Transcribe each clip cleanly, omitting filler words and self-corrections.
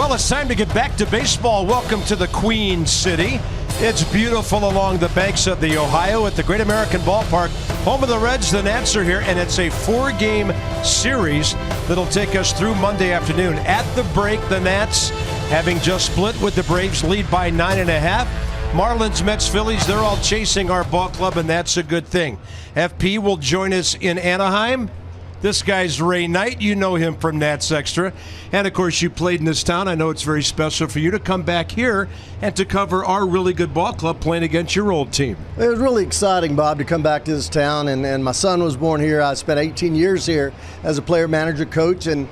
Well, it's time to get back to baseball. Welcome to the Queen City. It's beautiful along the banks of the Ohio at the Great American Ballpark. Home of the Reds, the Nats are here, and it's a 4-game series that'll take us through Monday afternoon. At the break, the Nats, having just split with the Braves, lead by 9.5. Marlins, Mets, Phillies, they're all chasing our ball club, and that's a good thing. FP will join us in Anaheim. This guy's Ray Knight. You know him from Nats Extra. And, of course, you played in this town. I know it's very special for you to come back here and to cover our really good ball club playing against your old team. It was really exciting, Bob, to come back to this town. And my son was born here. I spent 18 years here as a player, manager, coach. I'm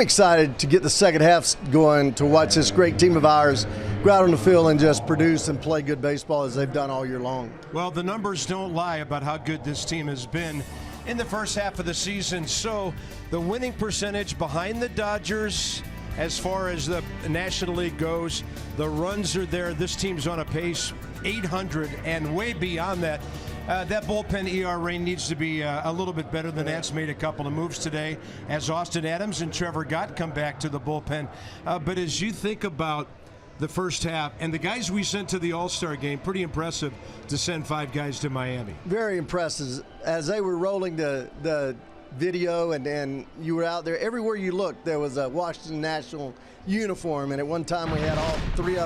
excited to get the second half going, to watch this great team of ours go out on the field and just produce and play good baseball as they've done all year long. Well, the numbers don't lie about how good this team has been in the first half of the season. So the winning percentage behind the Dodgers as far as the National League goes, the runs are there. This team's on a pace 800 and way beyond that. That bullpen ERA needs to be a little bit better. The Nats made a couple of moves today as Austin Adams and Trevor Gott come back to the bullpen. But as you think about the first half, and the guys we sent to the All-Star game, pretty impressive to send 5 guys to Miami. Very impressive. As they were rolling the video and you were out there, everywhere you looked, there was a Washington National uniform, and at one time we had all 3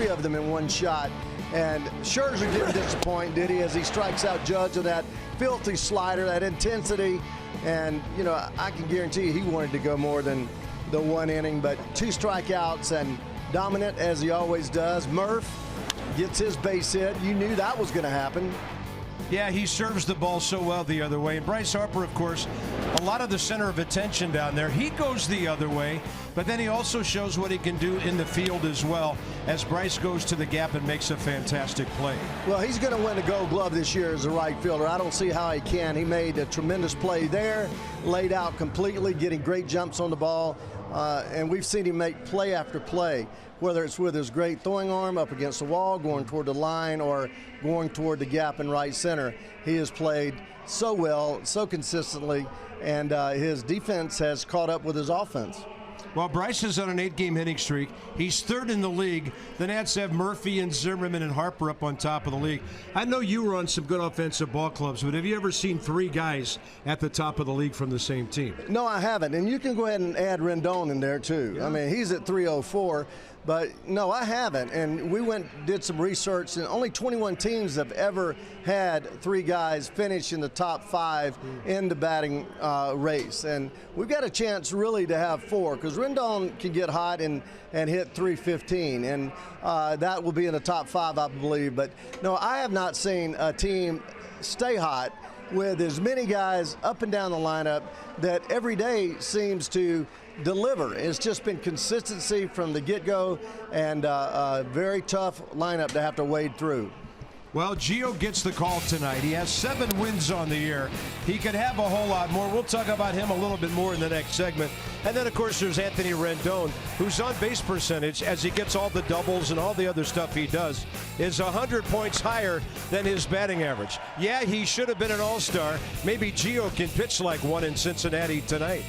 of them in one shot. And Scherzer didn't disappoint, did he, as he strikes out Judge with that filthy slider, that intensity. And, you know, I can guarantee you he wanted to go more than the 1 inning, but 2 strikeouts and dominant as he always does. Murph gets his base hit. You knew that was going to happen. Yeah, he serves the ball so well the other way. And Bryce Harper, of course, a lot of the center of attention down there. He goes the other way, but then he also shows what he can do in the field as well as Bryce goes to the gap and makes a fantastic play. Well, he's going to win a Gold Glove this year as a right fielder. I don't see how he can. He made a tremendous play there, laid out completely, getting great jumps on the ball. And we've seen him make play after play, whether it's with his great throwing arm up against the wall, going toward the line, or going toward the gap in right center. He has played so well, so consistently, and his defense has caught up with his offense. Well, Bryce is on an 8-game hitting streak. He's 3rd in the league. The Nats have Murphy and Zimmerman and Harper up on top of the league. I know you were on some good offensive ball clubs, but have you ever seen 3 guys at the top of the league from the same team? No, I haven't. And you can go ahead and add Rendon in there, too. Yeah. I mean, he's at 304. But no, I haven't. And we did some research, and only 21 teams have ever had 3 guys finish in the top 5 in the batting race. And we've got a chance really to have 4, because Rendon can get hot and hit 315, and that will be in the top 5, I believe. But no, I have not seen a team stay hot with as many guys up and down the lineup that every day seems to deliver. It's just been consistency from the get-go, and a very tough lineup to have to wade through. Well, Gio gets the call tonight. He has 7 wins on the year. He could have a whole lot more. We'll talk about him a little bit more in the next segment. And then, of course, there's Anthony Rendon, whose on-base percentage, as he gets all the doubles and all the other stuff he does, is 100 points higher than his batting average. Yeah, he should have been an all-star. Maybe Gio can pitch like one in Cincinnati tonight.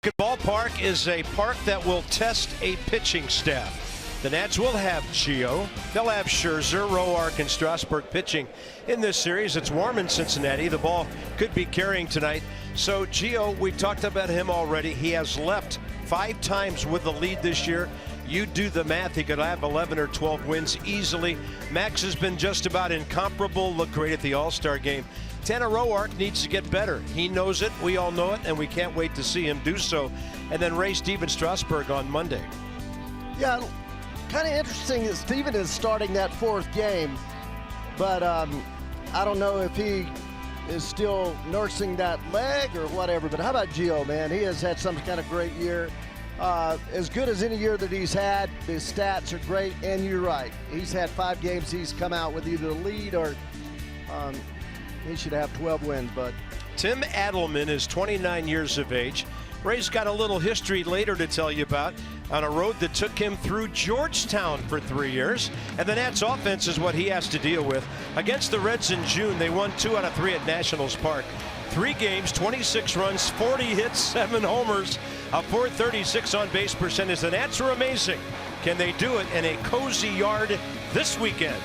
American Ballpark is a park that will test a pitching staff. The Nats will have Gio. They'll have Scherzer, Roark, and Strasburg pitching in this series. It's warm in Cincinnati. The ball could be carrying tonight. So Gio, we've talked about him already. He has left 5 times with the lead this year. You do the math, he could have 11 or 12 wins easily. Max has been just about incomparable. Looked great at the All-Star game. Tanner Roark needs to get better. He knows it, we all know it, and we can't wait to see him do so. And then Ray Steven Strasburg on Monday. Yeah, kind of interesting that Steven is starting that 4th game, but I don't know if he is still nursing that leg or whatever. But how about Gio, man? He has had some kind of great year. As good as any year that he's had. His stats are great, and you're right. He's had 5 games he's come out with either the lead or he should have 12 wins. But Tim Adelman is 29 years of age. Ray's got a little history later to tell you about on a road that took him through Georgetown for 3 years. And the Nats offense is what he has to deal with. Against the Reds in June, they won 2 out of 3 at Nationals Park. 3 games, 26 runs, 40 hits, 7 homers, a .436 on base percentage. The Nats are amazing. Can they do it in a cozy yard this weekend?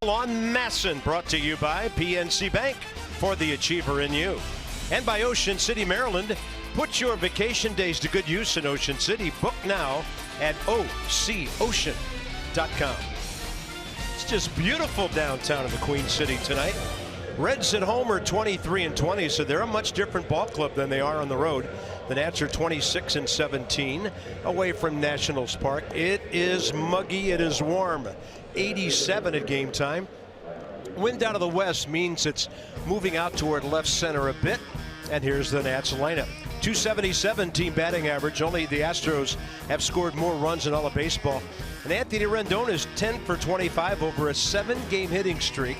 On Masson, brought to you by PNC Bank, for the achiever in you. And by Ocean City, Maryland. Put your vacation days to good use in Ocean City. Book now at OCOcean.com. It's just beautiful downtown in the Queen City tonight. Reds at home are 23-20, so they're a much different ball club than they are on the road. The Nats are 26-17 away from Nationals Park. It is muggy, it is warm. 87 at game time. Wind out of the west means it's moving out toward left center a bit. And here's the Nats lineup. 277 team batting average. Only the Astros have scored more runs in all of baseball. And Anthony Rendon is 10 for 25 over a 7-game hitting streak.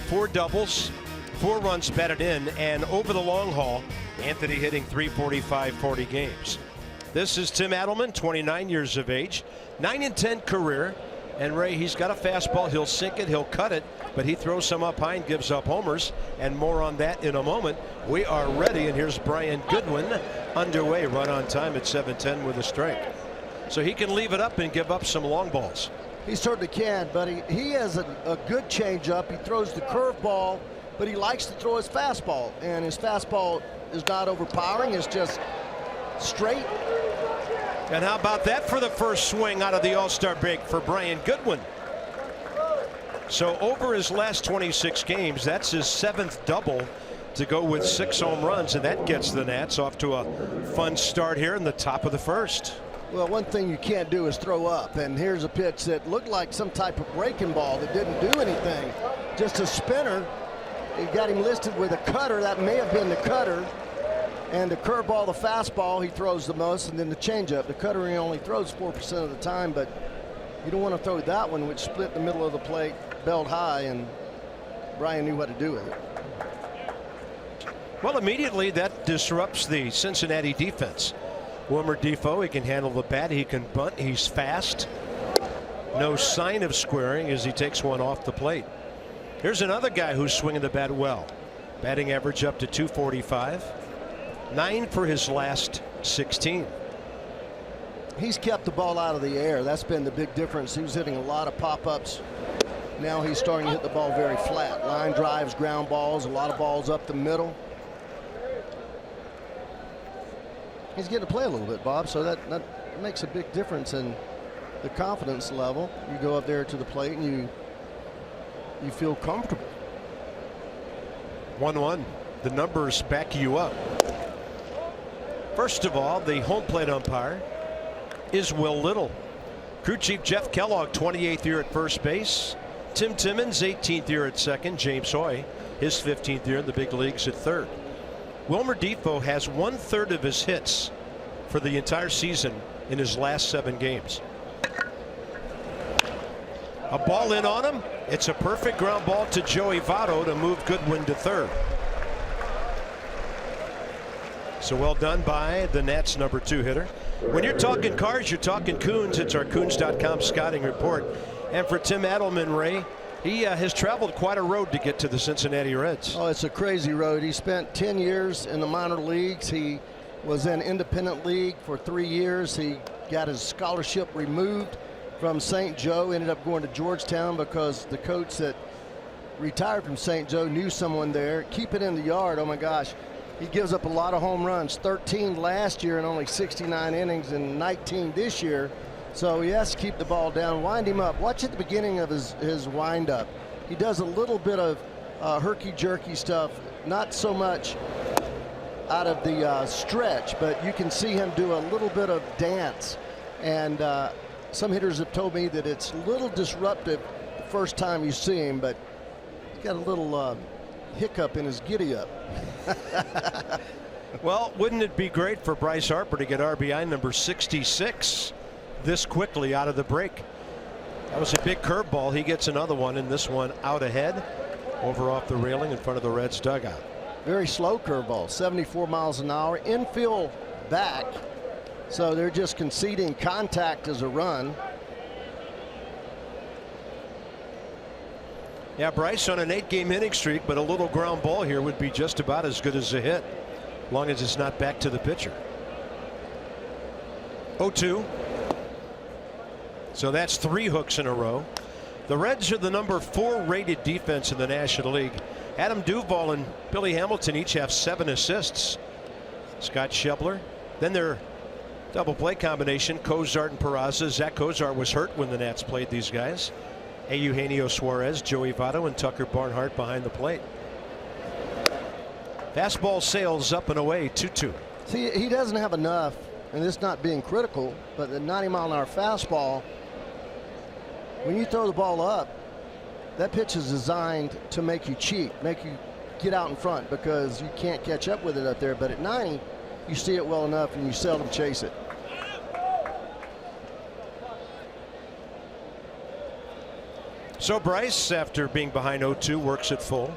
4 doubles, 4 runs batted in, and over the long haul, Anthony hitting .345 40 games. This is Tim Adelman, 29 years of age, 9-10 career. And Ray, he's got a fastball. He'll sink it, he'll cut it, but he throws some up high and gives up homers. And more on that in a moment. We are ready, and here's Brian Goodwin underway, run on time at 7:10 with a strike. So he can leave it up and give up some long balls. He certainly can, but he has a good changeup. He throws the curveball, but he likes to throw his fastball, and his fastball is not overpowering. It's just straight. And how about that for the first swing out of the All-Star break for Brian Goodwin? So over his last 26 games, that's his 7th double to go with 6 home runs, and that gets the Nats off to a fun start here in the top of the first. Well, one thing you can't do is throw up, and here's a pitch that looked like some type of breaking ball that didn't do anything. Just a spinner. He got him listed with a cutter. That may have been the cutter. And the curveball, the fastball, he throws the most, and then the changeup. The cutter he only throws 4% of the time, but you don't want to throw that one, which split the middle of the plate, belt high, and Brian knew what to do with it. Well, immediately that disrupts the Cincinnati defense. Wilmer Difo, he can handle the bat, he can bunt, he's fast. No sign of squaring as he takes one off the plate. Here's another guy who's swinging the bat well. Batting average up to 245. 9 for his last 16. He's kept the ball out of the air. That's been the big difference. He was hitting a lot of pop-ups. Now he's starting to hit the ball very flat. Line drives, ground balls, a lot of balls up the middle. He's getting to play a little bit, Bob, so that makes a big difference in the confidence level. You go up there to the plate and you feel comfortable. 1-1. The numbers back you up. First of all, the home plate umpire is Will Little. Crew chief Jeff Kellogg, 28th year at first base. Tim Timmons, 18th year at second. James Hoy, his 15th year in the big leagues at third. Wilmer Difo has 1/3 of his hits for the entire season in his last 7 games. A ball in on him. It's a perfect ground ball to Joey Votto to move Goodwin to third. So well done by the Nats number 2 hitter. When you're talking cars, you're talking Coons. It's our Coons.com scouting report. And for Tim Adelman, Ray, he has traveled quite a road to get to the Cincinnati Reds. Oh, it's a crazy road. He spent 10 years in the minor leagues. He was in independent league for 3 years. He got his scholarship removed from St. Joe, ended up going to Georgetown because the coach that retired from St. Joe knew someone there. Keep it in the yard. Oh my gosh. He gives up a lot of home runs, 13 last year and only 69 innings and 19 this year. So he has to keep the ball down, wind him up. Watch at the beginning of his wind up. He does a little bit of herky-jerky stuff, not so much out of the stretch, but you can see him do a little bit of dance. And some hitters have told me that it's a little disruptive the first time you see him, but he's got a little hiccup in his giddy-up. Well, wouldn't it be great for Bryce Harper to get RBI number 66 this quickly out of the break? That was a big curveball. He gets another one, and this one out ahead, over off the railing in front of the Reds dugout. Very slow curveball, 74 miles an hour, infield back. So they're just conceding contact as a run. Yeah, Bryce on an 8-game hitting streak, but a little ground ball here would be just about as good as a hit, as long as it's not back to the pitcher. 0-2. So that's 3 hooks in a row. The Reds are the number 4 rated defense in the National League. Adam Duvall and Billy Hamilton each have 7 assists. Scott Schebler. Then their double play combination, Cozart and Peraza. Zach Cozart was hurt when the Nats played these guys. Eugenio Suarez, Joey Votto, and Tucker Barnhart behind the plate. Fastball sails up and away, 2-2. See, he doesn't have enough, and this not being critical, but the 90-mile-an-hour fastball, when you throw the ball up, that pitch is designed to make you cheat, make you get out in front because you can't catch up with it up there. But at 90, you see it well enough and you seldom chase it. So Bryce, after being behind 0-2, works it full.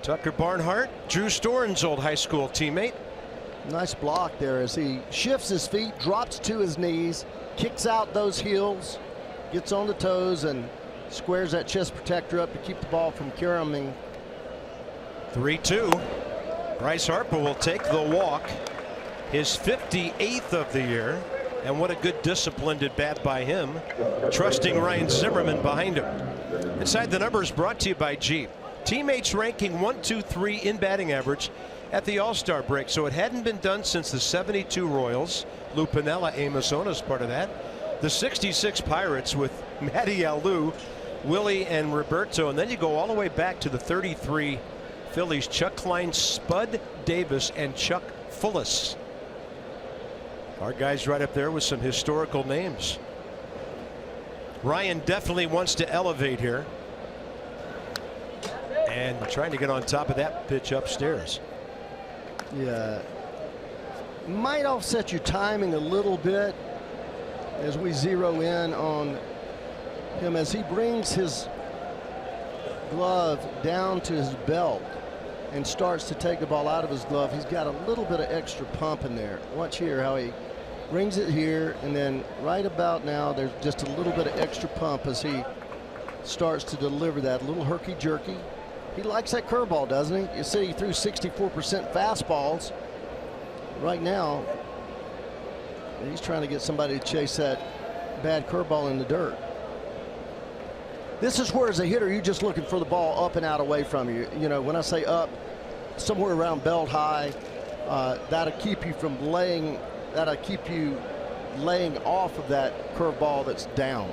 Tucker Barnhart, Drew Storen's old high school teammate. Nice block there as he shifts his feet, drops to his knees, kicks out those heels, gets on the toes, and squares that chest protector up to keep the ball from caroming. 3-2. Bryce Harper will take the walk, his 58th of the year. And what a good disciplined at bat by him, trusting Ryan Zimmerman behind him. Inside the Numbers brought to you by Jeep. Teammates ranking 1, 2, 3 in batting average at the All-Star break. So it hadn't been done since the 72 Royals. Lou Piniella, Amos Ona's part of that. The 66 Pirates with Matty Alou, Willie, and Roberto. And then you go all the way back to the 33 Phillies, Chuck Klein, Spud Davis, and Chuck Fullis. Our guys right up there with some historical names. Ryan definitely wants to elevate here. And trying to get on top of that pitch upstairs. Yeah. Might offset your timing a little bit as we zero in on him as he brings his glove down to his belt and starts to take the ball out of his glove, he's got a little bit of extra pump in there. Watch here how he brings it here, and then right about now there's just a little bit of extra pump as he starts to deliver that little herky-jerky. He likes that curveball, doesn't he? You see he threw 64% fastballs. Right now, he's trying to get somebody to chase that bad curveball in the dirt. This is where, as a hitter, you're just looking for the ball up and out away from you. You know, when I say up, somewhere around belt high, that'll keep you from laying. That'll keep you laying off of that curveball that's down.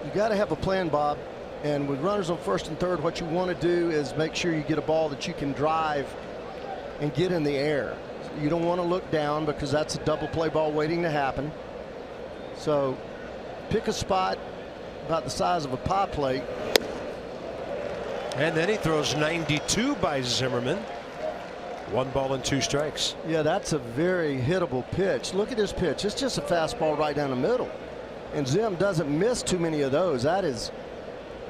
You got to have a plan, Bob. And with runners on first and third, what you want to do is make sure you get a ball that you can drive and get in the air. You don't want to look down because that's a double play ball waiting to happen. So pick a spot about the size of a pie plate. And then he throws 92 by Zimmerman. 1 ball and 2 strikes. Yeah, that's a very hittable pitch. Look at this pitch. It's just a fastball right down the middle. And Zim doesn't miss too many of those. That is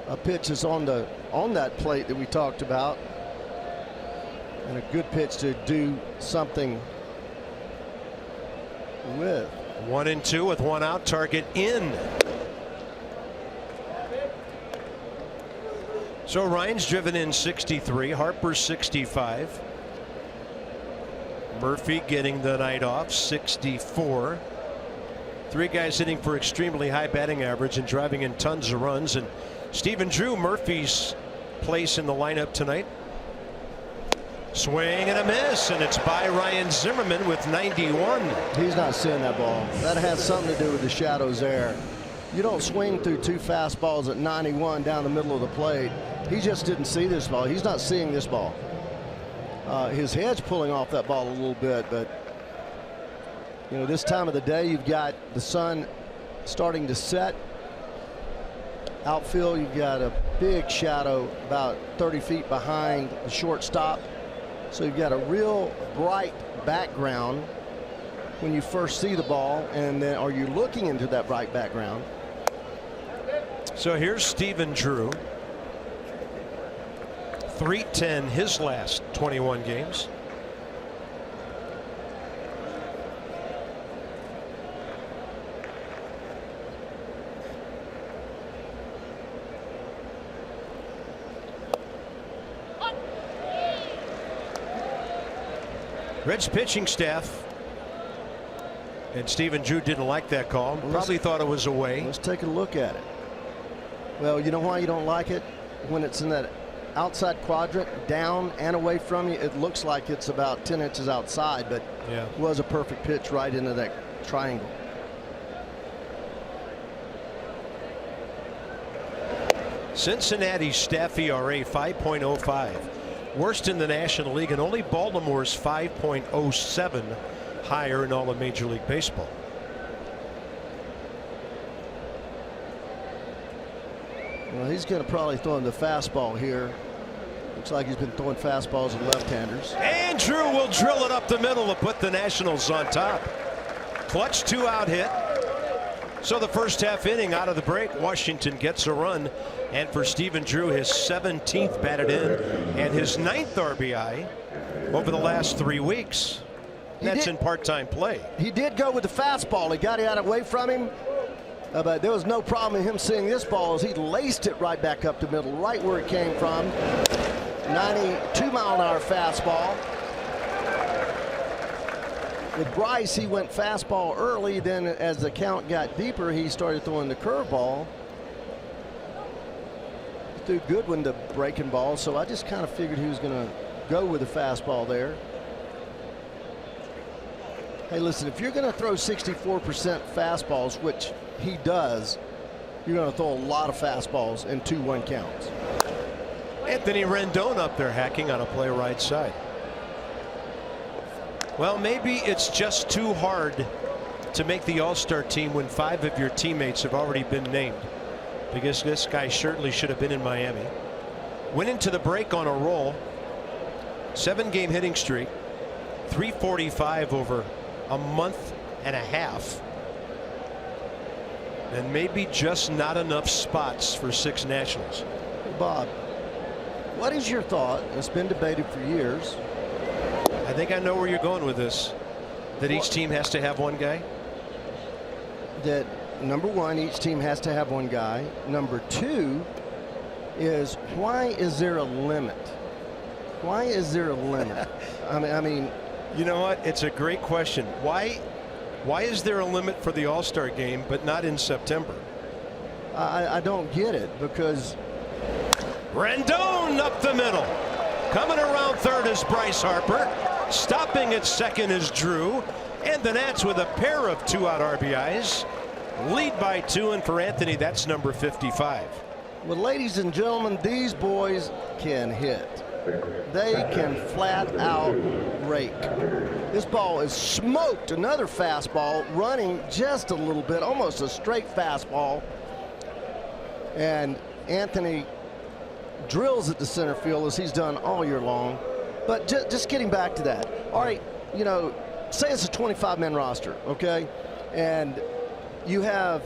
a pitch that's on that plate that we talked about. And a good pitch to do something with. 1-2 with 1 out. Target in. So Ryan's driven in 63. Harper 65. Murphy getting the night off 64. 3 guys hitting for extremely high batting average and driving in tons of runs. And Stephen Drew, Murphy's place in the lineup tonight. Swing and a miss, and it's by Ryan Zimmerman with 91. He's not seeing that ball. That has something to do with the shadows there. You don't swing through 2 fastballs at 91 down the middle of the plate. He just didn't see this ball. He's not seeing this ball. His head's pulling off that ball a little bit, but you know, this time of the day, you've got the sun starting to set. Outfield, you've got a big shadow about 30 feet behind the shortstop. So you've got a real bright background when you first see the ball, and then are you looking into that bright background? So here's Stephen Drew. 310 his last 21 games. Reds pitching staff and Stephen Drew didn't like that call. Probably thought it was away. Let's take a look at it. Well, you know why you don't like it? When it's in that outside quadrant, down and away from you, it looks like it's about 10 inches outside, but yeah, it was a perfect pitch right into that triangle. Cincinnati's staff ERA 5.05. Worst in the National League, and only Baltimore's 5.07 higher in all of Major League Baseball. Well, he's going to probably throw him the fastball here. Looks like he's been throwing fastballs at left-handers. And Drew will drill it up the middle to put the Nationals on top. Clutch 2-out hit. So the first half inning out of the break, Washington gets a run, and for Stephen Drew, his 17th batted in and his 9th RBI over the last 3 weeks. That's in part-time play. He did go with the fastball. He got it out away from him, but there was no problem in him seeing this ball as he laced it right back up the middle, right where it came from. 92-mile-an-hour fastball. With Bryce, he went fastball early. Then as the count got deeper, he started throwing the curveball. He threw Goodwin the breaking ball, so I just kind of figured he was going to go with the fastball there. Hey, listen, if you're going to throw 64% fastballs, which he does, you're going to throw a lot of fastballs in 2-1 counts. Anthony Rendon up there hacking on a play right side. Well, maybe it's just too hard to make the All-Star team when 5 of your teammates have already been named, because this guy certainly should have been in Miami. Went into the break on a roll. 7-game hitting streak. 345 over a month and a half. And maybe just not enough spots for 6 Nationals. Bob, what is your thought? It's been debated for years. I think I know where you're going with this. That each team has to have one guy? That number one, each team has to have one guy. Number two is, why is there a limit? Why is there a limit? I mean, you know what? It's a great question. Why is there a limit for the All-Star game, but not in September? I don't get it, because Rendon up the middle. Coming around third is Bryce Harper. Stopping at second is Drew. And the Nats with a pair of 2-out RBIs. Lead by 2, and for Anthony, that's number 55. Well, ladies and gentlemen, these boys can hit. They can flat out rake. This ball is smoked. Another fastball running just a little bit, almost a straight fastball. And Anthony drills at the center field, as he's done all year long. But just getting back to that. All right, you know, say it's a 25-man roster, okay? And you have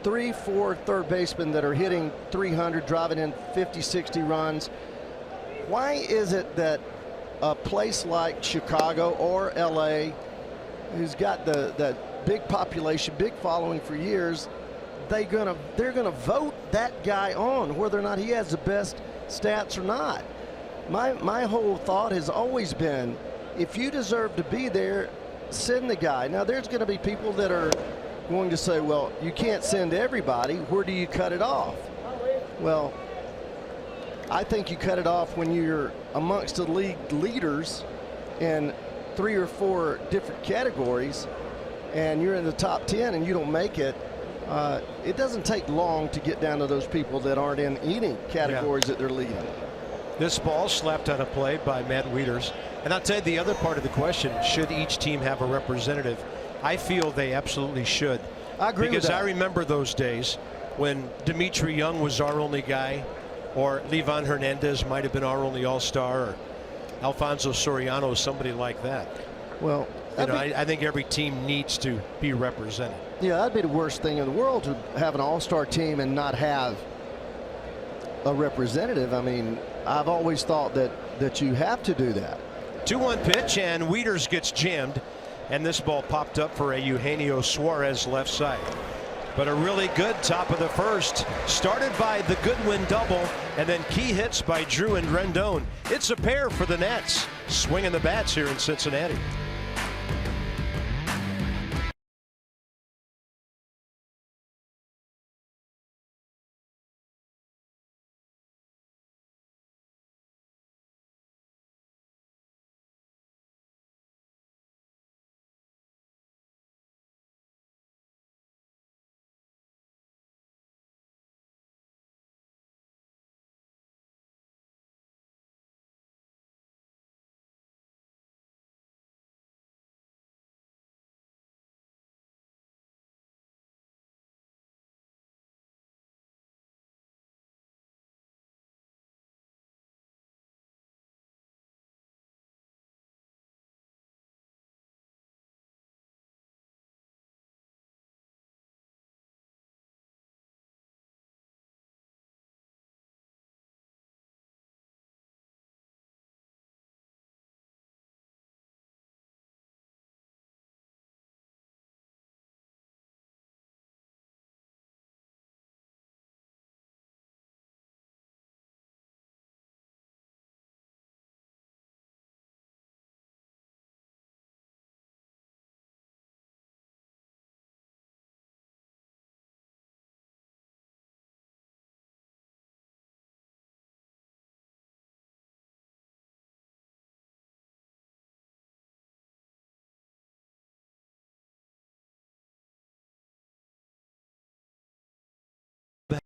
3-4 third basemen that are hitting 300, driving in 50, 60 runs. Why is it that a place like Chicago or LA, who's got the big population, big following for years, they're gonna vote that guy on, whether or not he has the best stats or not? My whole thought has always been, if you deserve to be there, send the guy. Now, there's going to be people that are going to say, well, you can't send everybody. Where do you cut it off? Well, I think you cut it off when you're amongst the league leaders in 3 or 4 different categories, and you're in the top 10 and you don't make it. It doesn't take long to get down to those people that aren't in any categories that they're leading. This ball slapped on a play by Matt Wieters. And I'll tell you the other part of the question, should each team have a representative? I feel they absolutely should. I agree with that. Because I remember those days when Dimitri Young was our only guy, or Livan Hernandez might have been our only All-Star, or Alfonso Soriano, somebody like that. Well, you know, I think every team needs to be represented. Yeah, that'd be the worst thing in the world, to have an All-Star team and not have a representative. I mean, I've always thought that you have to do that. 2-1 pitch, and Wieters gets jammed, and this ball popped up for a Eugenio Suarez left side. But a really good top of the first, started by the Goodwin double, and then key hits by Drew and Rendon. It's a pair for the Nats, swinging the bats here in Cincinnati.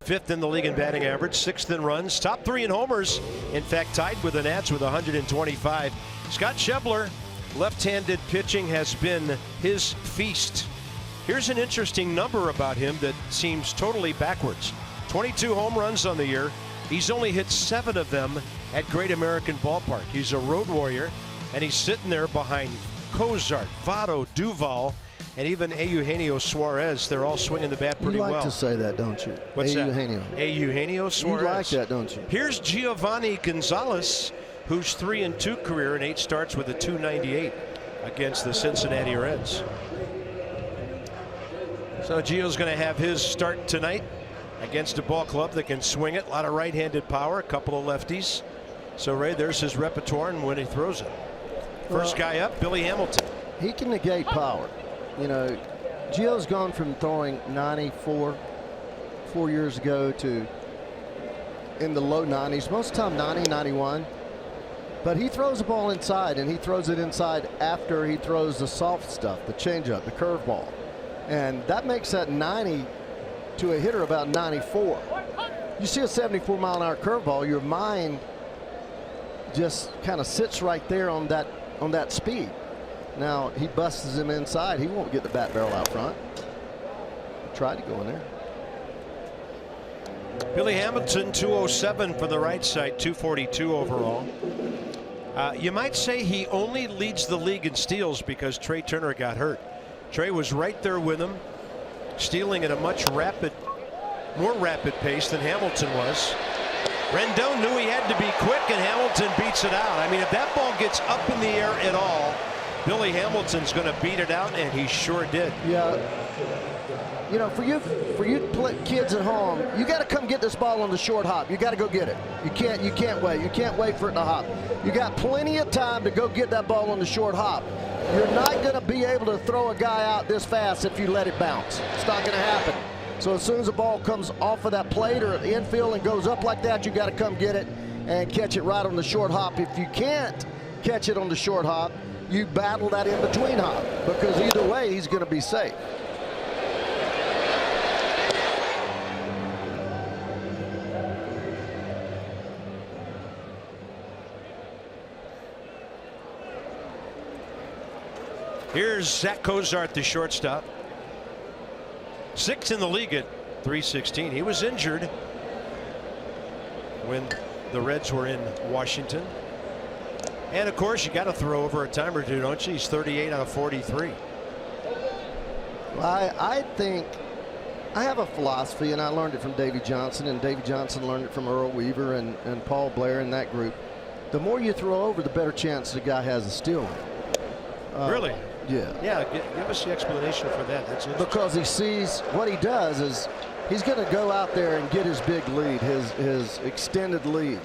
Fifth in the league in batting average, 6th in runs, top 3 in homers. In fact, tied with the Nats with 125. Scott Schebler, left-handed pitching has been his feast. Here's an interesting number about him that seems totally backwards. 22 home runs on the year. He's only hit 7 of them at Great American Ballpark. He's a road warrior, and he's sitting there behind Cozart, Votto, Duvall, and even Eugenio Suarez, they're all swinging the bat pretty well. You like to say that, don't you? What's Eugenio. that? Eugenio Suarez. You like that, don't you? Here's Giovanni Gonzalez, who's 3-2 career and 8 starts with a .298 against the Cincinnati Reds. So Gio's going to have his start tonight against a ball club that can swing it. A lot of right-handed power, a couple of lefties. So Ray, there's his repertoire and when he throws it. First guy up, Billy Hamilton. He can negate power. You know, Gio's gone from throwing 94 4 years ago to in the low 90s, most of the time 90, 91. But he throws the ball inside, and he throws it inside after he throws the soft stuff, the changeup, the curveball. And that makes that 90 to a hitter about 94. You see a 74-mile-an-hour curveball, your mind just kind of sits right there on that speed. Now he busts him inside. He won't get the bat barrel out front. Tried to go in there. Billy Hamilton, 207 for the right side, 242 overall. You might say he only leads the league in steals because Trey Turner got hurt. Trey was right there with him, stealing at a much more rapid pace than Hamilton was. Rendon knew he had to be quick, and Hamilton beats it out. I mean, if that ball gets up in the air at all, Billy Hamilton's going to beat it out, and he sure did. Yeah. You know, for you kids at home, you got to come get this ball on the short hop. You got to go get it. You can't wait. You can't wait for it to hop. You got plenty of time to go get that ball on the short hop. You're not going to be able to throw a guy out this fast if you let it bounce. It's not going to happen. So as soon as the ball comes off of that plate or the infield and goes up like that, you got to come get it and catch it right on the short hop. If you can't catch it on the short hop, you battle that in-between hop, because either way he's going to be safe. Here's Zach Cozart, the shortstop. 6th in the league at 316. He was injured when the Reds were in Washington. And of course, you got to throw over a time or two, don't you? He's 38 out of 43. I think I have a philosophy, and I learned it from Davey Johnson, and Davey Johnson learned it from Earl Weaver and Paul Blair and that group. The more you throw over, the better chance the guy has of stealing. Really? Yeah. Yeah, give us the explanation for that. That's because he sees what he does is he's going to go out there and get his big lead, his extended lead.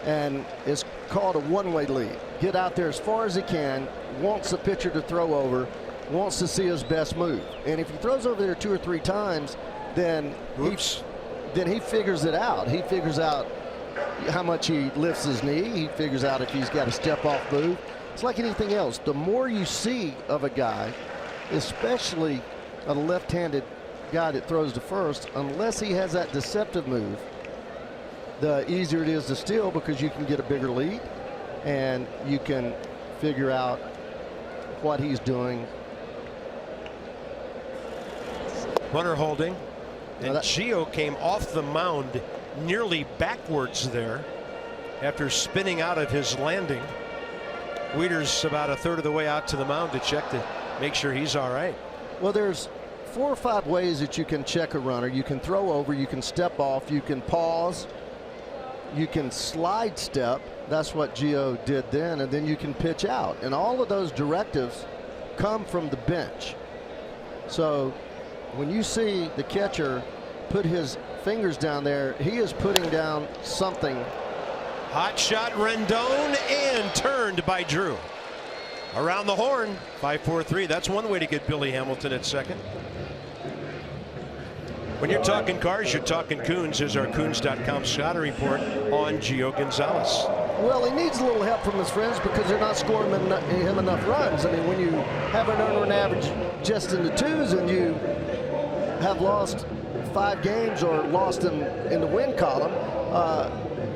And it's called a one-way lead. Get out there as far as he can, wants the pitcher to throw over, wants to see his best move. And if he throws over there 2 or 3 times, then he figures it out. He figures out how much he lifts his knee. He figures out if he's got a step-off move. It's like anything else. The more you see of a guy, especially a left-handed guy that throws to first, unless he has that deceptive move, the easier it is to steal, because you can get a bigger lead and you can figure out what he's doing. Runner holding, and Gio came off the mound nearly backwards there after spinning out of his landing. Weeder's about a third of the way out to the mound to check to make sure he's all right. Well, there's 4 or 5 ways that you can check a runner. You can throw over, you can step off, you can pause, you can slide step. That's what Gio did then, and then you can pitch out. And all of those directives come from the bench. So when you see the catcher put his fingers down there, he is putting down something. Hot shot, Rendon, and turned by Drew. Around the horn, 5-4-3. That's one way to get Billy Hamilton at second. When you're talking cars, you're talking Coons. Here's our Coons.com scouting report on Gio Gonzalez. Well, he needs a little help from his friends because they're not scoring him enough runs. I mean, when you have an earned run average just in the 2s and you have lost 5 games or lost them in the win column,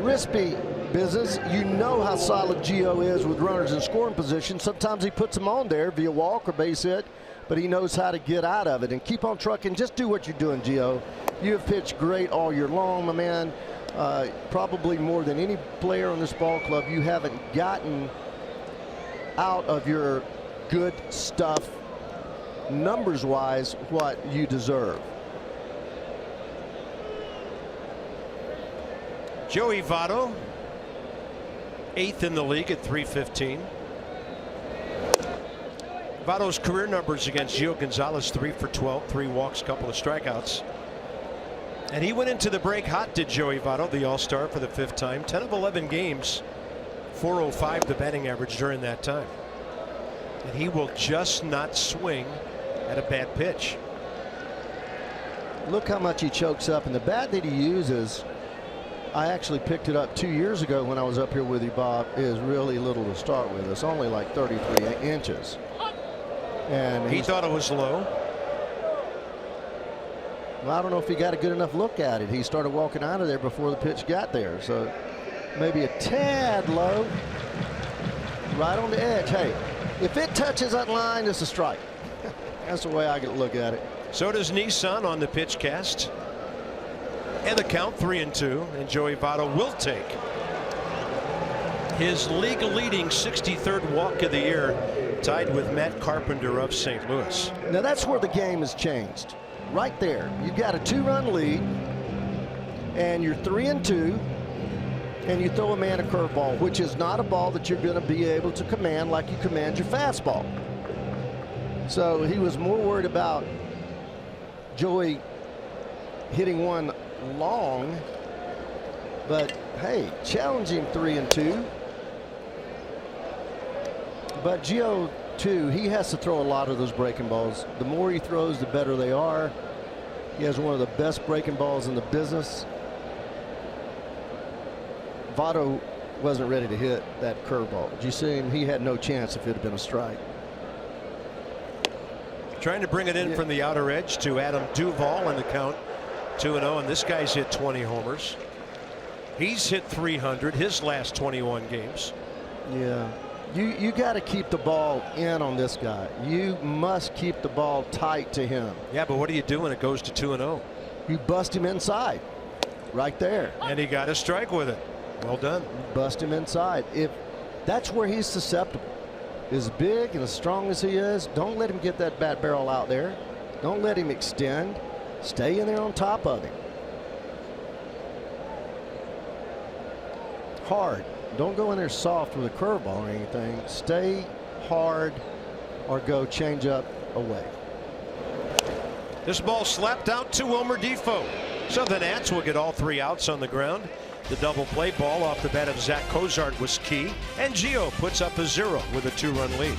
risky business. You know how solid Gio is with runners in scoring position. Sometimes he puts them on there via walk or base hit, but he knows how to get out of it and keep on trucking. Just do what you're doing, Gio. You have pitched great all year long, my man. Probably more than any player on this ball club. You haven't gotten out of your good stuff numbers-wise what you deserve. Joey Votto, 8th in the league at .315. Votto's career numbers against Gio Gonzalez: 3 for 12, 3 walks, couple of strikeouts. And he went into the break hot, did Joey Votto, the All-Star, for the 5th time. 10 of 11 games, .405 the batting average during that time. And he will just not swing at a bad pitch. Look how much he chokes up, and the bat that he uses, I actually picked it up 2 years ago when I was up here with you, Bob, is really little to start with. It's only like 33 inches. And he thought it was low. Well, I don't know if he got a good enough look at it. He started walking out of there before the pitch got there. So maybe a tad low. Right on the edge. Hey, if it touches that line, it's a strike. That's the way I could look at it. So does Nissan on the pitch cast. And the count 3-2. And Joey Votto will take his league-leading 63rd walk of the year, tied with Matt Carpenter of St. Louis. Now that's where the game has changed. Right there. You've got a 2-run lead, and you're 3-2, and you throw a man a curveball, which is not a ball that you're going to be able to command like you command your fastball. So he was more worried about Joey hitting one long, but hey, challenging 3-2. But Gio, too, he has to throw a lot of those breaking balls. The more he throws, the better they are. He has one of the best breaking balls in the business. Votto wasn't ready to hit that curveball. Did you see him? He had no chance if it had been a strike. Trying to bring it in from the outer edge to Adam Duvall in the count 2-0, and this guy's hit 20 homers. He's hit 300 his last 21 games. Yeah. You got to keep the ball in on this guy. You must keep the ball tight to him. Yeah, but what do you do when it goes to 2-0? You bust him inside, right there. And he got a strike with it. Well done. Bust him inside. If that's where he's susceptible, as big and as strong as he is, don't let him get that bat barrel out there. Don't let him extend. Stay in there on top of him. Hard. Don't go in there soft with a curveball or anything. Stay hard or go change up away. This ball slapped out to Wilmer Defoe. So the Nats will get all 3 outs on the ground. The double play ball off the bat of Zach Cozart was key. And Gio puts up a 0 with a 2-run lead.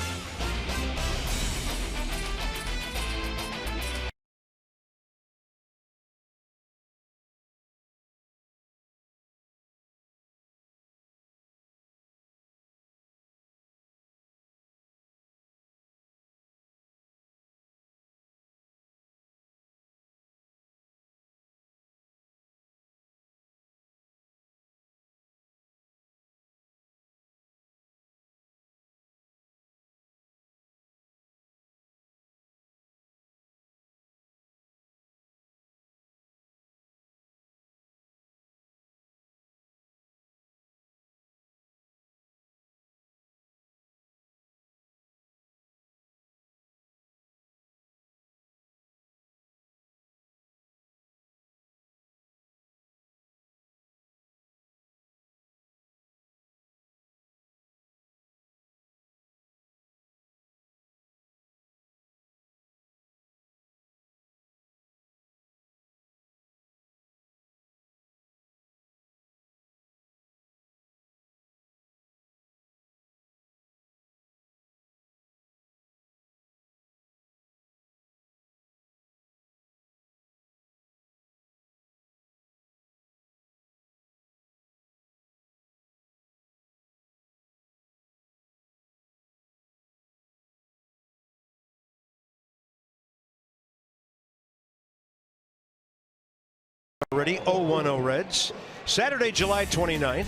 Already 0-1-0 Reds. Saturday, July 29th.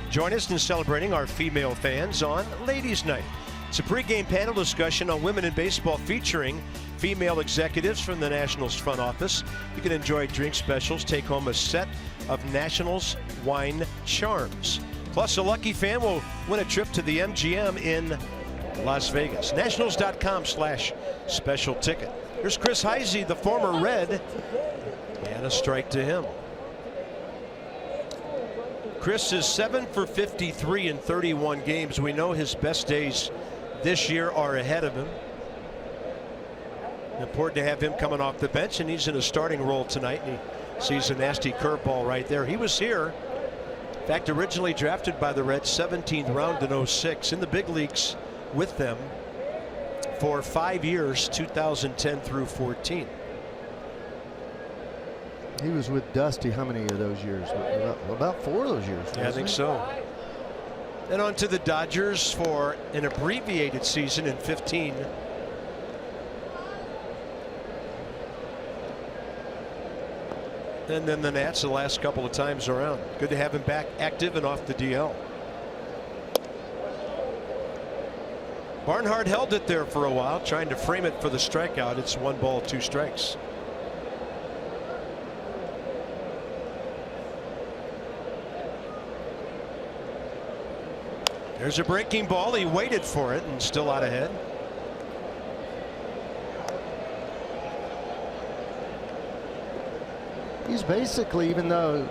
Join us in celebrating our female fans on Ladies' Night. It's a pregame panel discussion on women in baseball featuring female executives from the Nationals front office. You can enjoy drink specials, take home a set of Nationals wine charms. Plus, a lucky fan will win a trip to the MGM in Las Vegas. Nationals.com/special ticket. Here's Chris Heisey, the former Red, and a strike to him. Chris is 7 for 53 in 31 games. We know his best days this year are ahead of him. Important to have him coming off the bench, and he's in a starting role tonight, and he sees a nasty curveball right there. He was here, in fact, originally drafted by the Reds, 17th round in 06, in the big leagues with them for 5 years, 2010 through 14. He was with Dusty how many of those years? About 4 of those years. Yeah, I think so. And on to the Dodgers for an abbreviated season in 15. And then the Nats the last couple of times around. Good to have him back active and off the DL. Barnhart held it there for a while, trying to frame it for the strikeout. It's 1 ball, 2 strikes. There's a breaking ball. He waited for it and still out ahead. He's basically, even though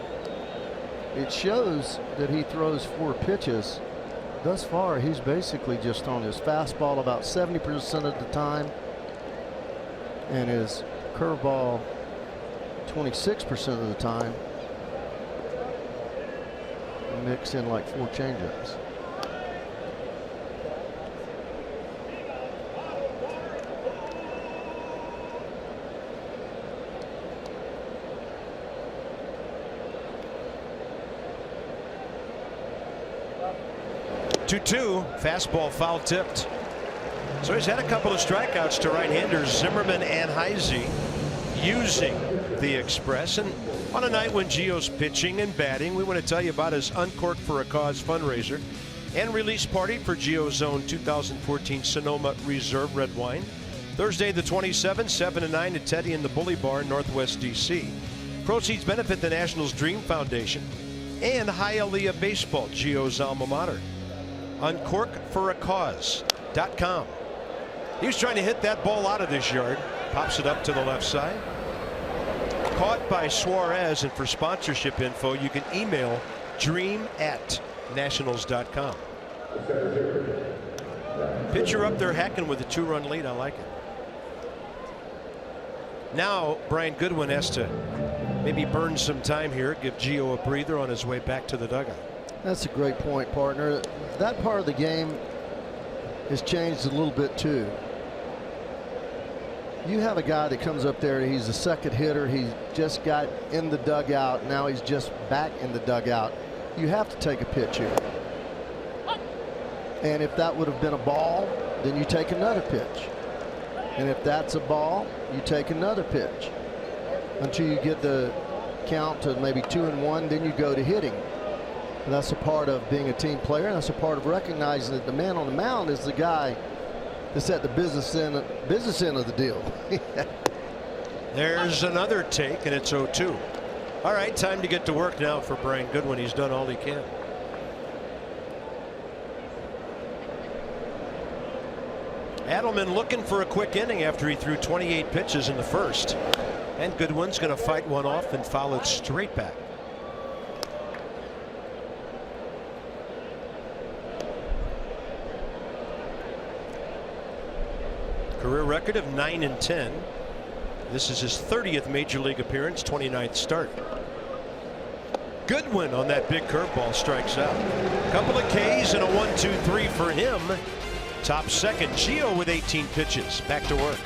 it shows that he throws 4 pitches, thus far he's basically just on his fastball about 70% of the time and his curveball 26% of the time. Mix in like 4 changeups. Two, fastball foul tipped. So he's had a couple of strikeouts to right-handers Zimmerman and Heisey using the Express. And on a night when Gio's pitching and batting, we want to tell you about his Uncork for a Cause fundraiser and release party for Gio's own 2014 Sonoma Reserve Red Wine. Thursday the 27th, 7 to 9 at Teddy in the Bully Bar in Northwest DC. Proceeds benefit the Nationals Dream Foundation and Hialeah Baseball, Gio's alma mater. Uncorkforacause.com. He was trying to hit that ball out of this yard. Pops it up to the left side. Caught by Suarez, and for sponsorship info, you can email dream@nationals.com. Pitcher up there hacking with a 2-run lead. I like it. Now Brian Goodwin has to maybe burn some time here, give Gio a breather on his way back to the dugout. That's a great point, partner. That part of the game has changed a little bit too. You have a guy that comes up there, he's a second hitter, he just got in the dugout, now he's just back in the dugout. You have to take a pitch here. And if that would have been a ball, then you take another pitch. And if that's a ball, you take another pitch until you get the count to maybe 2-1, then you go to hitting. And that's a part of being a team player, and that's a part of recognizing that the man on the mound is the guy that's at the business end of the deal. There's another take, and it's 0-2. All right, time to get to work now for Brian Goodwin. He's done all he can. Adelman looking for a quick inning after he threw 28 pitches in the first. And Goodwin's going to fight one off and foul it straight back. Career record of 9-10. This is his 30th major league appearance, 29th start. Goodwin on that big curveball strikes out. Couple of Ks and a 1-2-3 for him. Top second, Gio with 18 pitches. Back to work.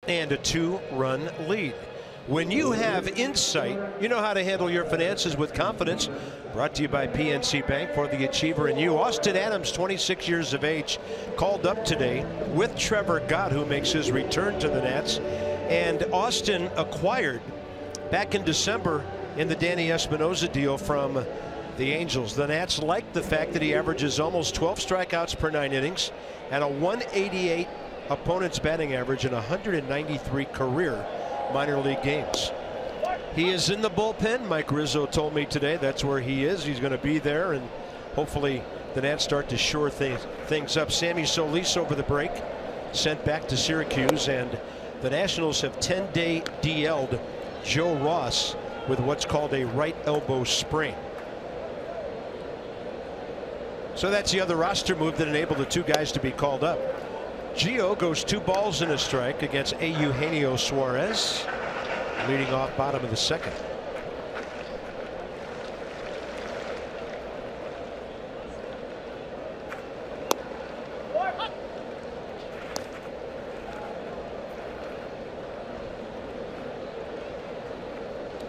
and a 2-run lead. When you have insight, you know how to handle your finances with confidence. Brought to you by PNC Bank, for the achiever in you. Austin Adams, 26 years of age, called up today with Trevor Gott, who makes his return to the Nats. And Austin acquired back in December in the Danny Espinosa deal from the Angels. The Nats like the fact that he averages almost 12 strikeouts per 9 innings and a 188 opponent's batting average in 193 career minor league games. He is in the bullpen. Mike Rizzo told me today that's where he is. He's going to be there, and hopefully the Nats start to shore things up. Sammy Solis over the break, sent back to Syracuse, and the Nationals have 10-day DL'd Joe Ross with what's called a right elbow sprain. So that's the other roster move that enabled the 2 guys to be called up. Gio goes 2 balls and a strike against Eugenio Suarez, leading off bottom of the 2nd.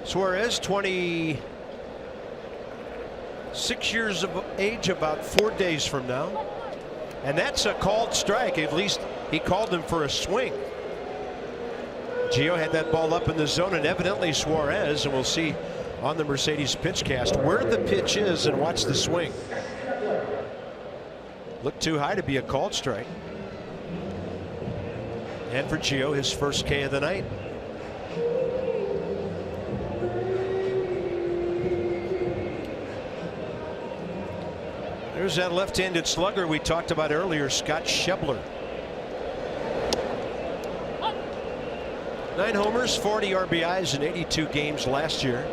Suarez, 26 years of age, about 4 days from now. And that's a called strike. At least he called him for a swing. Gio had that ball up in the zone, and evidently Suarez, and we'll see on the Mercedes pitch cast where the pitch is and watch the swing. Looked too high to be a called strike. And for Gio, his first K of the night. There's that left-handed slugger we talked about earlier, Scott Schebler. 9 homers, 40 RBIs in 82 games last year.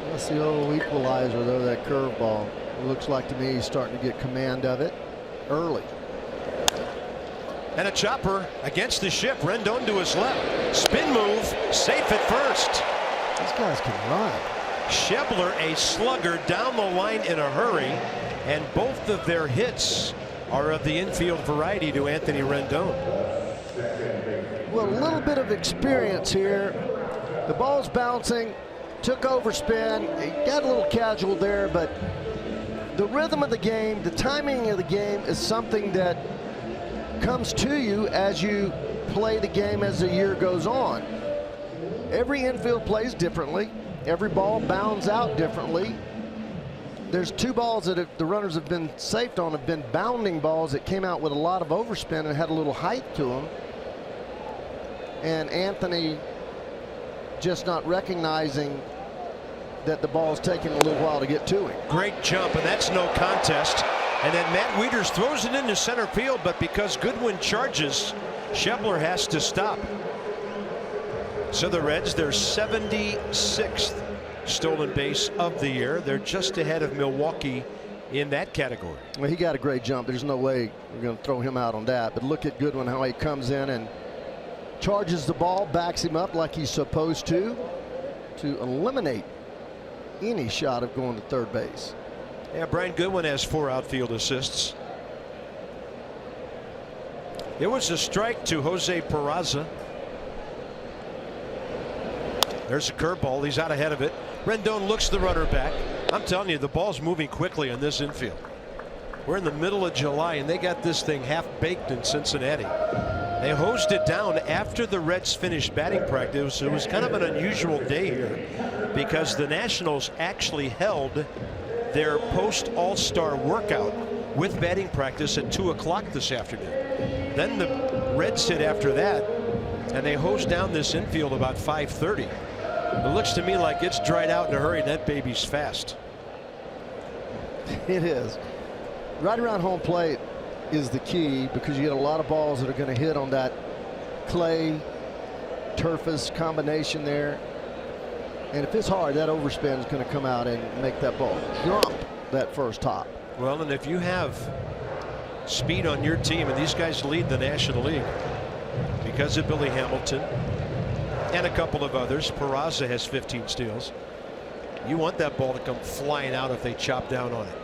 That's the old equalizer, though, that curveball. It looks like to me he's starting to get command of it early. And a chopper against the shift. Rendon to his left. Spin move, safe at first. These guys can run. Schebler, a slugger down the line in a hurry, and both of their hits are of the infield variety to Anthony Rendon. Well, a little bit of experience here. The ball's bouncing, took overspin. He got a little casual there, but the rhythm of the game, the timing of the game is something that comes to you as you play the game as the year goes on. Every infield plays differently. Every ball bounds out differently. There's 2 balls that the runners have been safed on have been bounding balls that came out with a lot of overspin and had a little height to them. And Anthony just not recognizing that the ball's taking a little while to get to him. Great jump, and that's no contest. And then Matt Wieters throws it into center field, but because Goodwin charges, Schebler has to stop. So the Reds, their 76th stolen base of the year. They're just ahead of Milwaukee in that category. Well, he got a great jump. There's no way we're going to throw him out on that. But look at Goodwin, how he comes in and charges the ball, backs him up like he's supposed to eliminate any shot of going to third base. Yeah, Brian Goodwin has 4 outfield assists. It was a strike to Jose Peraza. There's a curveball. He's out ahead of it. Rendon looks the runner back. I'm telling you, the ball's moving quickly on this infield. We're in the middle of July, and they got this thing half baked in Cincinnati. They hosed it down after the Reds finished batting practice. It was kind of an unusual day here because the Nationals actually held their post All-Star workout with batting practice at 2 o'clock this afternoon. Then the Reds hit after that, and they hosed down this infield about 5:30. It looks to me like it's dried out in a hurry, and that baby's fast. It is. Right around home plate is the key because you get a lot of balls that are going to hit on that clay turfus combination there. And if it's hard, that overspin is going to come out and make that ball jump that first hop. Well, and if you have speed on your team, and these guys lead the National League because of Billy Hamilton and a couple of others. Peraza has 15 steals. You want that ball to come flying out if they chop down on it.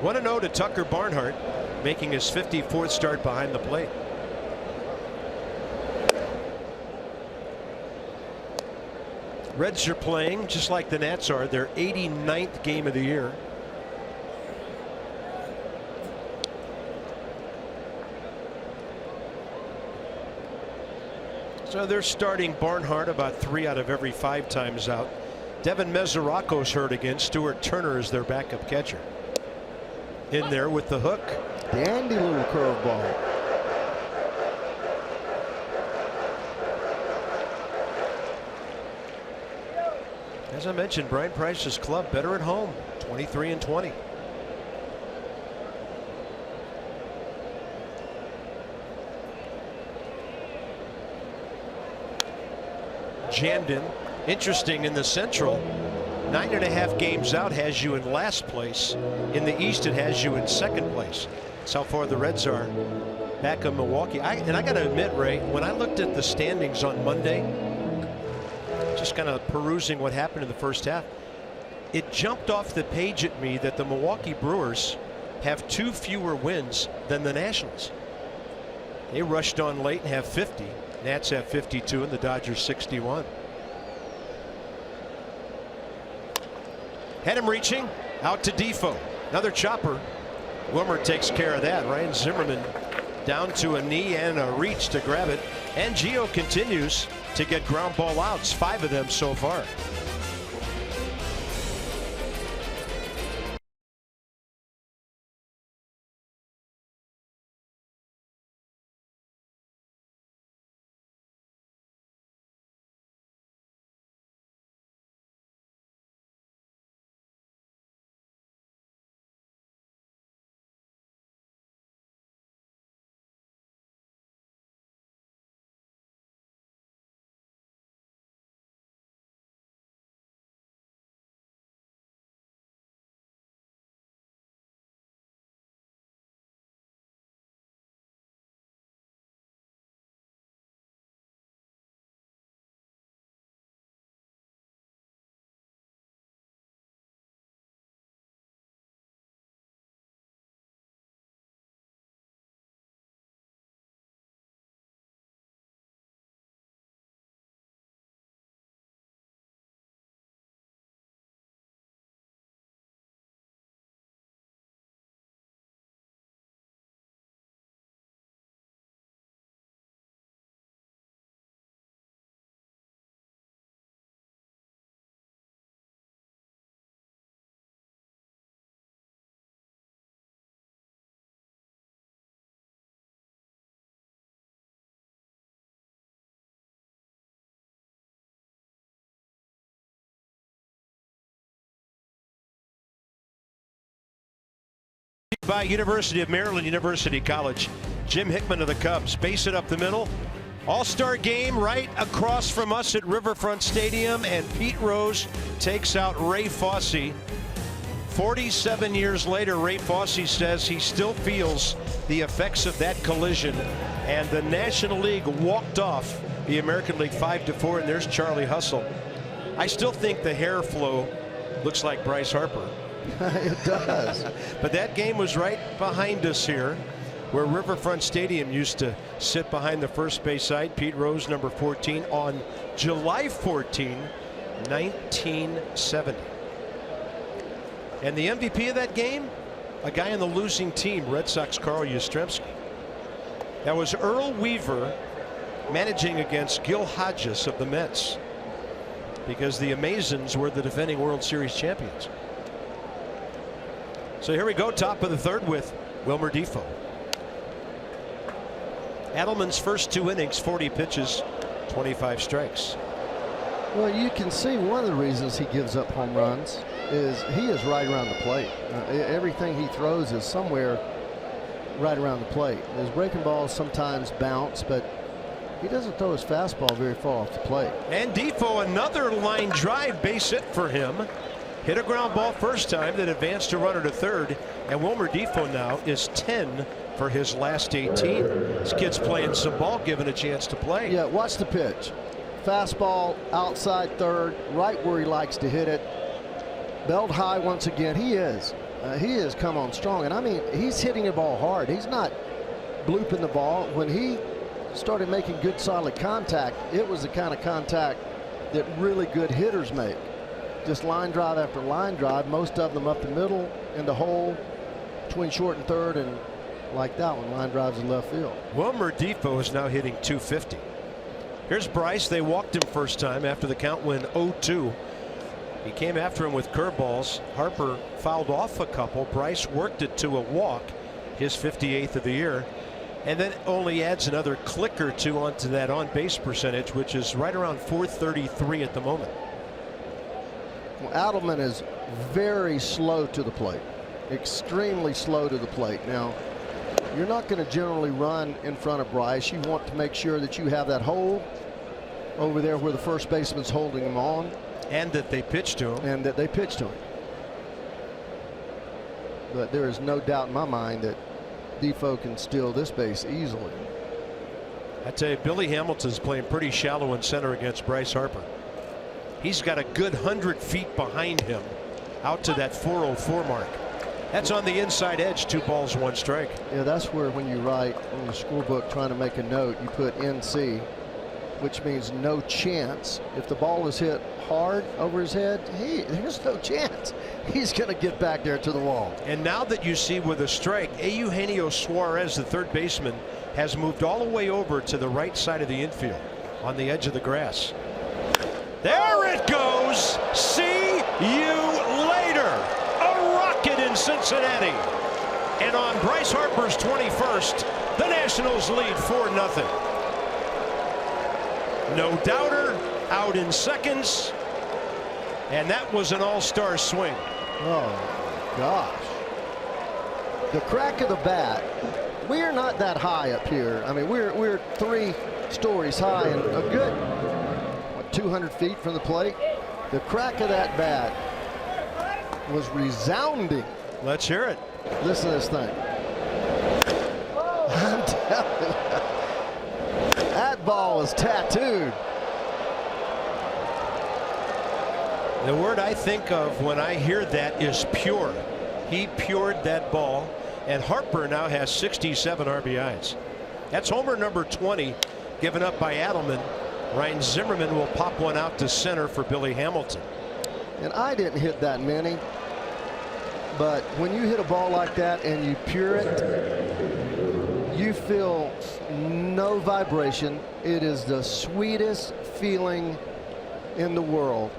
1-0 to Tucker Barnhart. making his 54th start behind the plate. Reds are playing just like the Nats are, their 89th game of the year. So they're starting Barnhart about 3 out of every 5 times out. Devin Mesoraco's hurt again. Stuart Turner is their backup catcher. In there with the hook. Dandy little curveball. As I mentioned, Brian Price's club better at home, 23-20. Jammed in. Interesting, in the Central, 9.5 games out has you in last place. In the East, it has you in second place. That's how far the Reds are back on Milwaukee. And I got to admit, Ray, when I looked at the standings on Monday, just kind of perusing what happened in the first half, it jumped off the page at me that the Milwaukee Brewers have 2 fewer wins than the Nationals. They rushed on late and have 50. Nats have 52 and the Dodgers 61. Had him reaching out to Defoe. Another chopper. Wilmer takes care of that. Ryan Zimmerman down to a knee and a reach to grab it. And Gio continues to get ground ball outs, 5 of them so far. By University of Maryland, University College. Jim Hickman of the Cubs. Base it up the middle. All-star game right across from us at Riverfront Stadium, and Pete Rose takes out Ray Fosse. 47 years later, Ray Fosse says he still feels the effects of that collision, and the National League walked off the American League 5-4, and there's Charlie Hustle. I still think the hair flow looks like Bryce Harper. It does. But that game was right behind us here, where Riverfront Stadium used to sit behind the first base side. Pete Rose, number 14, on July 14, 1970. And the MVP of that game, a guy on the losing team, Red Sox Carl Yastrzemski. That was Earl Weaver managing against Gil Hodges of the Mets, because the Amazons were the defending World Series champions. So here we go, top of the third with Wilmer Defoe. Adelman's first 2 innings, 40 pitches, 25 strikes. Well, you can see one of the reasons he gives up home runs is he is right around the plate. Everything he throws is somewhere right around the plate. His breaking balls sometimes bounce, but he doesn't throw his fastball very far off the plate. And Defoe, another line drive, base hit for him. Hit a ground ball first time that advanced a runner to third, and Wilmer Defoe now is 10 for his last 18. This kid's playing some ball, given a chance to play. Yeah, watch the pitch. Fastball outside third, right where he likes to hit it. Belt high once again. He is He has come on strong, and I mean, he's hitting the ball hard. He's not blooping the ball. When he started making good solid contact, it was the kind of contact that really good hitters make. Just line drive after line drive, most of them up the middle in the hole between short and third, and like that one, line drives in left field. Wilmer Difo is now hitting .250. Here's Bryce. They walked him first time after the count went 0-2. He came after him with curveballs. Harper fouled off a couple. Bryce worked it to a walk, his 58th of the year, and then only adds another click or two onto that on-base percentage, which is right around .433 at the moment. Well, Adelman is very slow to the plate, extremely slow to the plate. Now, you're not going to generally run in front of Bryce. You want to make sure that you have that hole over there where the first baseman's holding him on. And that they pitch to him. But there is no doubt in my mind that Difo can steal this base easily. I tell you, Billy Hamilton's playing pretty shallow in center against Bryce Harper. He's got a good 100 feet behind him out to that 404 mark. That's on the inside edge. 2 balls, 1 strike. Yeah, that's where when you write on the scorebook trying to make a note, you put NC, which means no chance. If the ball is hit hard over his head, there's no chance he's going to get back there to the wall. And now that you see with a strike, Eugenio Suarez, the third baseman, has moved all the way over to the right side of the infield on the edge of the grass. There it goes. See you later. A rocket in Cincinnati. And on Bryce Harper's 21st, the Nationals lead 4-0. No doubter, out in seconds, and that was an all-star swing. Oh gosh, the crack of the bat. We're not that high up here. I mean, we're 3 stories high and a good 200 feet from the plate. The crack of that bat was resounding. Let's hear it. Listen to this thing. I'm telling you, that ball is tattooed. The word I think of when I hear that is pure. He pured that ball, and Harper now has 67 RBIs. That's homer number 20 given up by Adelman. Ryan Zimmerman will pop one out to center for Billy Hamilton. And I didn't hit that many, but when you hit a ball like that and you pure it, you feel no vibration. It is the sweetest feeling in the world.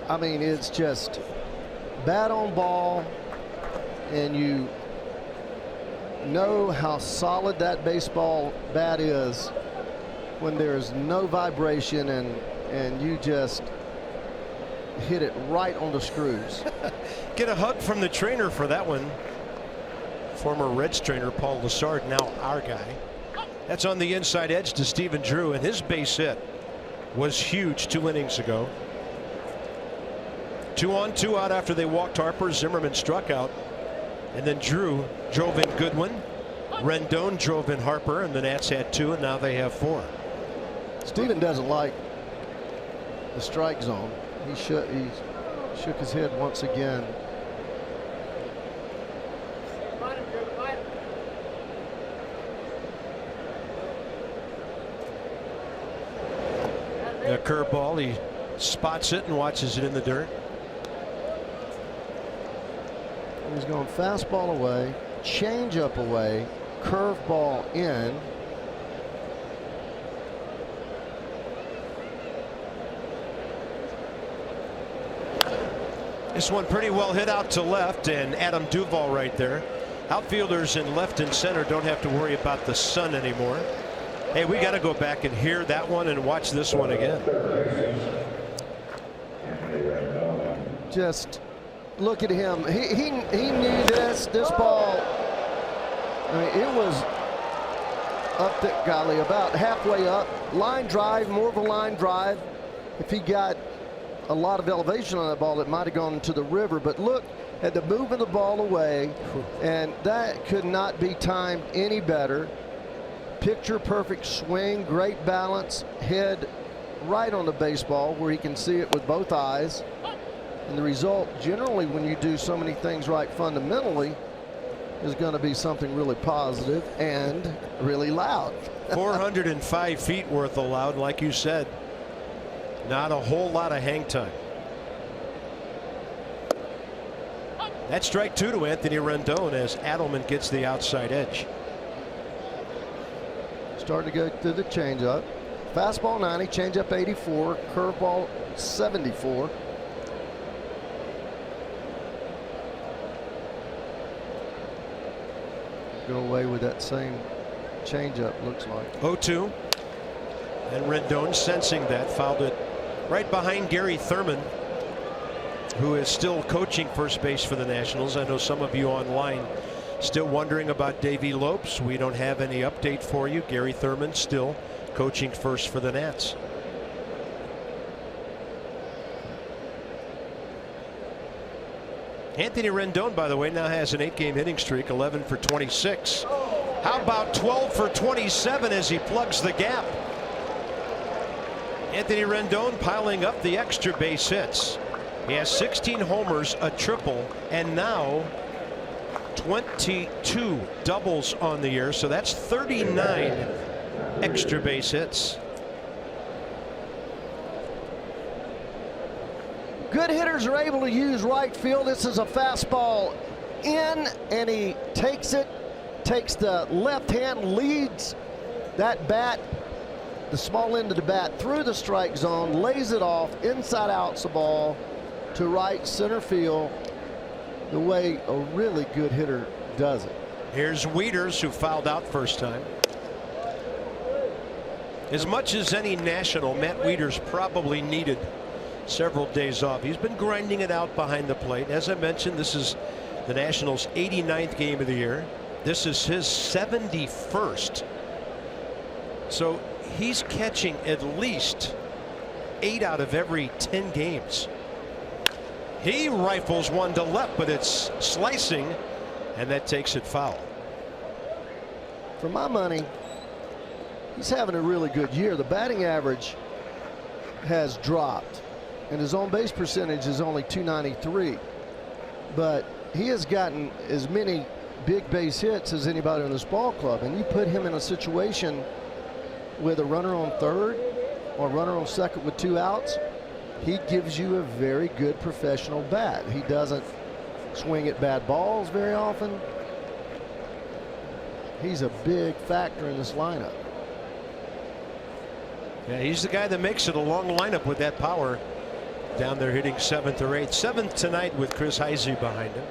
I mean, it's just bat on ball, and you know how solid that baseball bat is when there's no vibration and you just hit it right on the screws. Get a hug from the trainer for that one. Former Reds trainer Paul Lessard, now our guy. That's on the inside edge to Stephen Drew, and his base hit was huge 2 innings ago. 2 on 2 out after they walked Harper. Zimmerman struck out, and then Drew drove in Goodwin. Rendon drove in Harper, and the Nats had 2, and now they have 4. Stephen doesn't like the strike zone. He shook his head once again. A curveball. He spots it and watches it in the dirt. He's going fastball away, changeup away, curveball in. This one pretty well hit out to left, and Adam Duvall right there. Outfielders in left and center don't have to worry about the sun anymore. Hey, we got to go back and hear that one and watch this one again. Just look at him. He knew this ball. I mean, it was up the golly, about halfway up. Line drive, more of a line drive. If he got a lot of elevation on that ball, it might have gone to the river. But look at the move of the ball away, and that could not be timed any better. Picture perfect swing, great balance, head right on the baseball where he can see it with both eyes. And the result, generally, when you do so many things right fundamentally, is going to be something really positive and really loud. 405 feet worth allowed, like you said. Not a whole lot of hang time. That's strike 2 to Anthony Rendon as Adelman gets the outside edge. Starting to go through the changeup. Fastball 90, changeup 84, curveball 74. Go away with that same changeup, looks like. 0-2. And Rendon, sensing that, fouled it right behind Gary Thurman, who is still coaching first base for the Nationals. I know some of you online still wondering about Davey Lopes. We don't have any update for you. Gary Thurman still coaching first for the Nats. Anthony Rendon, by the way, now has an 8-game hitting streak, 11 for 26. How about 12 for 27 as he plugs the gap? Anthony Rendon piling up the extra base hits. He has 16 homers, a triple, and now 22 doubles on the year. So that's 39 extra base hits. Good hitters are able to use right field. This is a fastball in, and he takes it, takes the left hand, leads that bat, the small end of the bat, through the strike zone, lays it off, inside out's the ball to right center field, the way a really good hitter does it. Here's Wieters, who fouled out first time. As much as any national, Matt Wieters probably needed several days off. He's been grinding it out behind the plate. As I mentioned, this is the Nationals' 89th game of the year. This is his 71st. So he's catching at least 8 out of every 10 games. He rifles one to left, but it's slicing, and that takes it foul. For my money, he's having a really good year. The batting average has dropped, and his on base percentage is only .293, but he has gotten as many big base hits as anybody in this ball club. And you put him in a situation with a runner on third or runner on second with 2 outs, he gives you a very good professional bat. He doesn't swing at bad balls very often. He's a big factor in this lineup. Yeah, he's the guy that makes it a long lineup with that power. Down there hitting 7th or 8th. 7th tonight with Chris Heisey behind him.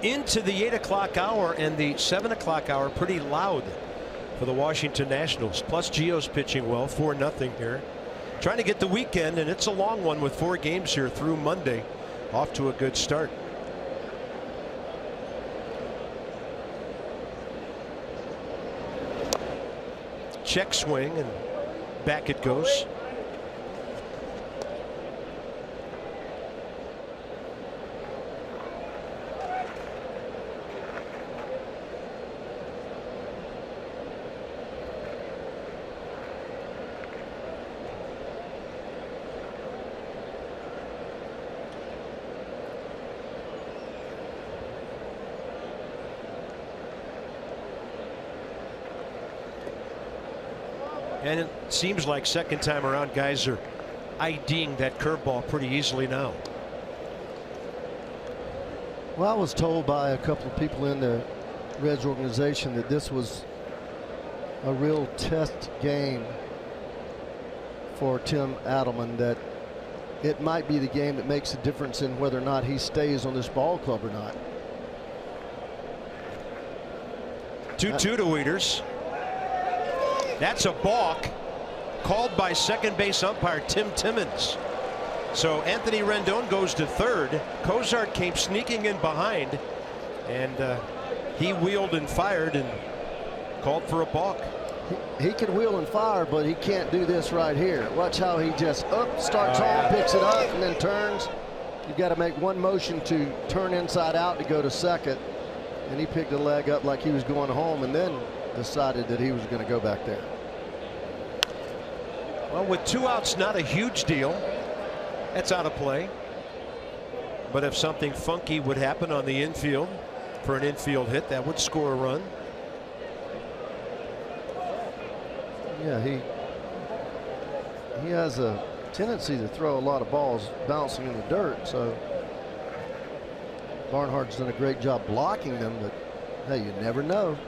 Into the 8 o'clock hour, and the 7 o'clock hour pretty loud for the Washington Nationals. Plus Gio's pitching well, 4-0 here. Trying to get the weekend, and it's a long one with 4 games here through Monday. Off to a good start. Check swing, and back it goes. And it seems like second time around, guys are IDing that curveball pretty easily now. Well, I was told by a couple of people in the Reds organization that this was a real test game for Tim Adelman, that it might be the game that makes a difference in whether or not he stays on this ball club or not. 2-2 to Wieters. That's a balk called by second base umpire Tim Timmons. So Anthony Rendon goes to third. Cozart came sneaking in behind, and he wheeled and fired and called for a balk. He can wheel and fire, but he can't do this right here. Watch how he just starts home, picks it up, and then turns. You've got to make one motion to turn inside out to go to second, and he picked the leg up like he was going home, and then decided that he was going to go back there. Well, with 2 outs, not a huge deal. That's out of play. But if something funky would happen on the infield for an infield hit, that would score a run. Yeah, he has a tendency to throw a lot of balls bouncing in the dirt, so Barnhart's done a great job blocking them, but hey, you never know.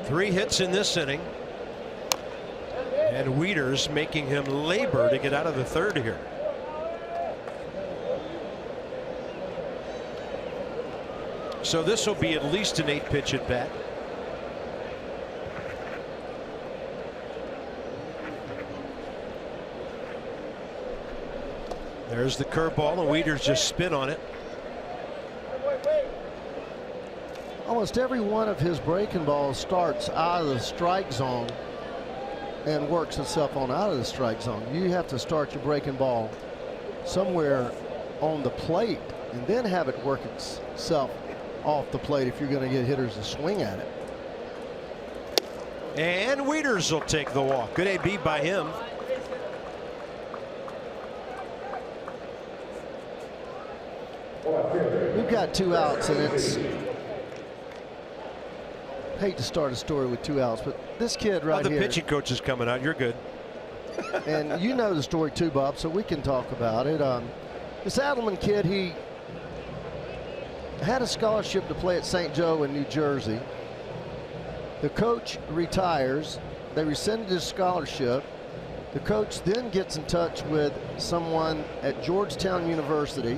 Three hits in this inning, and Wieters making him labor to get out of the third here. So this will be at least an 8-pitch at bat. There's the curveball, and Wieters just spit on it. Almost every one of his breaking balls starts out of the strike zone and works itself on out of the strike zone. You have to start your breaking ball somewhere on the plate and then have it work itself off the plate if you're going to get hitters to swing at it. And Wieters will take the walk. Good AB by him. We've got 2 outs, and it's, hate to start a story with 2 outs, but this kid right here. The pitching coach is coming out. You're good. And you know the story too, Bob, so we can talk about it. This Adelman kid, he had a scholarship to play at St. Joe in New Jersey. The coach retires. They rescinded his scholarship. The coach then gets in touch with someone at Georgetown University.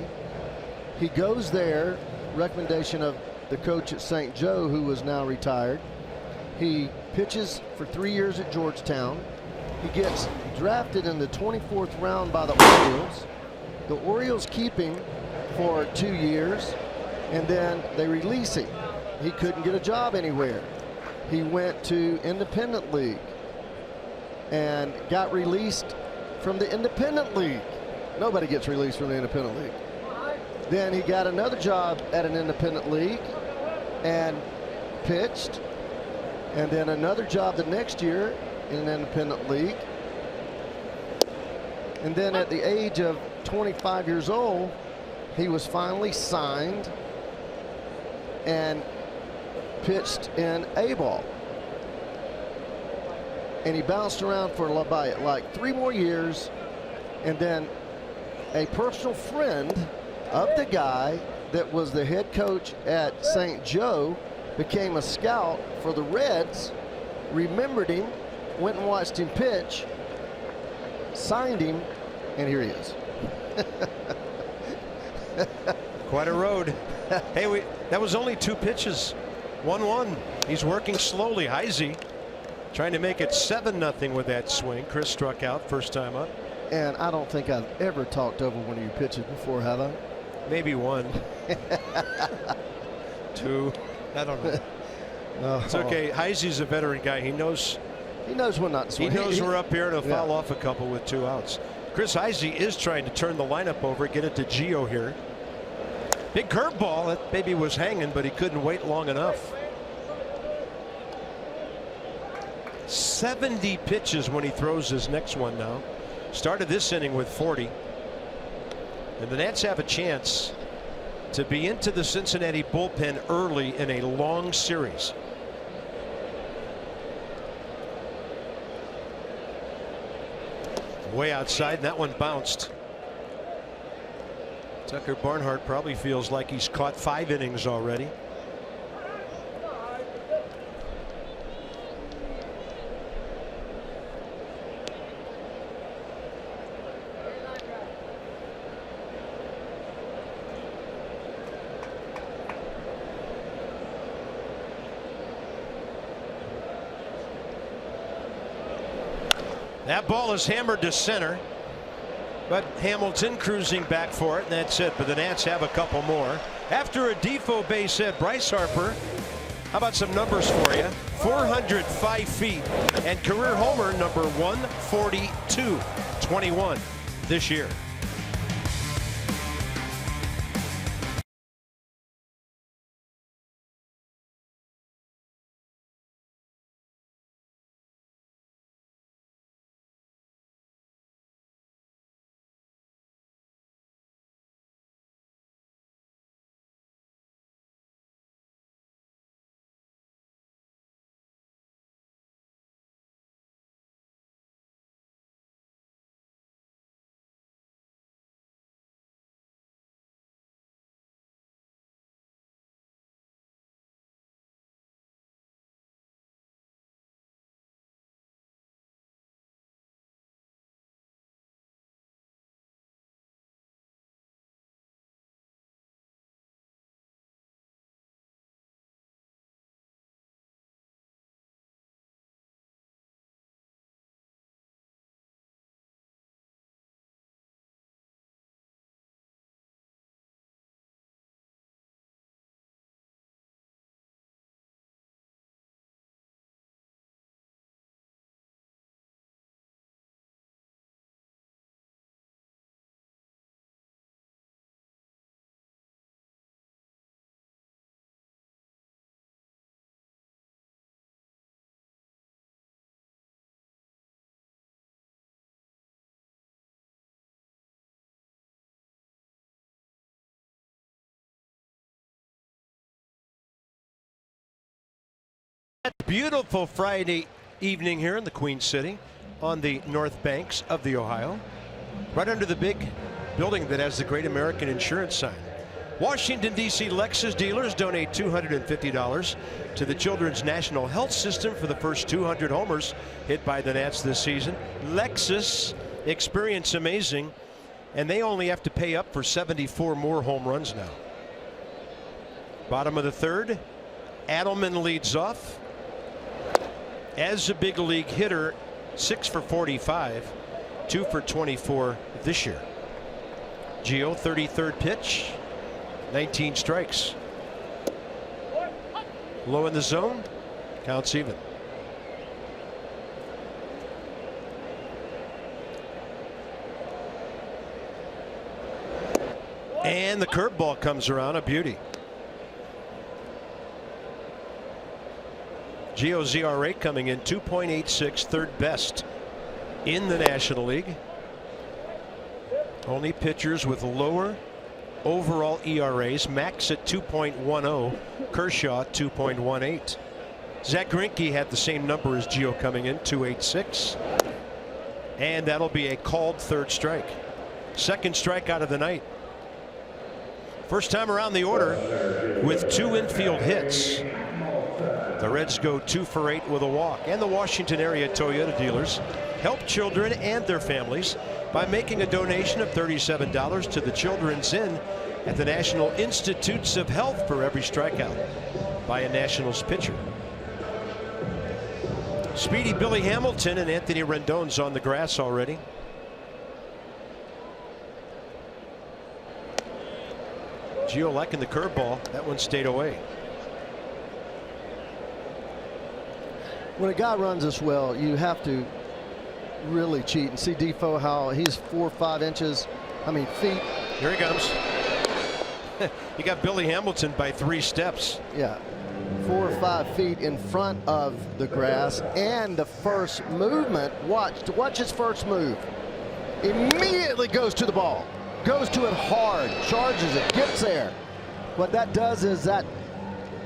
He goes there, recommendation of the coach at St. Joe, who was now retired. He pitches for 3 years at Georgetown. He gets drafted in the 24th round by the Orioles. The Orioles keep him for 2 years, and then they release him. He couldn't get a job anywhere. He went to Independent League and got released from the Independent League. Nobody gets released from the Independent League. Then he got another job at an Independent League and pitched, and then another job the next year in an Independent League. And then at the age of 25 years old, he was finally signed and pitched in A-ball. And he bounced around for like 3 more years, and then a personal friend of the guy that was the head coach at St. Joe became a scout for the Reds, remembered him, went and watched him pitch, signed him, and here he is. Quite a road. Hey, that was only 2 pitches. 1-1. He's working slowly. Heisey trying to make it 7-0 with that swing. Chris struck out first time up. And I don't think I've ever talked over one of your pitches before, have I? Maybe 1. 2. I don't know. It's okay. Heisey's a veteran guy. He knows when not to swing. He knows we're up here to foul off a couple with 2 outs. Chris Heisey is trying to turn the lineup over, get it to Gio here. Big curveball. That baby was hanging, but he couldn't wait long enough. 70 pitches when he throws his next one now. Started this inning with 40. And the Nats have a chance to be into the Cincinnati bullpen early in a long series. Way outside, and that one bounced. Tucker Barnhart probably feels like he's caught 5 innings already. That ball is hammered to center, but Hamilton cruising back for it, and that's it. But the Nats have a couple more. After a Defoe base hit, Bryce Harper, how about some numbers for you? 405 feet and career homer number 142, 21 this year. Beautiful Friday evening here in the Queen City on the north banks of the Ohio, right under the big building that has the Great American Insurance sign. Washington, D.C. Lexus dealers donate $250 to the Children's National Health System for the first 200 homers hit by the Nats this season. Lexus, experience amazing, and they only have to pay up for 74 more home runs now. Bottom of the third, Adelman leads off. As a big league hitter, 6 for 45, 2 for 24 this year. Gio, 33rd pitch, 19 strikes. Low in the zone, counts even. And the curveball comes around, a beauty. Gio's ERA coming in 2.86, third best in the National League. Only pitchers with lower overall ERAs. Max at 2.10, Kershaw 2.18. Zach Greinke had the same number as Gio coming in, 2.86. And that'll be a called third strike. Second strikeout of the night. First time around the order with 2 infield hits. The Reds go 2 for 8 with a walk. And the Washington area Toyota dealers help children and their families by making a donation of $37 to the Children's Inn at the National Institutes of Health for every strikeout by a Nationals pitcher. Speedy Billy Hamilton and Anthony Rendon's on the grass already. Gio liking the curveball. That one stayed away. When a guy runs this well, you have to really cheat. And see Defoe, how he's 4 or 5 inches, feet. Here he comes. You got Billy Hamilton by 3 steps. Yeah, 4 or 5 feet in front of the grass. And the first movement, watch his first move. Immediately goes to the ball. Goes to it hard, charges it, gets there. What that does is that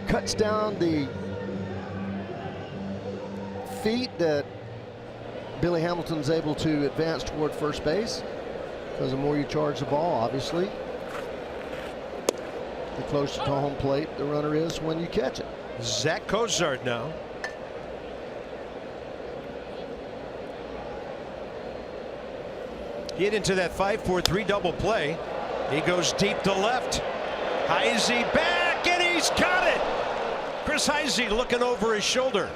cuts down the feet that Billy Hamilton's able to advance toward first base, because the more you charge the ball, obviously, the closer to home plate the runner is when you catch it. Zach Cozart now. Get into that 5-4-3 double play. He goes deep to left. Heisey back, and he's got it. Chris Heisey looking over his shoulder.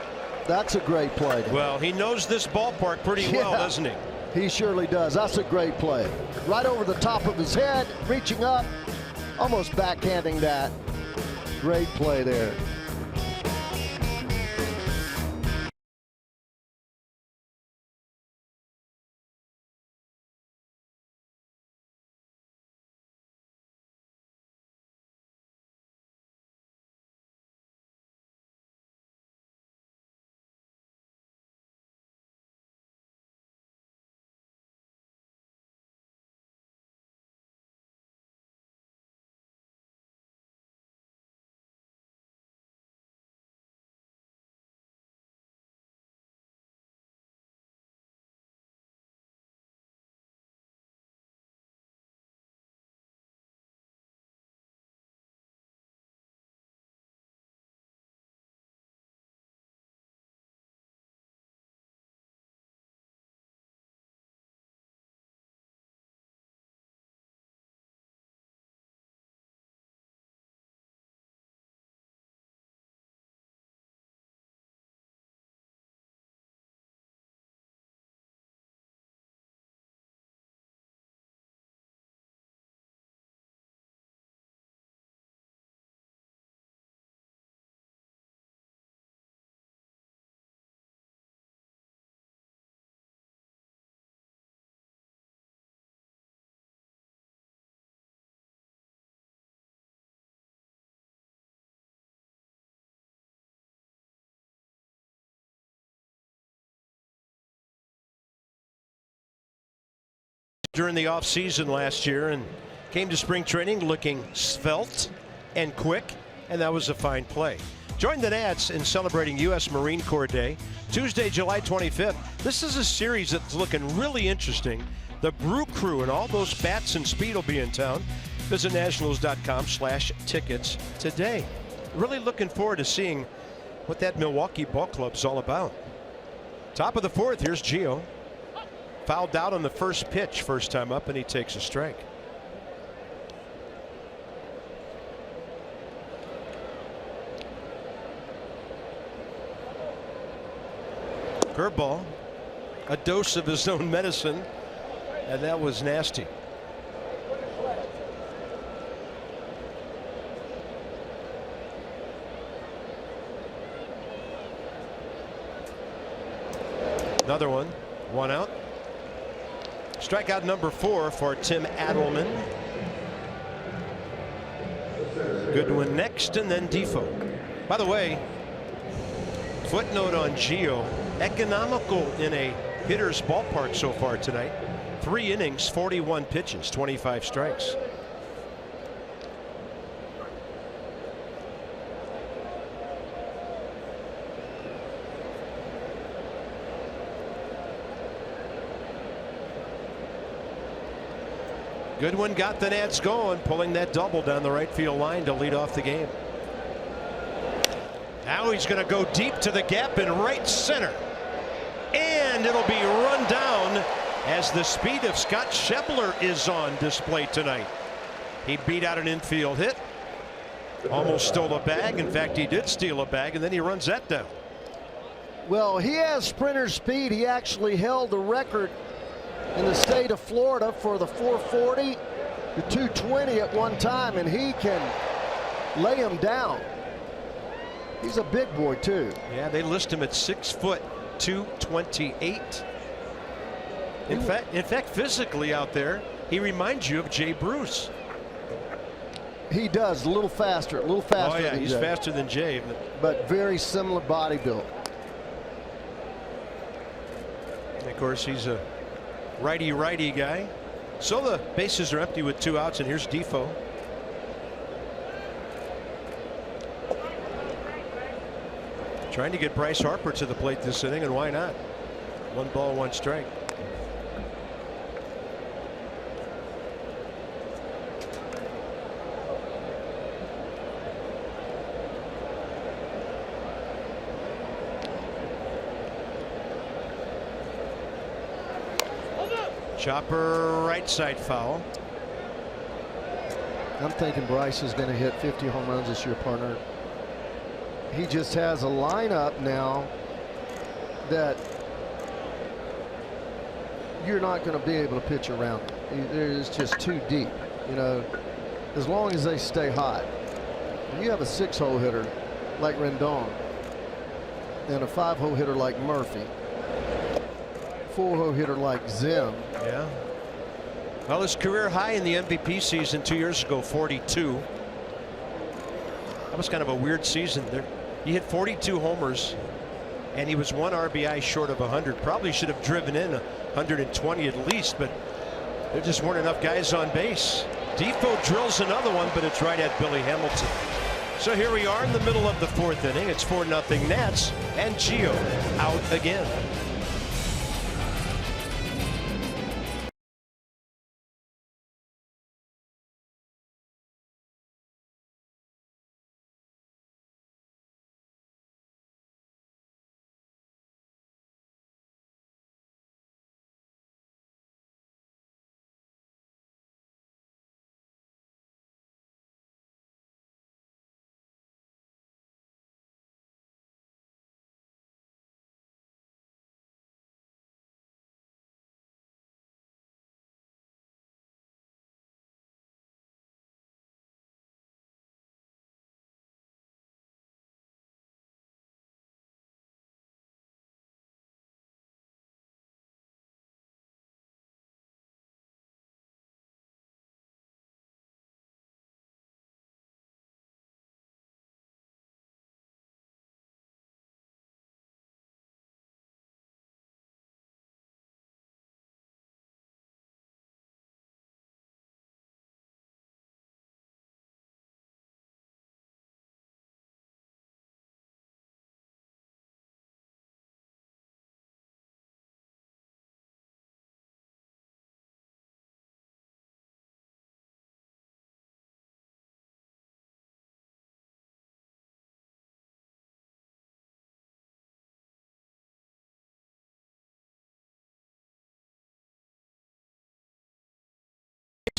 That's a great play. Well, he knows this ballpark pretty well, doesn't he? He surely does. That's a great play. Right over the top of his head, reaching up, almost backhanding that. Great play there. During the offseason last year and came to spring training looking svelte and quick, and that was a fine play. Join the Nats in celebrating U.S. Marine Corps Day, Tuesday, July 25th. This is a series that's looking really interesting. The Brew Crew and all those bats and speed will be in town. Visit nationals.com/tickets today. Really looking forward to seeing what that Milwaukee ball club's all about. Top of the fourth, here's Gio. Fouled out on the first pitch, first time up, and he takes a strike. Curveball, a dose of his own medicine, and that was nasty. Another one, one out. Strikeout number 4 for Tim Adelman. Goodwin next, and then Defoe. By the way, footnote on Gio, economical in a hitter's ballpark so far tonight. 3 innings, 41 pitches, 25 strikes. Goodwin got the Nats going, pulling that double down the right field line to lead off the game. Now he's going to go deep to the gap in right center. And it'll be run down as the speed of Scott Schebler is on display tonight. He beat out an infield hit. Almost stole a bag. In fact, he did steal a bag, and then he runs that down. Well, he has sprinter speed. He actually held the record in the state of Florida for the 440 to 220 at one time, and he can lay him down. He's a big boy too. Yeah, they list him at 6 foot 228. In fact, physically out there, he reminds you of Jay Bruce. He does, a little faster. Oh yeah, he's faster than Jay, but very similar body build. And of course, he's a righty guy. So the bases are empty with 2 outs, and here's Defoe. Trying to get Bryce Harper to the plate this inning, and why not? 1 ball, 1 strike. Chopper right side foul. I'm thinking Bryce is going to hit 50 home runs this year, partner. He just has a lineup now that you're not going to be able to pitch around. It's just too deep, you know, as long as they stay hot. You have a 6-hole hitter like Rendon and a 5-hole hitter like Murphy, 4-hole hitter like Zim. Yeah. Well, his career high in the MVP season 2 years ago, 42. That was kind of a weird season. He hit 42 homers, and he was 1 RBI short of 100. Probably should have driven in 120 at least, but there just weren't enough guys on base. Defoe drills another one, but it's right at Billy Hamilton. So here we are in the middle of the 4th inning. It's 4-0 Nats, and Gio out again.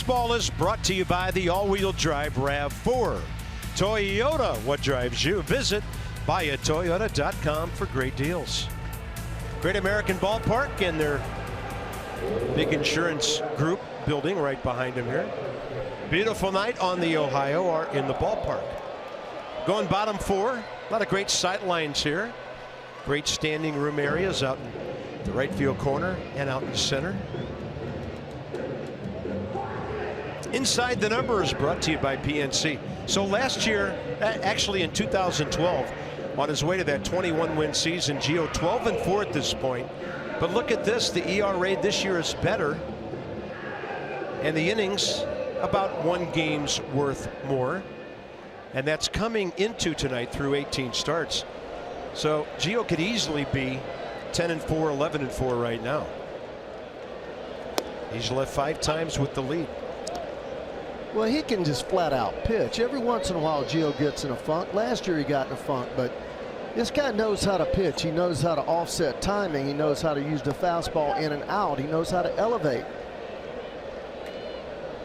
Baseball is brought to you by the all-wheel drive RAV4. Toyota, what drives you? Visit buyatoyota.com for great deals. Great American Ballpark and their big insurance group building right behind him here. Beautiful night on the Ohio are in the ballpark. Going bottom four. A lot of great sight lines here. Great standing room areas out in the right field corner and out in the center. Inside the Numbers brought to you by PNC. So last year, actually in 2012, on his way to that 21-win season, Gio 12-4 at this point. But look at this, the ERA this year is better, and the innings about 1 game's worth more, and that's coming into tonight through 18 starts. So Gio could easily be 10-4, 11-4 right now. He's left 5 times with the lead. Well, he can just flat out pitch. Every once in a while, Gio gets in a funk. Last year he got in a funk, but this guy knows how to pitch. He knows how to offset timing. He knows how to use the fastball in and out. He knows how to elevate.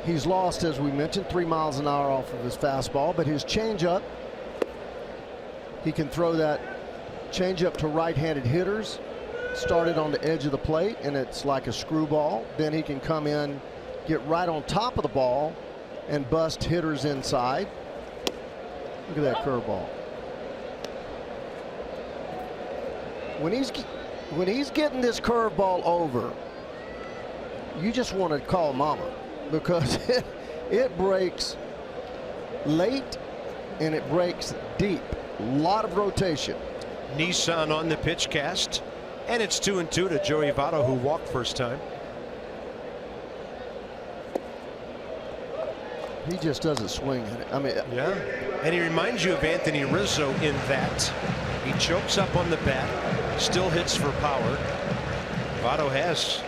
He's lost, as we mentioned, 3 miles an hour off of his fastball, but his changeup, he can throw that changeup to right-handed hitters. Started on the edge of the plate, and it's like a screwball. Then he can come in, get right on top of the ball, and bust hitters inside. Look at that curveball. When he's getting this curveball over, you just want to call mama, because it breaks late and it breaks deep. A lot of rotation. Nissan on the pitch cast, and it's 2-2 to Joey Votto, who walked first time. He just doesn't swing at it. I mean, yeah, and he reminds you of Anthony Rizzo in that he chokes up on the bat, still hits for power. Votto has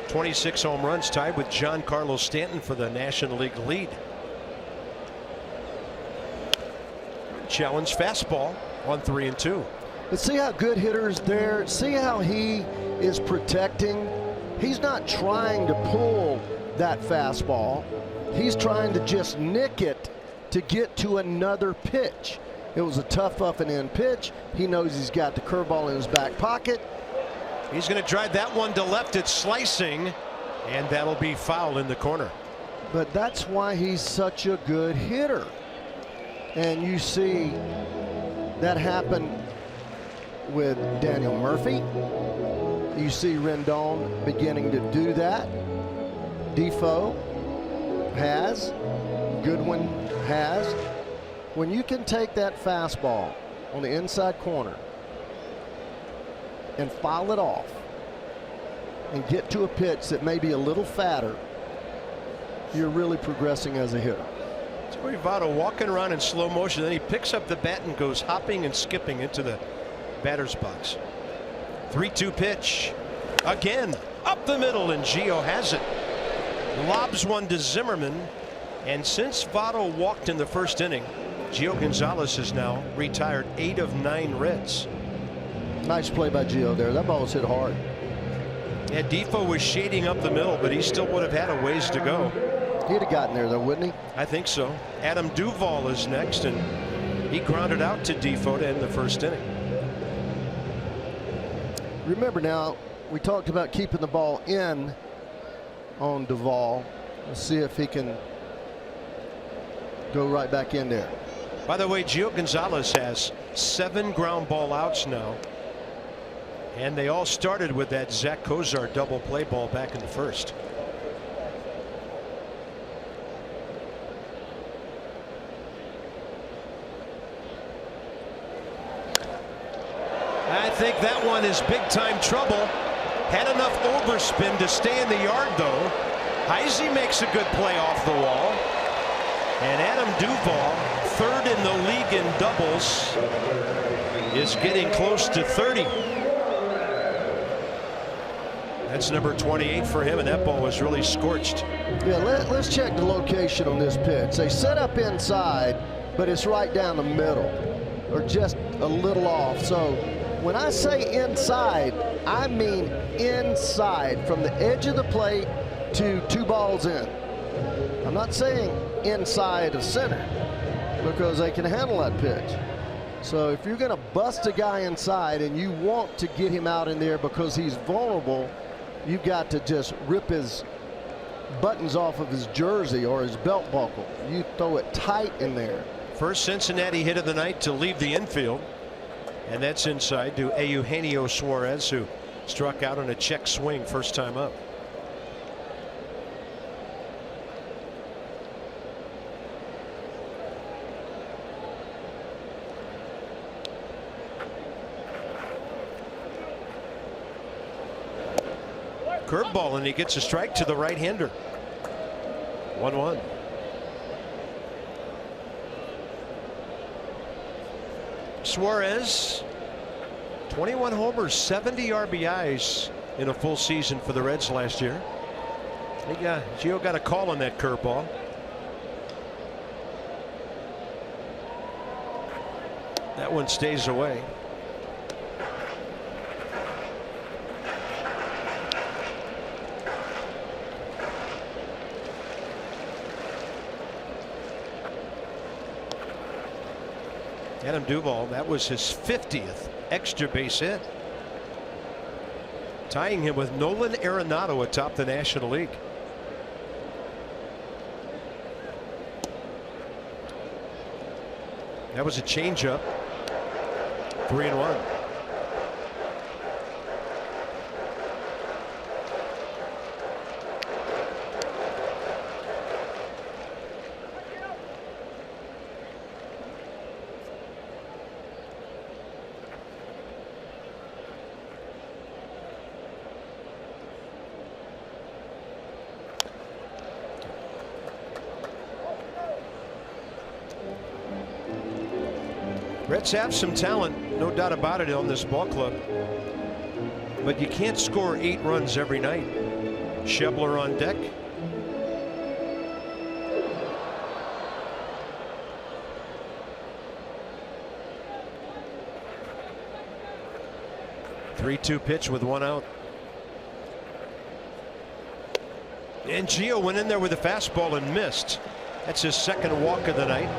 26 home runs, tied with Giancarlo Stanton for the National League lead. Challenge fastball on 3-2. But see how good hitters there. See how he is protecting. He's not trying to pull that fastball. He's trying to just nick it to get to another pitch. It was a tough up and in pitch. He knows he's got the curveball in his back pocket. He's going to drive that one to left. It's slicing, and that'll be foul in the corner. But that's why he's such a good hitter. And you see that happen with Daniel Murphy. You see Rendon beginning to do that. Defoe has. Goodwin has. When you can take that fastball on the inside corner and foul it off and get to a pitch that may be a little fatter, you're really progressing as a hitter. Joey Votto walking around in slow motion, then he picks up the bat and goes hopping and skipping into the batter's box. 3-2 pitch. Again, up the middle, and Gio has it. Lobs one to Zimmerman, and since Votto walked in the first inning, Gio Gonzalez has now retired 8 of 9 Reds. Nice play by Gio there. That ball was hit hard. Yeah, Defoe was shading up the middle, but he still would have had a ways to go. He'd have gotten there, though, wouldn't he? I think so. Adam Duvall is next, and he grounded out to Defoe to end the first inning. Remember now, we talked about keeping the ball in on Duvall. Let's see if he can go right back in there. By the way, Gio Gonzalez has 7 ground ball outs now, and they all started with that Zach Kozar double play ball back in the first. I think that one is big time trouble. Had enough overspin to stay in the yard, though. Heisey makes a good play off the wall. And Adam Duvall, 3rd in the league in doubles, is getting close to 30. That's number 28 for him, and that ball was really scorched. Yeah, let's check the location on this pitch. They set up inside, but it's right down the middle, or just a little off. So when I say inside, I mean inside, from the edge of the plate to 2 balls in. I'm not saying inside of center, because they can handle that pitch. So if you're going to bust a guy inside and you want to get him out in there because he's vulnerable, you've got to just rip his buttons off of his jersey or his belt buckle. You throw it tight in there. First Cincinnati hit of the night to leave the infield, and that's inside to Eugenio Suarez, who struck out on a check swing first time up. Curveball, and he gets a strike to the right-hander. 1-1. Suarez, 21 homers, 70 RBIs in a full season for the Reds last year. Gio got a call on that curveball. That one stays away. Adam Duvall, that was his 50th extra base hit, tying him with Nolan Arenado atop the National League. That was a changeup. 3-1. Reds have some talent, no doubt about it, on this ball club, but you can't score 8 runs every night. Schebler on deck. Three-two pitch with 1 out. And Gio went in there with a fastball and missed. That's his second walk of the night.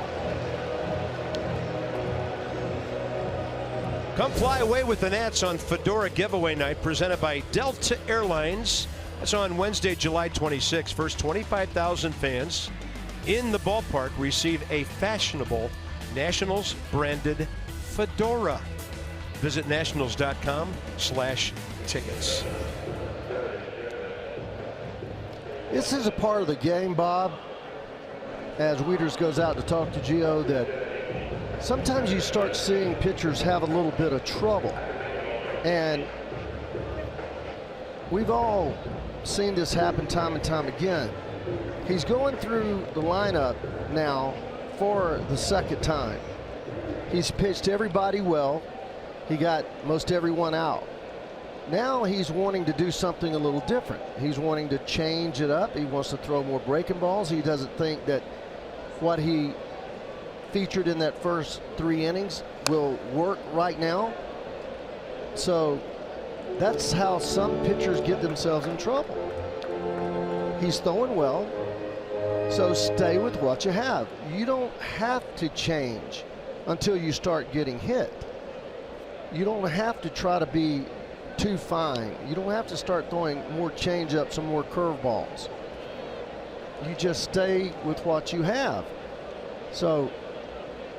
Come fly away with the Nats on Fedora Giveaway Night, presented by Delta Airlines. That's on Wednesday, July 26th. First 25,000 fans in the ballpark receive a fashionable Nationals branded fedora. Visit nationals.com/tickets. This is a part of the game, Bob, as Wieters goes out to talk to Gio, that sometimes you start seeing pitchers have a little bit of trouble. And we've all seen this happen time and time again. He's going through the lineup now for the second time. He's pitched everybody well. He got most everyone out. Now he's wanting to do something a little different. He's wanting to change it up. He wants to throw more breaking balls. He doesn't think that what he featured in that first 3 innings will work right now. So that's how some pitchers get themselves in trouble. He's throwing well, so stay with what you have. You don't have to change until you start getting hit. You don't have to try to be too fine. You don't have to start throwing more changeups and more curveballs. You just stay with what you have. So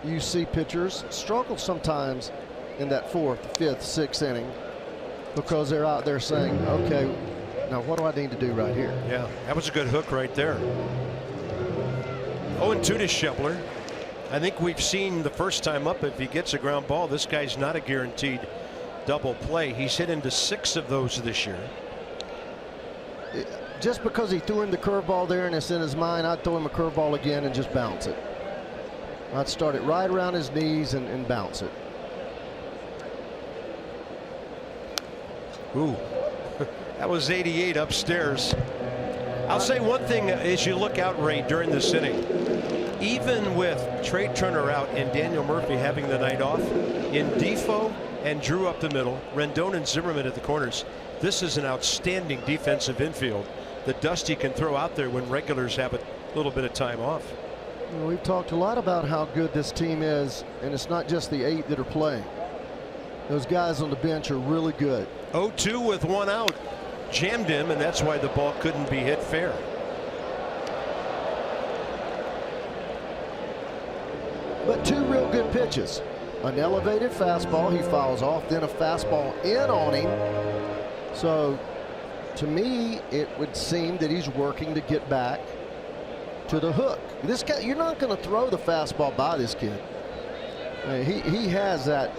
you see pitchers struggle sometimes in that 4th, 5th, 6th inning because they're out there saying, okay, now what do I need to do right here? Yeah, that was a good hook right there. 0-2 to Schebler. I think we've seen the first time up, if he gets a ground ball, this guy's not a guaranteed double play. He's hit into 6 of those this year. Just because he threw him the curveball there and it's in his mind, I'd throw him a curveball again and just bounce it. I'd start it right around his knees and bounce it. Ooh, that was 88 upstairs. I'll say one thing as you look out, Ray, during this inning. Even with Trey Turner out and Daniel Murphy having the night off, in Defoe and Drew up the middle, Rendon and Zimmerman at the corners, this is an outstanding defensive infield the dust he can throw out there when regulars have a little bit of time off. We've talked a lot about how good this team is, and it's not just the 8 that are playing. Those guys on the bench are really good. 0-2 with 1 out. Jammed him, and that's why the ball couldn't be hit fair. But 2 real good pitches. An elevated fastball he fouls off, then a fastball in on him. So to me, it would seem that he's working to get back to the hook. This guy, you're not going to throw the fastball by this kid. I mean, he has that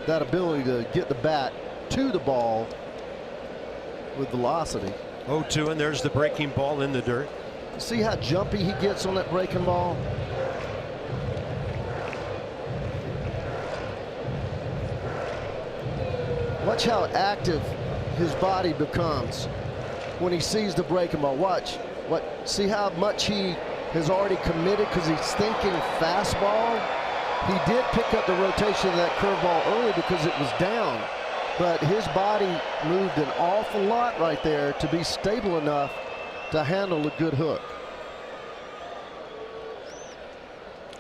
ability to get the bat to the ball with velocity. 0-2, and there's the breaking ball in the dirt. See how jumpy he gets on that breaking ball? Watch how active his body becomes when he sees the breaking ball. Watch. See how much he has already committed because he's thinking fastball. He did pick up the rotation of that curveball early because it was down, but his body moved an awful lot right there to be stable enough to handle a good hook.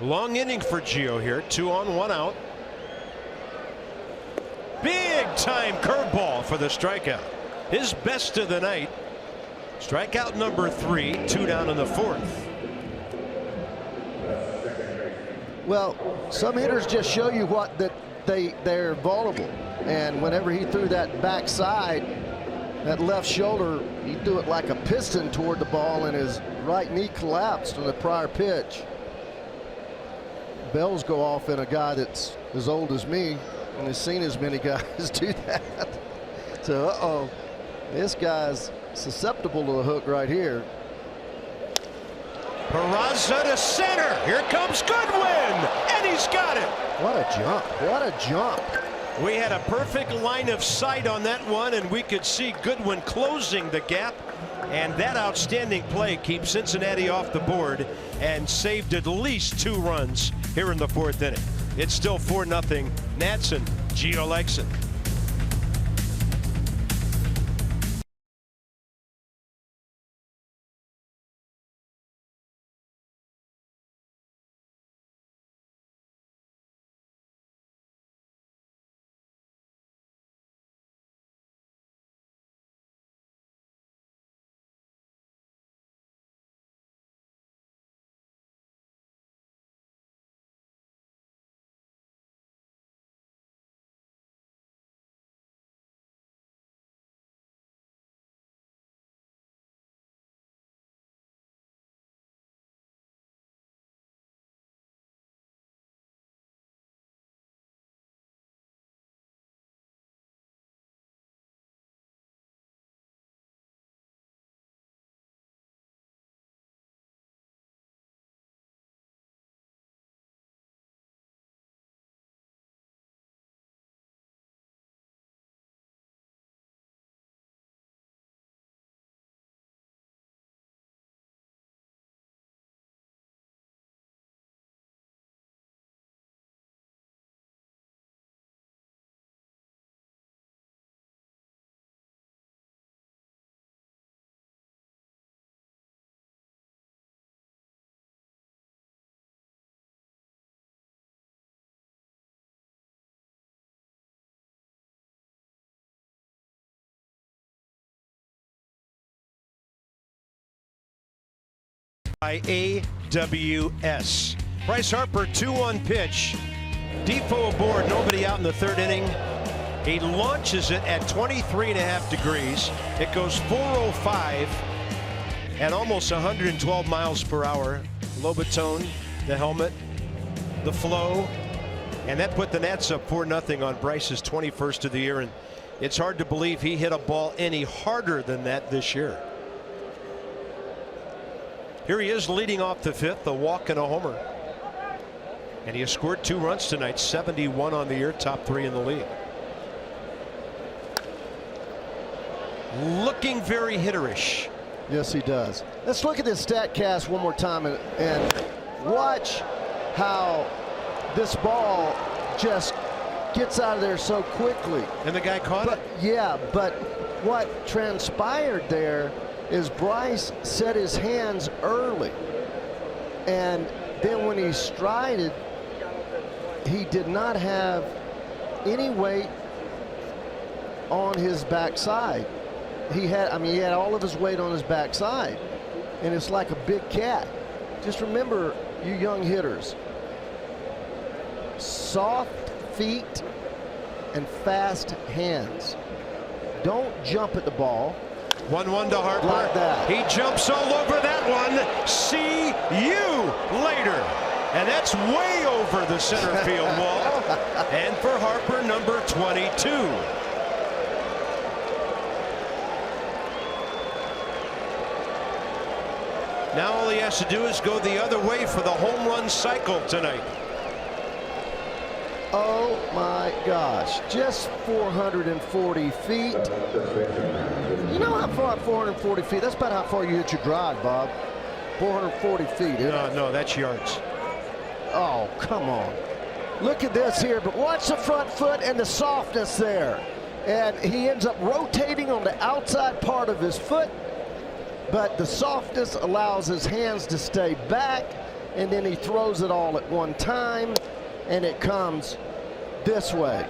Long inning for Gio here. 2 on, 1 out. Big time curveball for the strikeout. His best of the night. Strikeout number 3, 2 down in the 4th. Well, some hitters just show you what that they're vulnerable, and whenever he threw that backside, that left shoulder, he threw it like a piston toward the ball, and his right knee collapsed on the prior pitch. Bells go off in a guy that's as old as me and has seen as many guys do that. So this guy's susceptible to a hook right here. Peraza to center. Here comes Goodwin, and he's got it. What a jump. What a jump. We had a perfect line of sight on that one, and we could see Goodwin closing the gap, and that outstanding play keeps Cincinnati off the board and saved at least 2 runs here in the 4th inning. It's still 4-0. Nats and Gio likes it. By AWS. Bryce Harper, 2-1 pitch. Depot aboard, nobody out in the 3rd inning. He launches it at 23.5 degrees. It goes 405 at almost 112 miles per hour. Lobatone, the helmet, the flow, and that put the Nats up 4-0 on Bryce's 21st of the year. And it's hard to believe he hit a ball any harder than that this year. Here he is leading off the 5th, a walk and a homer. And he has scored 2 runs tonight, 71 on the year, top 3 in the league. Looking very hitterish. Yes, he does. Let's look at this stat cast one more time and watch how this ball just gets out of there so quickly. And the guy caught it? Yeah, but what transpired there is Bryce set his hands early, and then when he strided, he did not have any weight on his backside. He had all of his weight on his backside, and it's like a big cat. Just remember, you young hitters, soft feet and fast hands. Don't jump at the ball. 1-1 to Harper. Like that. He jumps all over that one. See you later. And that's way over the center field wall. And for Harper, number 22. Now all he has to do is go the other way for the home run cycle tonight. Oh my gosh, just 440 feet. You know how far 440 feet, that's about how far you hit your drive, Bob. 440 feet. No, that's yards. Oh, come on. Look at this here, but watch the front foot and the softness there. And he ends up rotating on the outside part of his foot, but the softness allows his hands to stay back, and then he throws it all at one time, and it comes this way.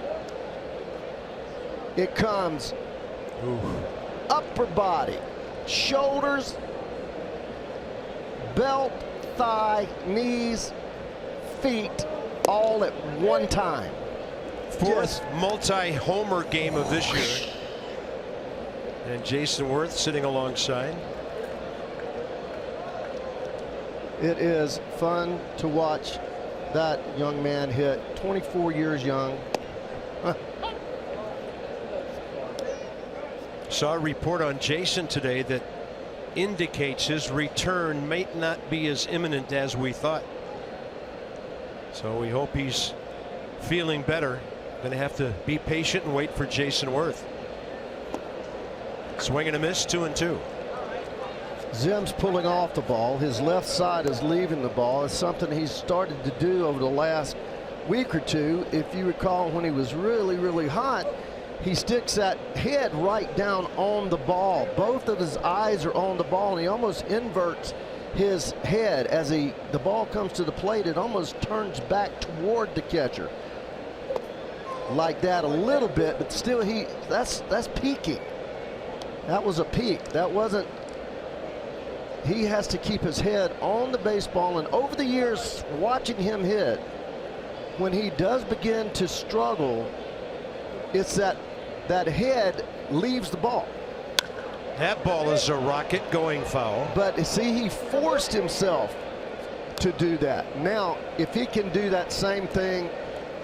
It comes upper body, shoulders, belt, thigh, knees, feet, all at one time. Fourth multi-homer game of this year. And Jason Worth sitting alongside. It is fun to watch that young man hit. 24 years young. Saw a report on Jason today that indicates his return might not be as imminent as we thought. So we hope he's feeling better. Going to have to be patient and wait for Jason Worth. Swing and a miss, 2-2. Zim's pulling off the ball. His left side is leaving the ball. It's something he's started to do over the last week or two. If you recall, when he was really, really hot, he sticks that head right down on the ball. Both of his eyes are on the ball, and he almost inverts his head as the ball comes to the plate. It almost turns back toward the catcher like that a little bit, but still that's peaking. That was a peak. That wasn't. He has to keep his head on the baseball, and over the years watching him hit, when he does begin to struggle, it's that head leaves the ball. That ball is a rocket going foul. But see, he forced himself to do that. Now, if he can do that same thing,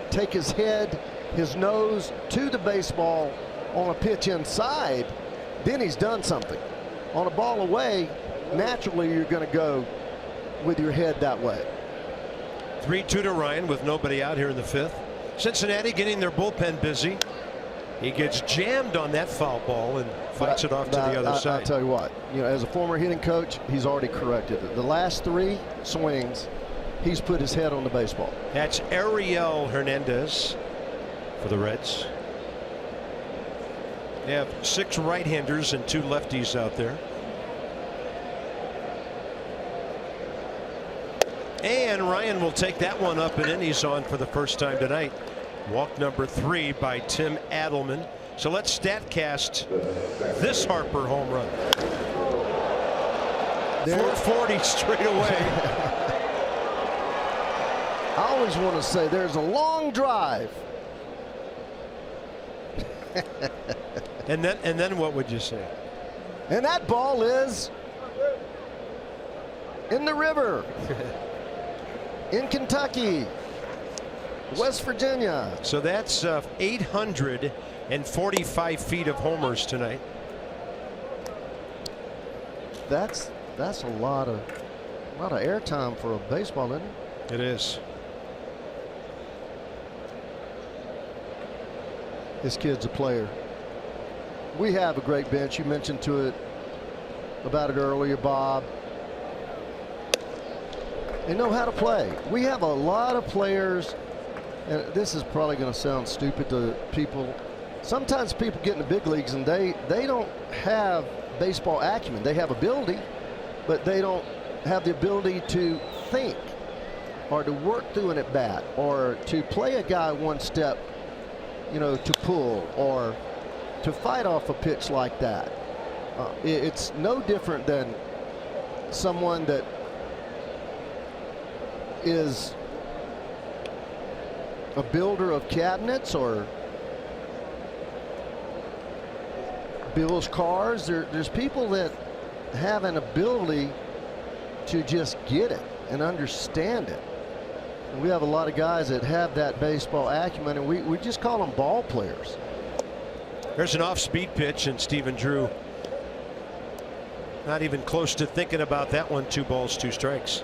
take his head, his nose to the baseball on a pitch inside, then he's done something. On a ball away, naturally you're going to go with your head that way. 3-2 to Ryan with nobody out here in the fifth. Cincinnati getting their bullpen busy. He gets jammed on that foul ball and fights it off to the other side. I'll tell you what, as a former hitting coach, he's already corrected it. The last 3 swings, he's put his head on the baseball. That's Ariel Hernandez for the Reds. They have 6 right-handers and 2 lefties out there. And Ryan will take that one up and in. He's on for the first time tonight. Walk number 3 by Tim Adelman. So let's statcast this Harper home run. 440 straight away. I always want to say there's a long drive. and then what would you say? And that ball is in the river. In Kentucky, West Virginia. So that's 845 feet of homers tonight. That's a lot of airtime for a baseball, isn't it? It is. This kid's a player. We have a great bench. You mentioned about it earlier, Bob. They know how to play. We have a lot of players, and this is probably going to sound stupid to people sometimes people get in the big leagues and they don't have baseball acumen. They have ability, but they don't have the ability to think or to work through an at bat or to play a guy one step, to pull or to fight off a pitch like that. It's no different than someone that is a builder of cabinets or builds cars. There's people that have an ability to just get it and understand it. And we have a lot of guys that have that baseball acumen, and we just call them ball players. There's an off-speed pitch, and Stephen Drew not even close to thinking about that one. 2 balls, 2 strikes.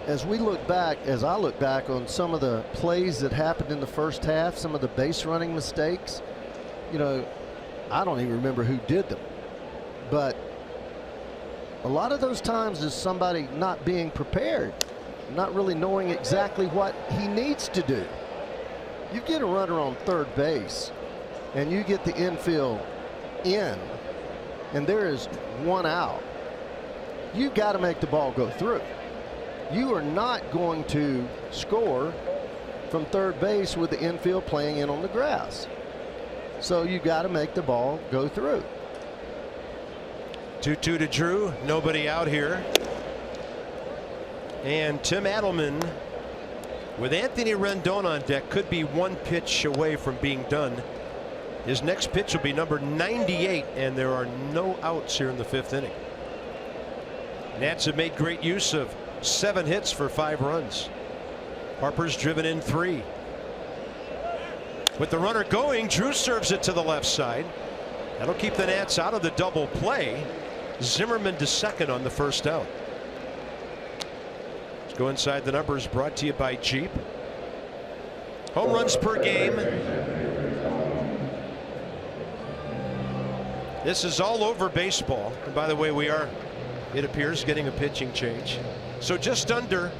As I look back on some of the plays that happened in the first half, some of the base running mistakes, I don't even remember who did them, but a lot of those times is somebody not being prepared, not really knowing exactly what he needs to do. You get a runner on third base and you get the infield in and there is 1 out. You've got to make the ball go through. You are not going to score from third base with the infield playing in on the grass. So you got to make the ball go through. 2-2 to Drew. Nobody out here. And Tim Adelman with Anthony Rendon on deck could be 1 pitch away from being done. His next pitch will be number 98, and there are no outs here in the 5th inning. Nats have made great use of 7 hits for 5 runs. Harper's driven in 3. With the runner going, Drew serves it to the left side. That'll keep the Nats out of the double play. Zimmerman to second on the first out. Let's go inside the numbers, brought to you by Jeep. Home runs per game. This is all over baseball. And by the way, we are, it appears, getting a pitching change. So just under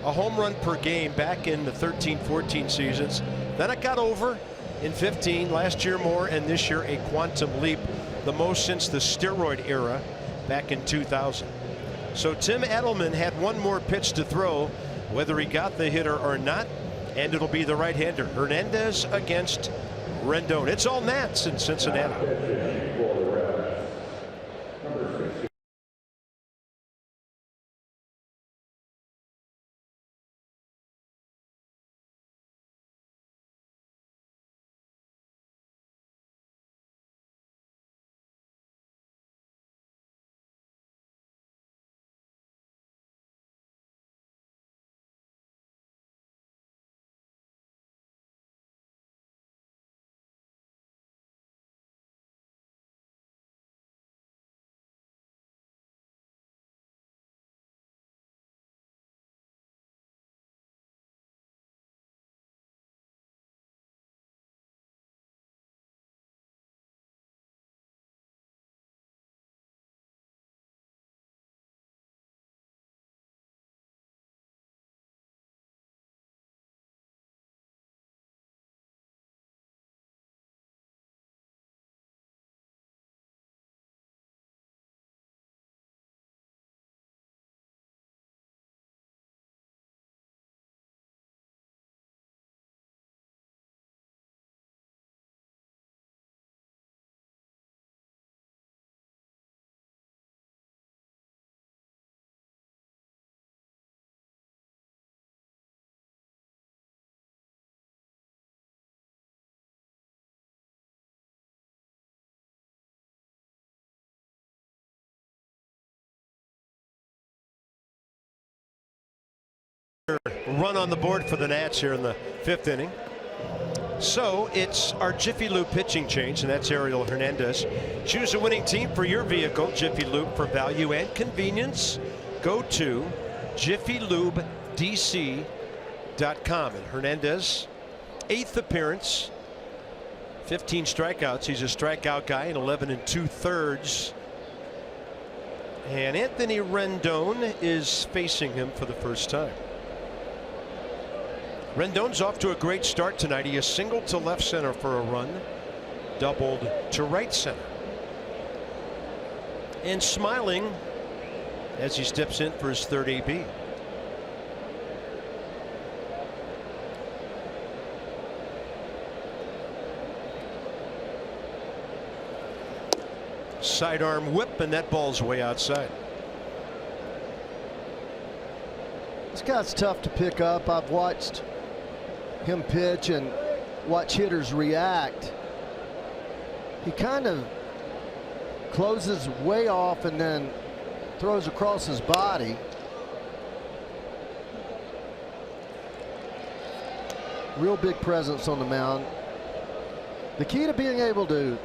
a home run per game back in the 13-14 seasons. Then it got over in 15, last year more, and this year a quantum leap, the most since the steroid era back in 2000. So Tim Adelman had 1 more pitch to throw, whether he got the hitter or not, and it'll be the right-hander. Hernandez against Rendon. It's all Nats in Cincinnati. Run on the board for the Nats here in the 5th inning. So it's our Jiffy Lube pitching change, and that's Ariel Hernandez. Choose a winning team for your vehicle. Jiffy Lube, for value and convenience. Go to jiffylubedc.com. And Hernandez, 8th appearance, 15 strikeouts. He's a strikeout guy in 11 2/3. And Anthony Rendon is facing him for the first time. Rendon's off to a great start tonight. He is singled to left center for a run, doubled to right center. And smiling as he steps in for his third AB. Sidearm whip, and that ball's way outside. This guy's tough to pick up. I've watched him pitch and watch hitters react. He kind of closes way off and then throws across his body. Real big presence on the mound. The key to being able to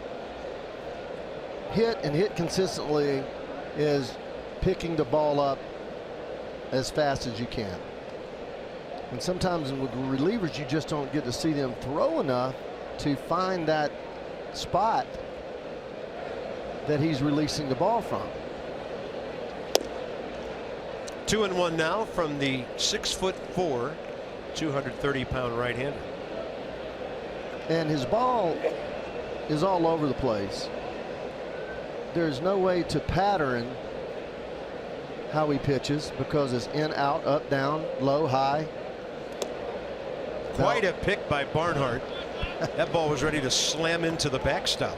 hit and hit consistently is picking the ball up as fast as you can. And sometimes with relievers, you just don't get to see them throw enough to find that spot that he's releasing the ball from. 2-1 now from the 6'4", 230-pound right-hander. And his ball is all over the place. There's no way to pattern how he pitches because it's in, out, up, down, low, high. Quite a pick by Barnhart. That ball was ready to slam into the backstop.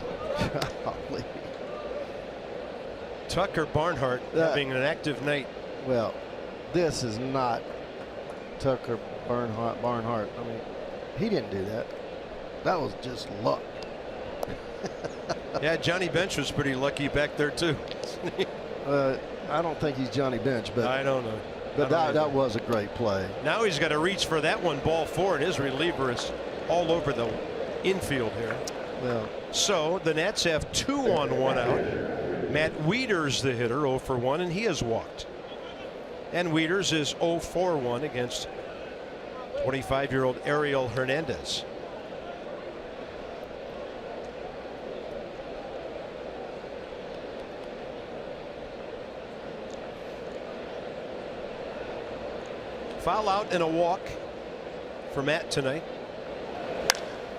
Tucker Barnhart having an active night. Well, this is not Tucker Barnhart. I mean, he didn't do that. That was just luck. Yeah, Johnny Bench was pretty lucky back there too. I don't think he's Johnny Bench, but I don't know. But that was a great play. Now he's got to reach for that one, ball four, and his reliever is all over the infield here. Well, so the Nats have 2 on, 1 out. Matt Wieters, the hitter, 0 for 1, and he has walked. And Wieters is 0 for 1 against 25-year-old Ariel Hernandez. Foul out and a walk for Matt tonight.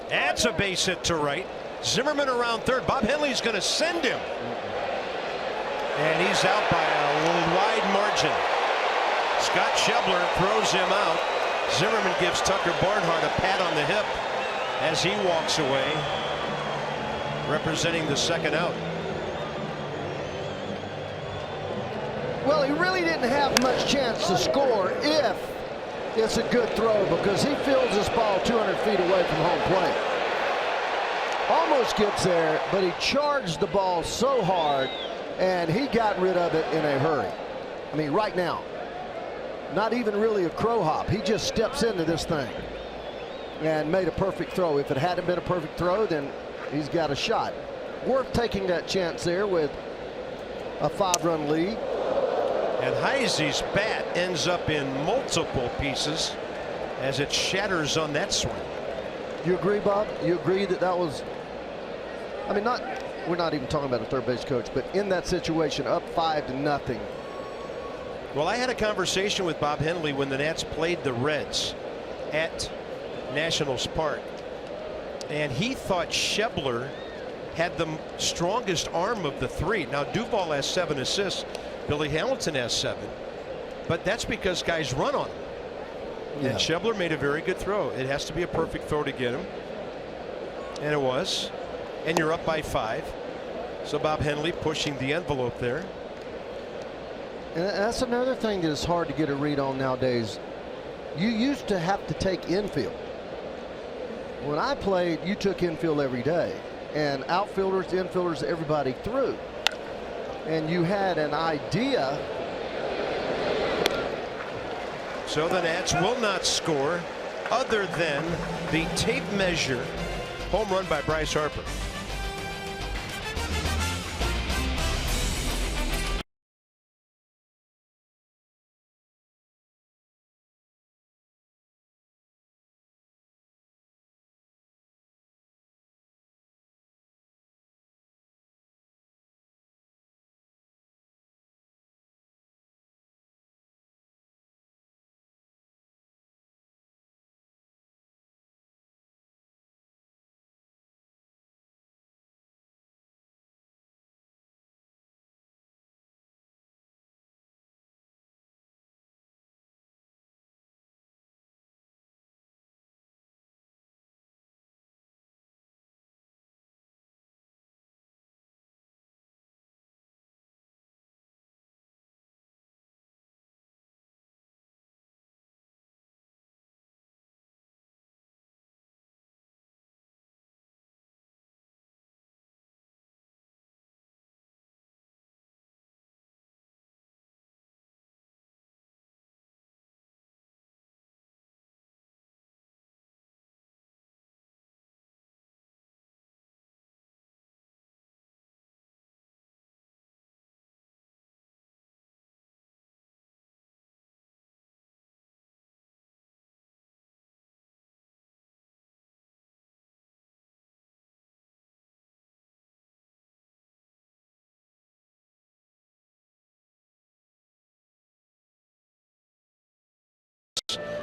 That's a base hit to right. Zimmerman around third. Bob Henley's going to send him. And he's out by a little wide margin. Scott Schebler throws him out. Zimmerman gives Tucker Barnhart a pat on the hip as he walks away, representing the second out. Well, he really didn't have much chance to score if it's a good throw, because he fields this ball 200 feet away from home plate. Almost gets there, but he charged the ball so hard, and he got rid of it in a hurry. I mean, right now. Not even really a crow hop. He just steps into this thing and made a perfect throw. If it hadn't been a perfect throw, then he's got a shot. Worth taking that chance there with a 5-run lead. And Heisey's bat ends up in multiple pieces as it shatters on that swing. You agree, Bob? You agree that that was, I mean, we're not even talking about a third base coach, but in that situation, up 5-0. Well, I had a conversation with Bob Henley when the Nats played the Reds at Nationals Park, and he thought Schebler had the strongest arm of the three. Now, Duvall has 7 assists. Billy Hamilton has 7. But that's because guys run on him. Yeah. And Schebler made a very good throw. It has to be a perfect throw to get him. And it was. And you're up by 5. So Bob Henley pushing the envelope there. And that's another thing that is hard to get a read on nowadays. You used to have to take infield. When I played, you took infield every day. And outfielders, infielders, everybody threw. And you had an idea. So the Nats will not score other than the tape measure home run by Bryce Harper.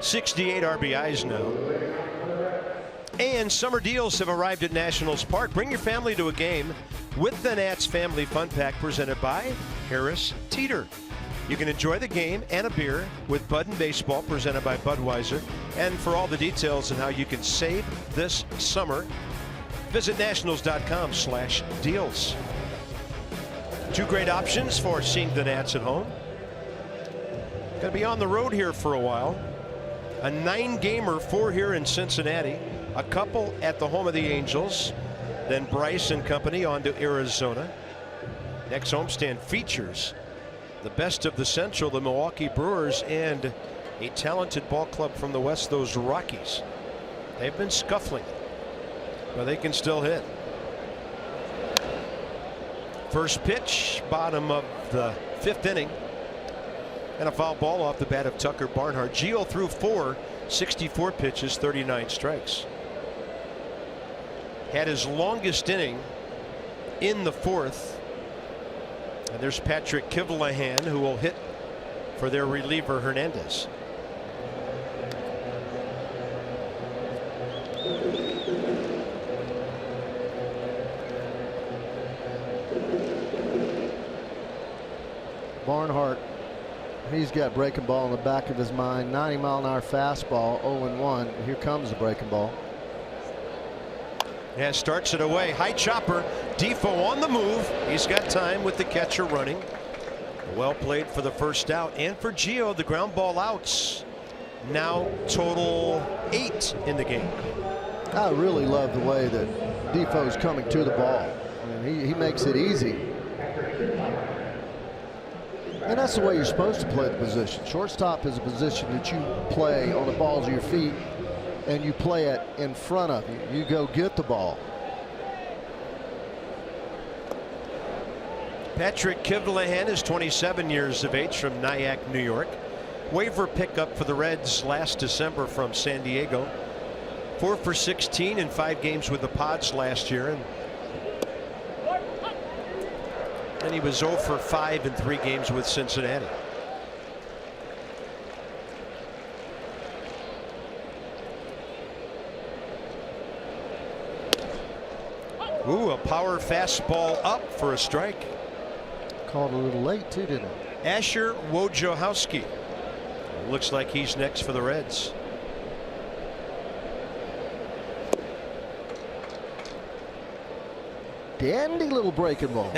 68 RBIs now. And summer deals have arrived at Nationals Park. Bring your family to a game with the Nats Family Fun Pack presented by Harris Teeter. You can enjoy the game and a beer with Bud and Baseball presented by Budweiser. And for all the details on how you can save this summer, visit nationals.com/deals. Two great options for seeing the Nats at home. Going to be on the road here for a while. A 9-gamer, 4 here in Cincinnati. A couple at the home of the Angels. Then Bryce and company on to Arizona. Next homestand features the best of the Central, the Milwaukee Brewers, and a talented ball club from the West, those Rockies. They've been scuffling, but they can still hit. First pitch, bottom of the 5th inning. And a foul ball off the bat of Tucker Barnhart. Gio threw 4, 64 pitches, 39 strikes. Had his longest inning in the 4th. And there's Patrick Kivlehan, who will hit for their reliever Hernandez. Barnhart, he's got breaking ball in the back of his mind. 90-mile-an-hour fastball, 0-1. Here comes the breaking ball. Yeah, starts it away. High chopper. Defoe on the move. He's got time with the catcher running. Well played for the first out. And for Gio, the ground ball outs. Now total 8 in the game. I really love the way that Defoe's coming to the ball. I mean, he makes it easy. And that's the way you're supposed to play the position. Shortstop is a position that you play on the balls of your feet, and you play it in front of you. You go get the ball. Patrick Kivlehan is 27 years of age from Nyack, New York. Waiver pickup for the Reds last December from San Diego. 4 for 16 in 5 games with the Pods last year. And he was 0 for 5 in 3 games with Cincinnati. Ooh, a power fastball up for a strike. Called a little late too, didn't it? Asher Wojciechowski. Looks like he's next for the Reds. Dandy little breaking ball.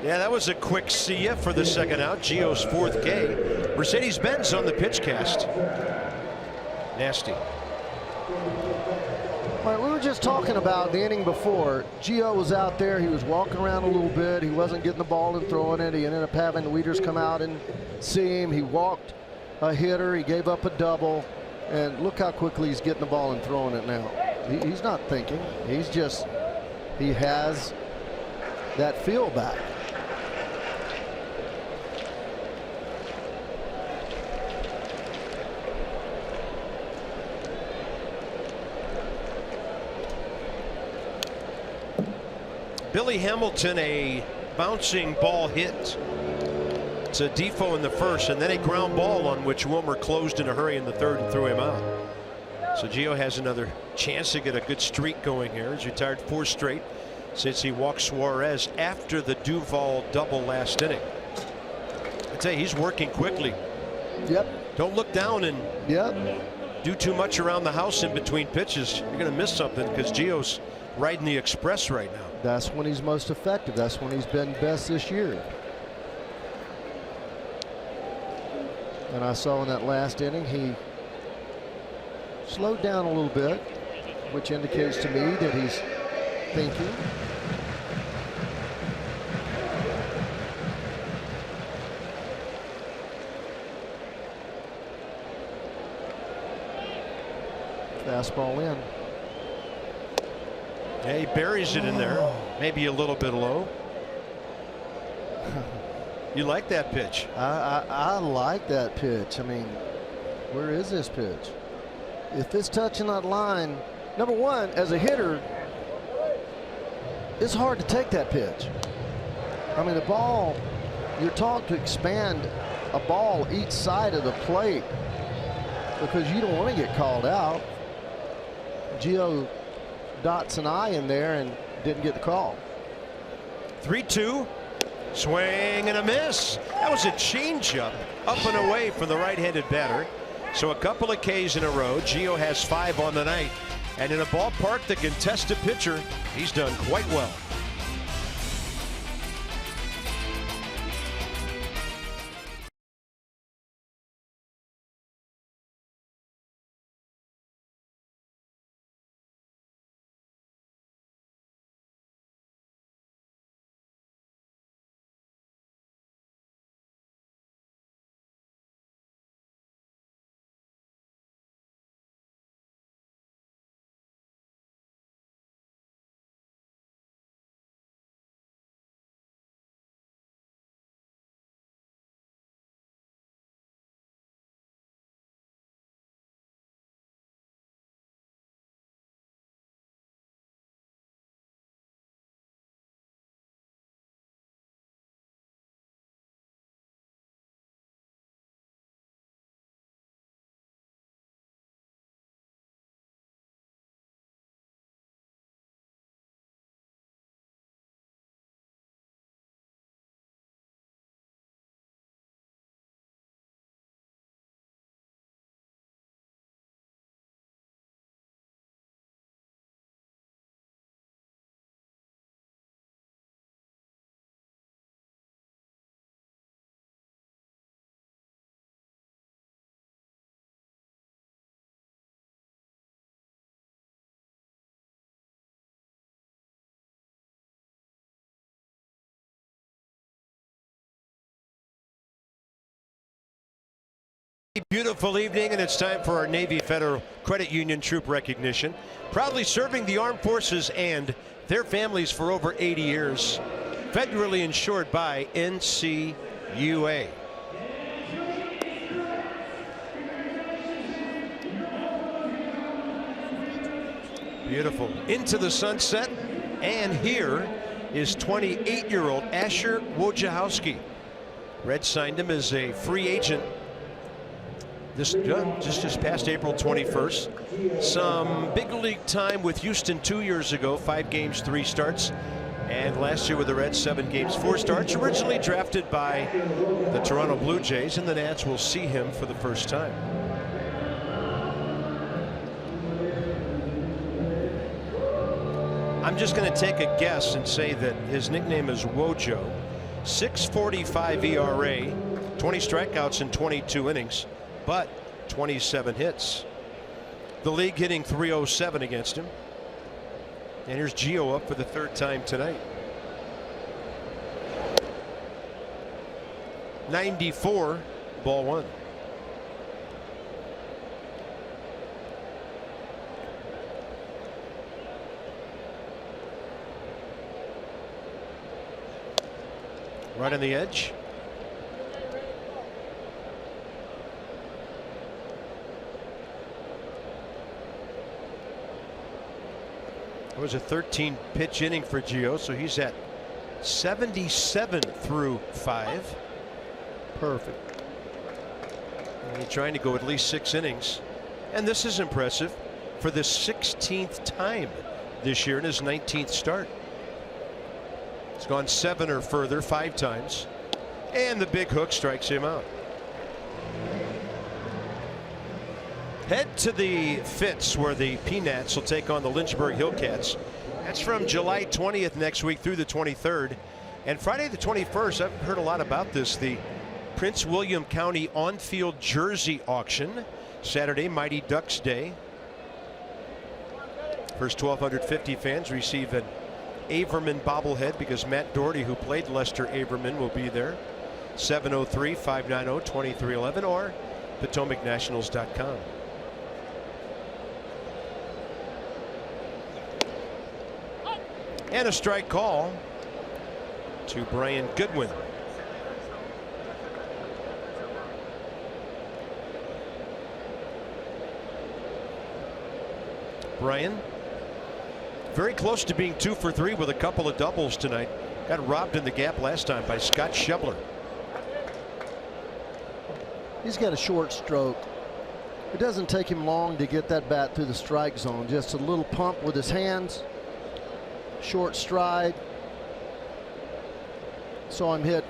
Yeah, that was a quick see ya for the second out. Gio's 4th K. Mercedes-Benz on the pitch cast. Nasty. All right, we were just talking about the inning before. Gio was out there. He was walking around a little bit. He wasn't getting the ball and throwing it. He ended up having the Weeders come out and see him. He walked a hitter. He gave up a double. And look how quickly he's getting the ball and throwing it now. He's not thinking. He's just, he has that feel back. Billy Hamilton, a bouncing ball hit to Defoe in the 1st, and then a ground ball on which Wilmer closed in a hurry in the 3rd and threw him out. So Gio has another chance to get a good streak going here. He's retired 4 straight since he walked Suarez after the Duvall double last inning. I tell you, he's working quickly. Yep. Don't look down and do too much around the house in between pitches. You're going to miss something because Gio's riding the express right now. That's when he's most effective. That's when he's been best this year. And I saw in that last inning he slowed down a little bit, which indicates to me that he's thinking. Fastball in. Yeah, he buries it in there. Maybe a little bit low. You like that pitch? I like that pitch. I mean, where is this pitch? If it's touching that line, number one, as a hitter, it's hard to take that pitch. I mean, the ball, you're taught to expand a ball each side of the plate. because you don't want to get called out. Gio dots an I in there and didn't get the call. 3-2. Swing and a miss. That was a changeup up and away from the right-handed batter. So a couple of Ks in a row. Gio has 5 on the night. And in a ballpark that can test a pitcher, he's done quite well. Beautiful evening, and it's time for our Navy Federal Credit Union troop recognition. Proudly serving the armed forces and their families for over 80 years. Federally insured by NCUA. Beautiful. Into the sunset, and here is 28-year-old Asher Wojciechowski. Reds signed him as a free agent just past April 21st. Some big league time with Houston 2 years ago, 5 games, 3 starts. And last year with the Reds, 7 games, 4 starts. Originally drafted by the Toronto Blue Jays, and the Nats will see him for the first time. I'm just going to take a guess and say that his nickname is Wojo. 6.45 ERA, 20 strikeouts in 22 innings. But 27 hits. The league hitting .307 against him. And here's Gio up for the 3rd time tonight. 94, ball 1. Right on the edge. It was a 13-pitch inning for Gio, so he's at 77 through 5. Perfect. And he's trying to go at least 6 innings. And this is impressive for the 16th time this year in his 19th start. He's gone 7 or further 5 times. And the big hook strikes him out. Head to the Fitz, where the Peanuts will take on the Lynchburg Hillcats. That's from July 20th next week through the 23rd. And Friday the 21st, I've heard a lot about this, the Prince William County on-field jersey auction. Saturday, Mighty Ducks Day. First 1,250 fans receive an Averman bobblehead because Matt Doherty, who played Lester Averman, will be there. 703-590-2311 or PotomacNationals.com. And a strike call to Brian Goodwin. Brian, very close to being 2 for 3 with a couple of doubles tonight. Got robbed in the gap last time by Scott Schebler. He's got a short stroke. It doesn't take him long to get that bat through the strike zone. Just a little pump with his hands, short stride. Saw him hit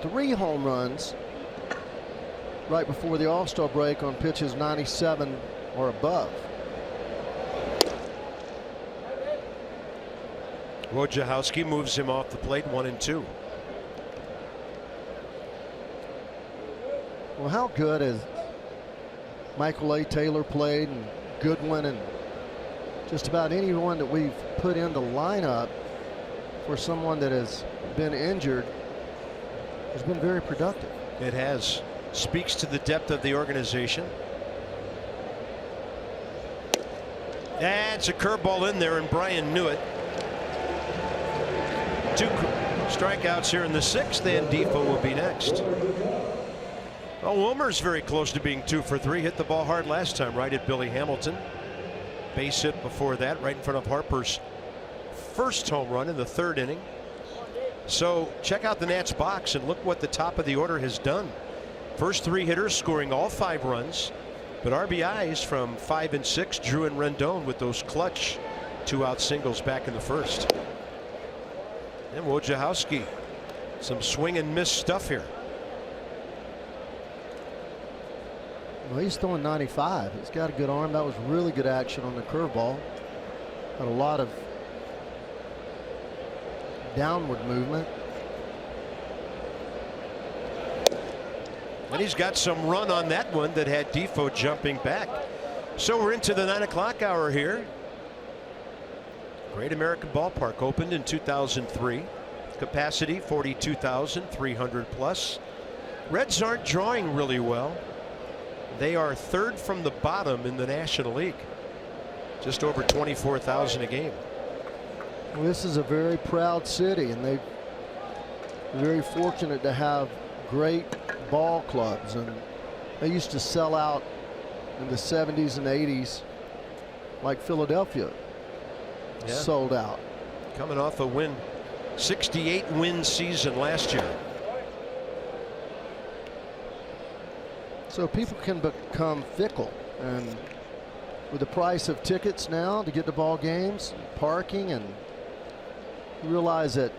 3 home runs right before the All-Star break on pitches 97 or above. Wojciechowski moves him off the plate, 1-2. Well, how good has Michael A. Taylor played, and Goodwin, and just about anyone that we've put in the lineup for someone that has been injured has been very productive. It has. Speaks to the depth of the organization. That's a curveball in there, and Brian knew it. 2 strikeouts here in the 6th, and Defoe will be next. Well, Wilmer's very close to being 2 for 3. Hit the ball hard last time, right at Billy Hamilton. Base hit before that, right in front of Harper's first home run in the 3rd inning. So check out the Nats box and look what the top of the order has done. First 3 hitters scoring all 5 runs, but RBIs from 5 and 6. Drew and Rendon with those clutch 2-out singles back in the 1st. And Wojciechowski, some swing and miss stuff here. Well, he's throwing 95. He's got a good arm. That was really good action on the curveball. Had a lot of downward movement. And he's got some run on that one that had Defoe jumping back. So we're into the 9 o'clock hour here. Great American Ballpark opened in 2003. Capacity 42,300 plus. Reds aren't drawing really well. They are 3rd from the bottom in the National League. Just over 24,000 a game. Well, this is a very proud city, and they're very fortunate to have great ball clubs. And they used to sell out in the 70s and 80s like Philadelphia. Yeah. Sold out. Coming off a 68 win season last year. So people can become fickle, and with the price of tickets now to get to ball games, parking, and you realize that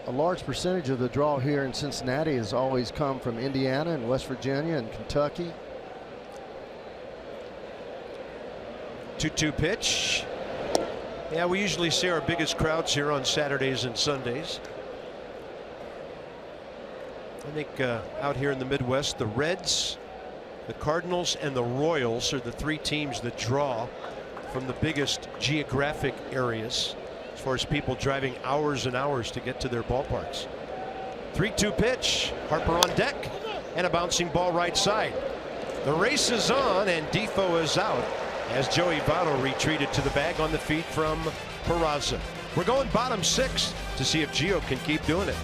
a large percentage of the draw here in Cincinnati has always come from Indiana and West Virginia and Kentucky. 2-2 pitch. Yeah, we usually see our biggest crowds here on Saturdays and Sundays. I think out here in the Midwest, the Reds, the Cardinals, and the Royals are the 3 teams that draw from the biggest geographic areas as far as people driving hours and hours to get to their ballparks. 3-2 pitch. Harper on deck, and a bouncing ball right side. The race is on, and Defoe is out as Joey Votto retreated to the bag on the feed from Peraza. We're going bottom 6 to see if Gio can keep doing it.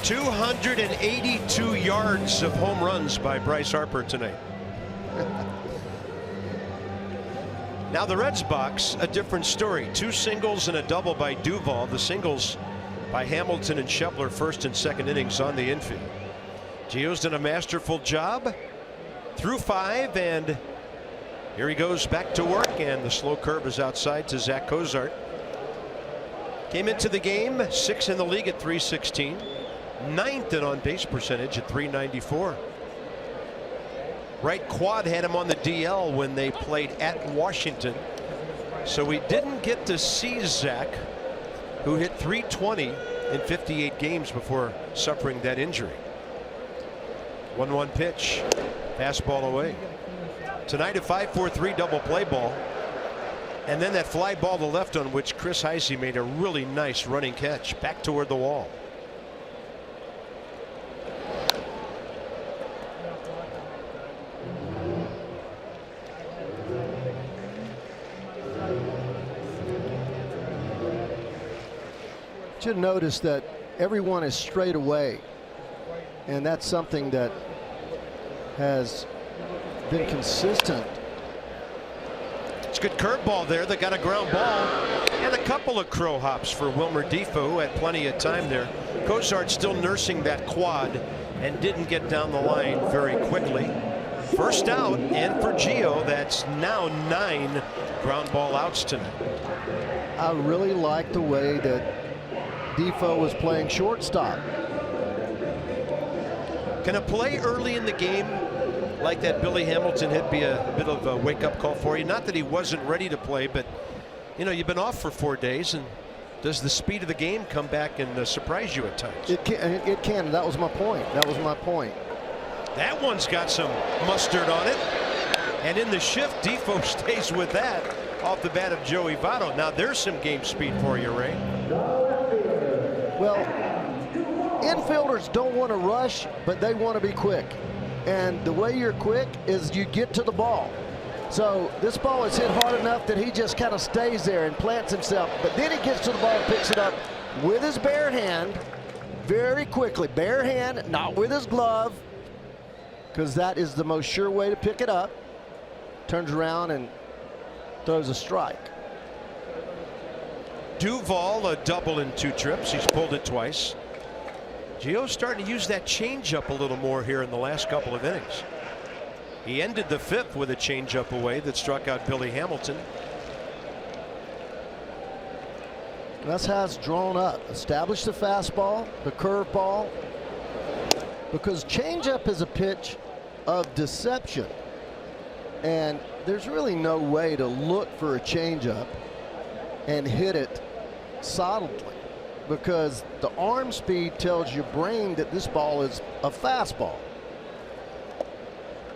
282 yards of home runs by Bryce Harper tonight. Now the Reds box, a different story. 2 singles and a double by Duvall. The singles by Hamilton and Schebler, first and second innings on the infield. Gio's done a masterful job through 5, and here he goes back to work, and the slow curve is outside to Zach Cozart. Came into the game 6th in the league at .316, 9th in on base percentage at .394. Right quad had him on the DL when they played at Washington, so we didn't get to see Zach, who hit .320 in 58 games before suffering that injury. 1-1 pitch, fastball away. Tonight a 5-4-3 double play ball, and then that fly ball to left on which Chris Heisey made a really nice running catch back toward the wall. Should notice that everyone is straight away, and that's something that has been consistent. It's a good curveball there that got a ground ball, and a couple of crow hops for Wilmer Defoe, who had plenty of time there. Cozart still nursing that quad and didn't get down the line very quickly. First out, and for Gio, that's now 9 ground ball outs tonight. I really like the way that Defoe was playing shortstop. Can a play early in the game like that Billy Hamilton hit be a bit of a wake-up call for you? Not that he wasn't ready to play, but you know, you've been off for 4 days, and does the speed of the game come back and surprise you at times? It can. That was my point. That one's got some mustard on it, and in the shift, Defoe stays with that off the bat of Joey Votto. Now there's some game speed for you, Ray. Well, infielders don't want to rush, but they want to be quick. And the way you're quick is you get to the ball. So this ball is hit hard enough that he just kind of stays there and plants himself. But then he gets to the ball and picks it up with his bare hand very quickly. Bare hand, not with his glove, because that is the most sure way to pick it up. Turns around and throws a strike. Duvall a double in 2 trips. He's pulled it twice. Gio's starting to use that changeup a little more here in the last couple of innings. He ended the 5th with a changeup away that struck out Billy Hamilton. That's how it's drawn up. Establish the fastball, the curveball, because changeup is a pitch of deception, and there's really no way to look for a changeup and hit it solidly, because the arm speed tells your brain that this ball is a fastball.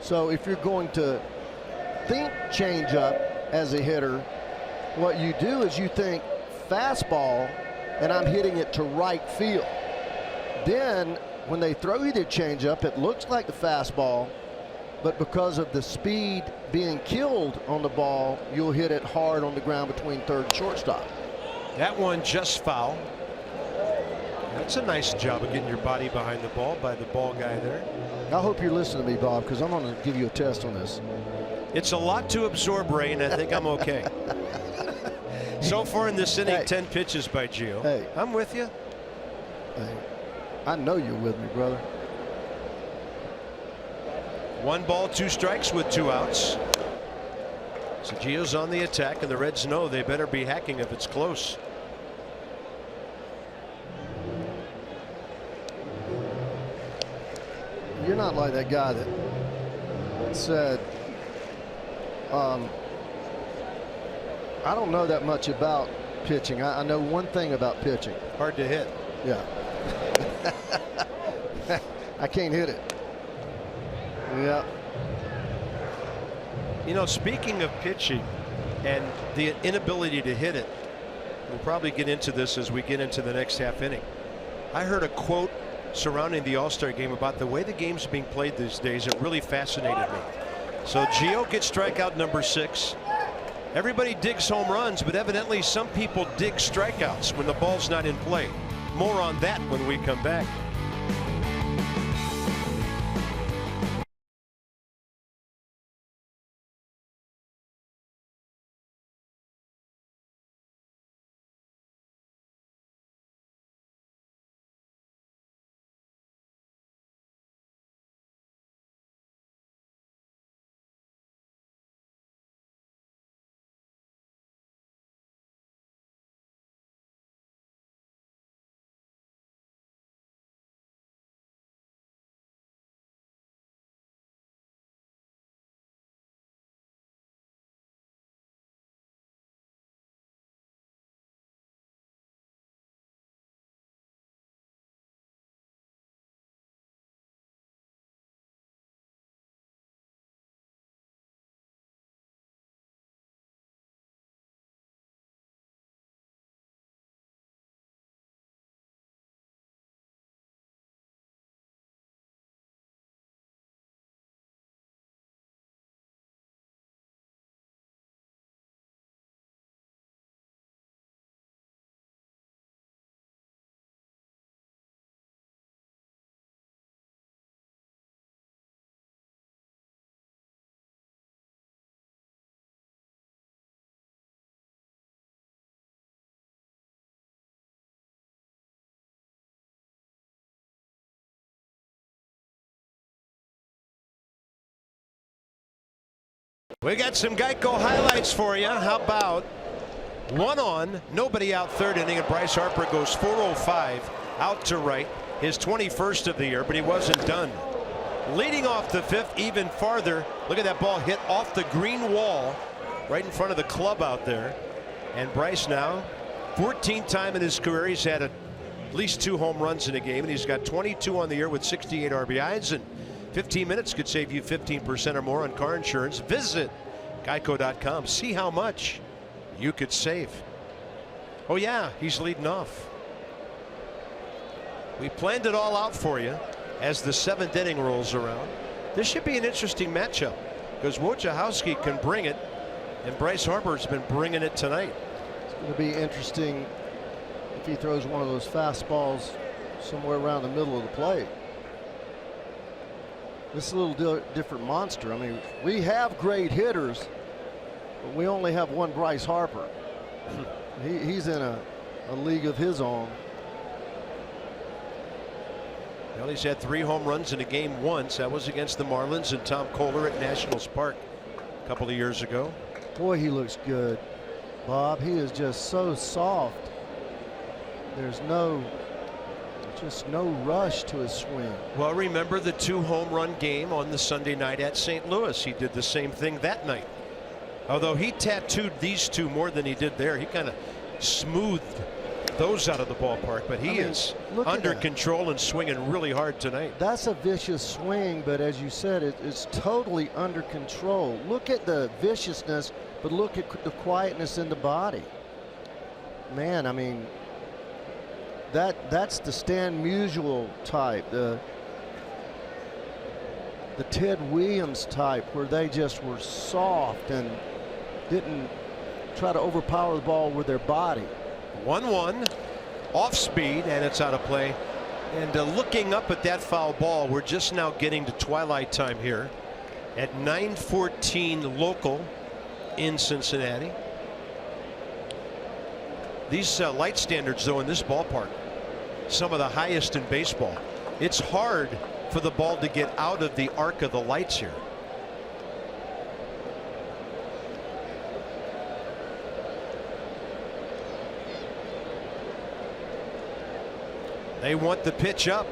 So if you're going to think changeup as a hitter, what you do is you think fastball and I'm hitting it to right field. Then when they throw you the changeup, it looks like the fastball, but because of the speed being killed on the ball, you'll hit it hard on the ground between third and shortstop. That one just foul. That's a nice job of getting your body behind the ball by the ball guy there. I hope you're listening to me, Bob, because I'm going to give you a test on this. It's a lot to absorb, Ray, and I think I'm okay. So far in this inning, 10 pitches by Gio. Hey, I'm with you. Hey, I know you're with me, brother. 1 ball, 2 strikes with 2 outs. So Gio's on the attack, and the Reds know they better be hacking if it's close. You're not like that guy that said, I don't know that much about pitching. I know one thing about pitching. Hard to hit. Yeah. I can't hit it. Yeah. You know, speaking of pitching and the inability to hit it, we'll probably get into this as we get into the next half inning. I heard a quote surrounding the All-Star game about the way the game's being played these days. It really fascinated me. So Gio gets strikeout number 6. Everybody digs home runs, but evidently some people dig strikeouts when the ball's not in play. More on that when we come back. We got some Geico highlights for you. How about one on, nobody out, third inning, and Bryce Harper goes 405 out to right, his 21st of the year, but he wasn't done. Leading off the fifth, even farther. Look at that ball hit off the green wall right in front of the club out there. And Bryce now, 14th time in his career, he's had at least 2 home runs in a game, and he's got 22 on the year with 68 RBIs. And 15 minutes could save you 15% or more on car insurance. Visit geico.com. See how much you could save. Oh yeah, he's leading off. We planned it all out for you as the 7th inning rolls around. This should be an interesting matchup because Wojciechowski can bring it, and Bryce Harper's been bringing it tonight. It's going to be interesting if he throws one of those fastballs somewhere around the middle of the plate. This is a little different monster. I mean, we have great hitters, but we only have one Bryce Harper. He's in a league of his own. Well, he's had 3 home runs in a game once. That was against the Marlins and Tom Kohler at Nationals Park a couple of years ago. Boy, he looks good, Bob. He is just so soft. There's just no rush to his swing. Well, remember the 2 home run game on the Sunday night at St. Louis. He did the same thing that night. Although he tattooed these 2 more than he did there. He kind of smoothed those out of the ballpark, but he is under control and swinging really hard tonight. That's a vicious swing, but as you said, it's totally under control. Look at the viciousness, but look at the quietness in the body. Man, I mean, that's the Stan Musial type, the Ted Williams type, where they just were soft and didn't try to overpower the ball with their body. 1-1 off speed, and it's out of play. And looking up at that foul ball, we're just now getting to twilight time here at 9:14 local in Cincinnati. These light standards, though, in this ballpark, some of the highest in baseball. It's hard for the ball to get out of the arc of the lights here. They want the pitch up,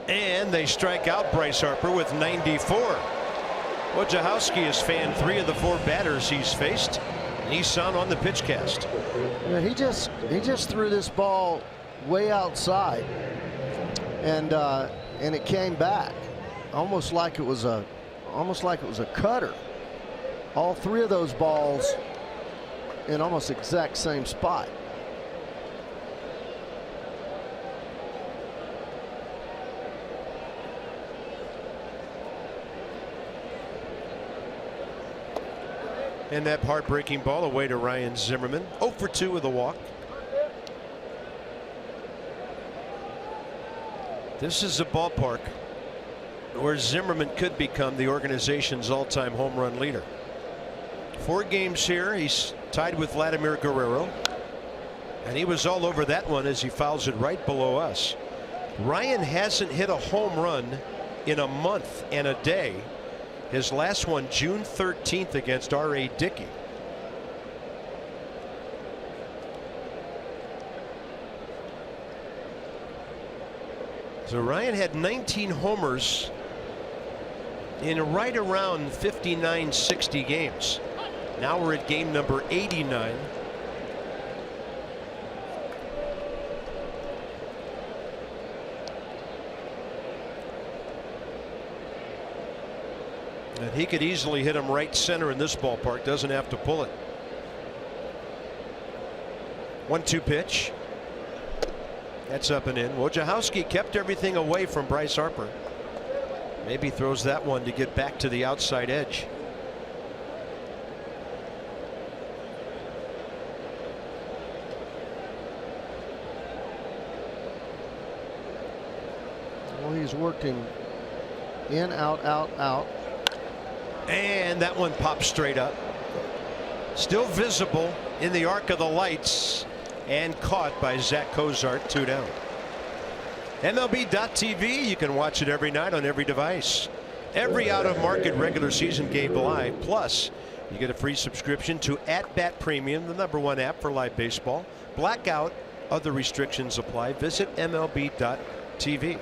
and they strike out Bryce Harper with 94. Wojciechowski has fanned 3 of the 4 batters he's faced. Nissan on the pitch cast. Yeah, he just threw this ball way outside, and it came back almost like it was a cutter. All 3 of those balls in almost exact same spot. And that heartbreaking ball away to Ryan Zimmerman. 0 for 2 with a walk. This is a ballpark where Zimmerman could become the organization's all-time home run leader. 4 games here. He's tied with Vladimir Guerrero. And he was all over that one as he fouls it right below us. Ryan hasn't hit a home run in a month and a day. His last one June 13th against R.A. Dickey. So Ryan had 19 homers in right around 59, 60 games. Now we're at game number 89. And he could easily hit him right center in this ballpark. Doesn't have to pull it. 1-2 pitch. That's up and in. Wojciechowski kept everything away from Bryce Harper. Maybe throws that one to get back to the outside edge. Well, he's working in, out, out, out. And that one pops straight up. Still visible in the arc of the lights and caught by Zach Cozart. 2 down. MLB.TV. You can watch it every night on every device. Every out-of-market regular season game live. Plus, you get a free subscription to At Bat Premium, the #1 app for live baseball. Blackout. Other restrictions apply. Visit MLB.tv.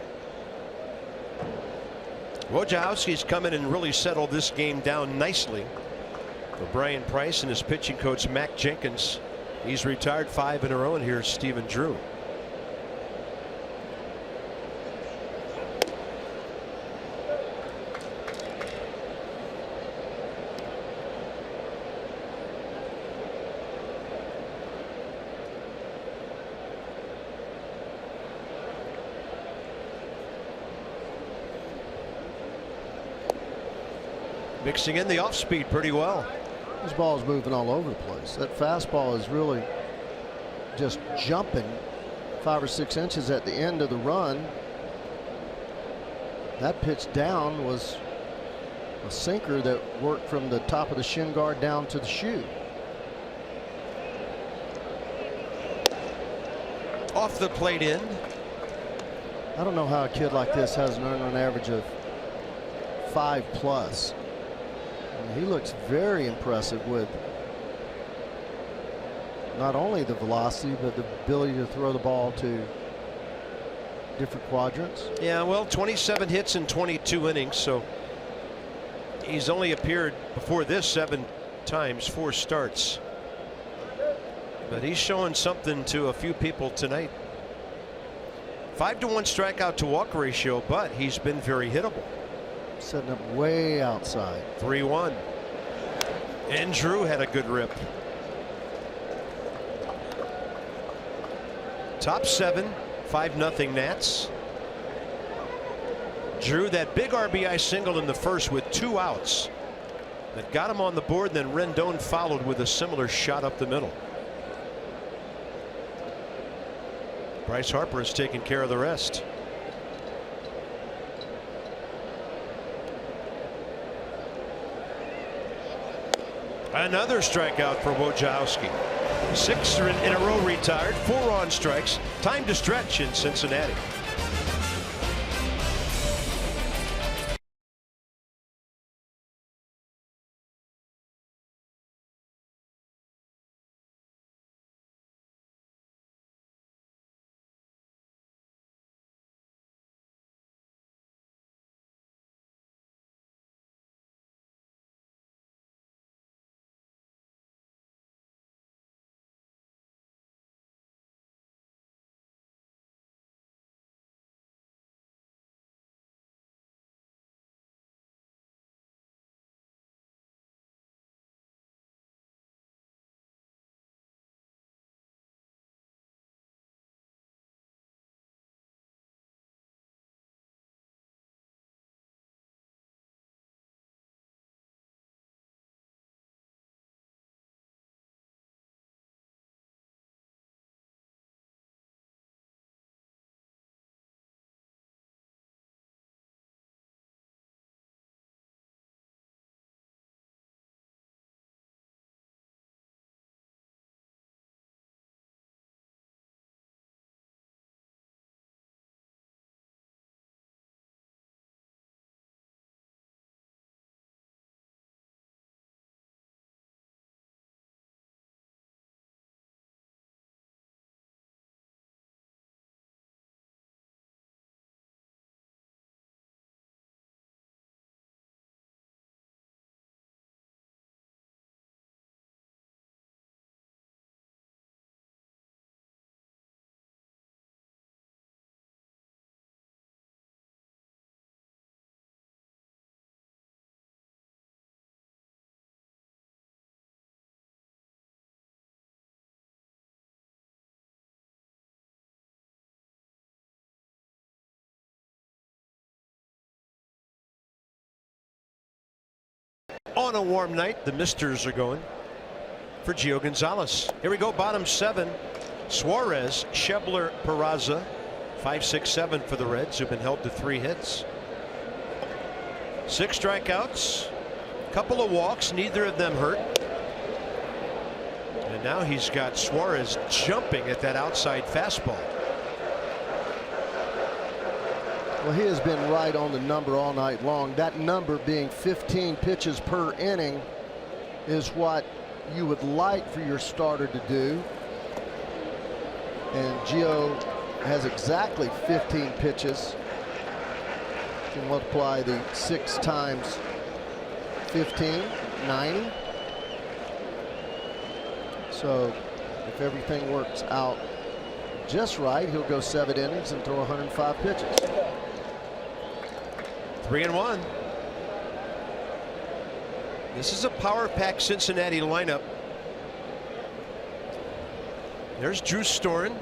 Wojciechowski's come in and really settled this game down nicely for Brian Price and his pitching coach Mac Jenkins. He's retired 5 in a row, and here's Stephen Drew. Mixing in the off speed pretty well. This ball is moving all over the place. That fastball is really just jumping 5 or 6 inches at the end of the run. That pitch down was a sinker that worked from the top of the shin guard down to the shoe. Off the plate in. I don't know how a kid like this has an earned run average of 5+. He looks very impressive with not only the velocity but the ability to throw the ball to different quadrants. Yeah, well, 27 hits in 22 innings, so he's only appeared before this 7 times, 4 starts. But he's showing something to a few people tonight. 5-to-1 strikeout to walk ratio, but he's been very hittable. Setting up way outside. 3-1. And Drew had a good rip. Top 7, 5-0 Nats. Drew that big RBI single in the first with 2 outs that got him on the board, and then Rendon followed with a similar shot up the middle. Bryce Harper has taken care of the rest. Another strikeout for Wojciechowski. 6 in a row retired, 4 on strikes. Time to stretch in Cincinnati. On a warm night, the Misters are going for Gio Gonzalez. Here we go, bottom 7. Suarez, Schebler, Peraza. 5, 6, 7 for the Reds, who've been held to 3 hits. 6 strikeouts, couple of walks, neither of them hurt. And now he's got Suarez jumping at that outside fastball. Well, he has been right on the number all night long. That number being 15 pitches per inning is what you would like for your starter to do. And Gio has exactly 15 pitches. You can multiply the 6 times 15, 90. So if everything works out just right, he'll go 7 innings and throw 105 pitches. 3-1. This is a power-packed Cincinnati lineup. There's Drew Storen.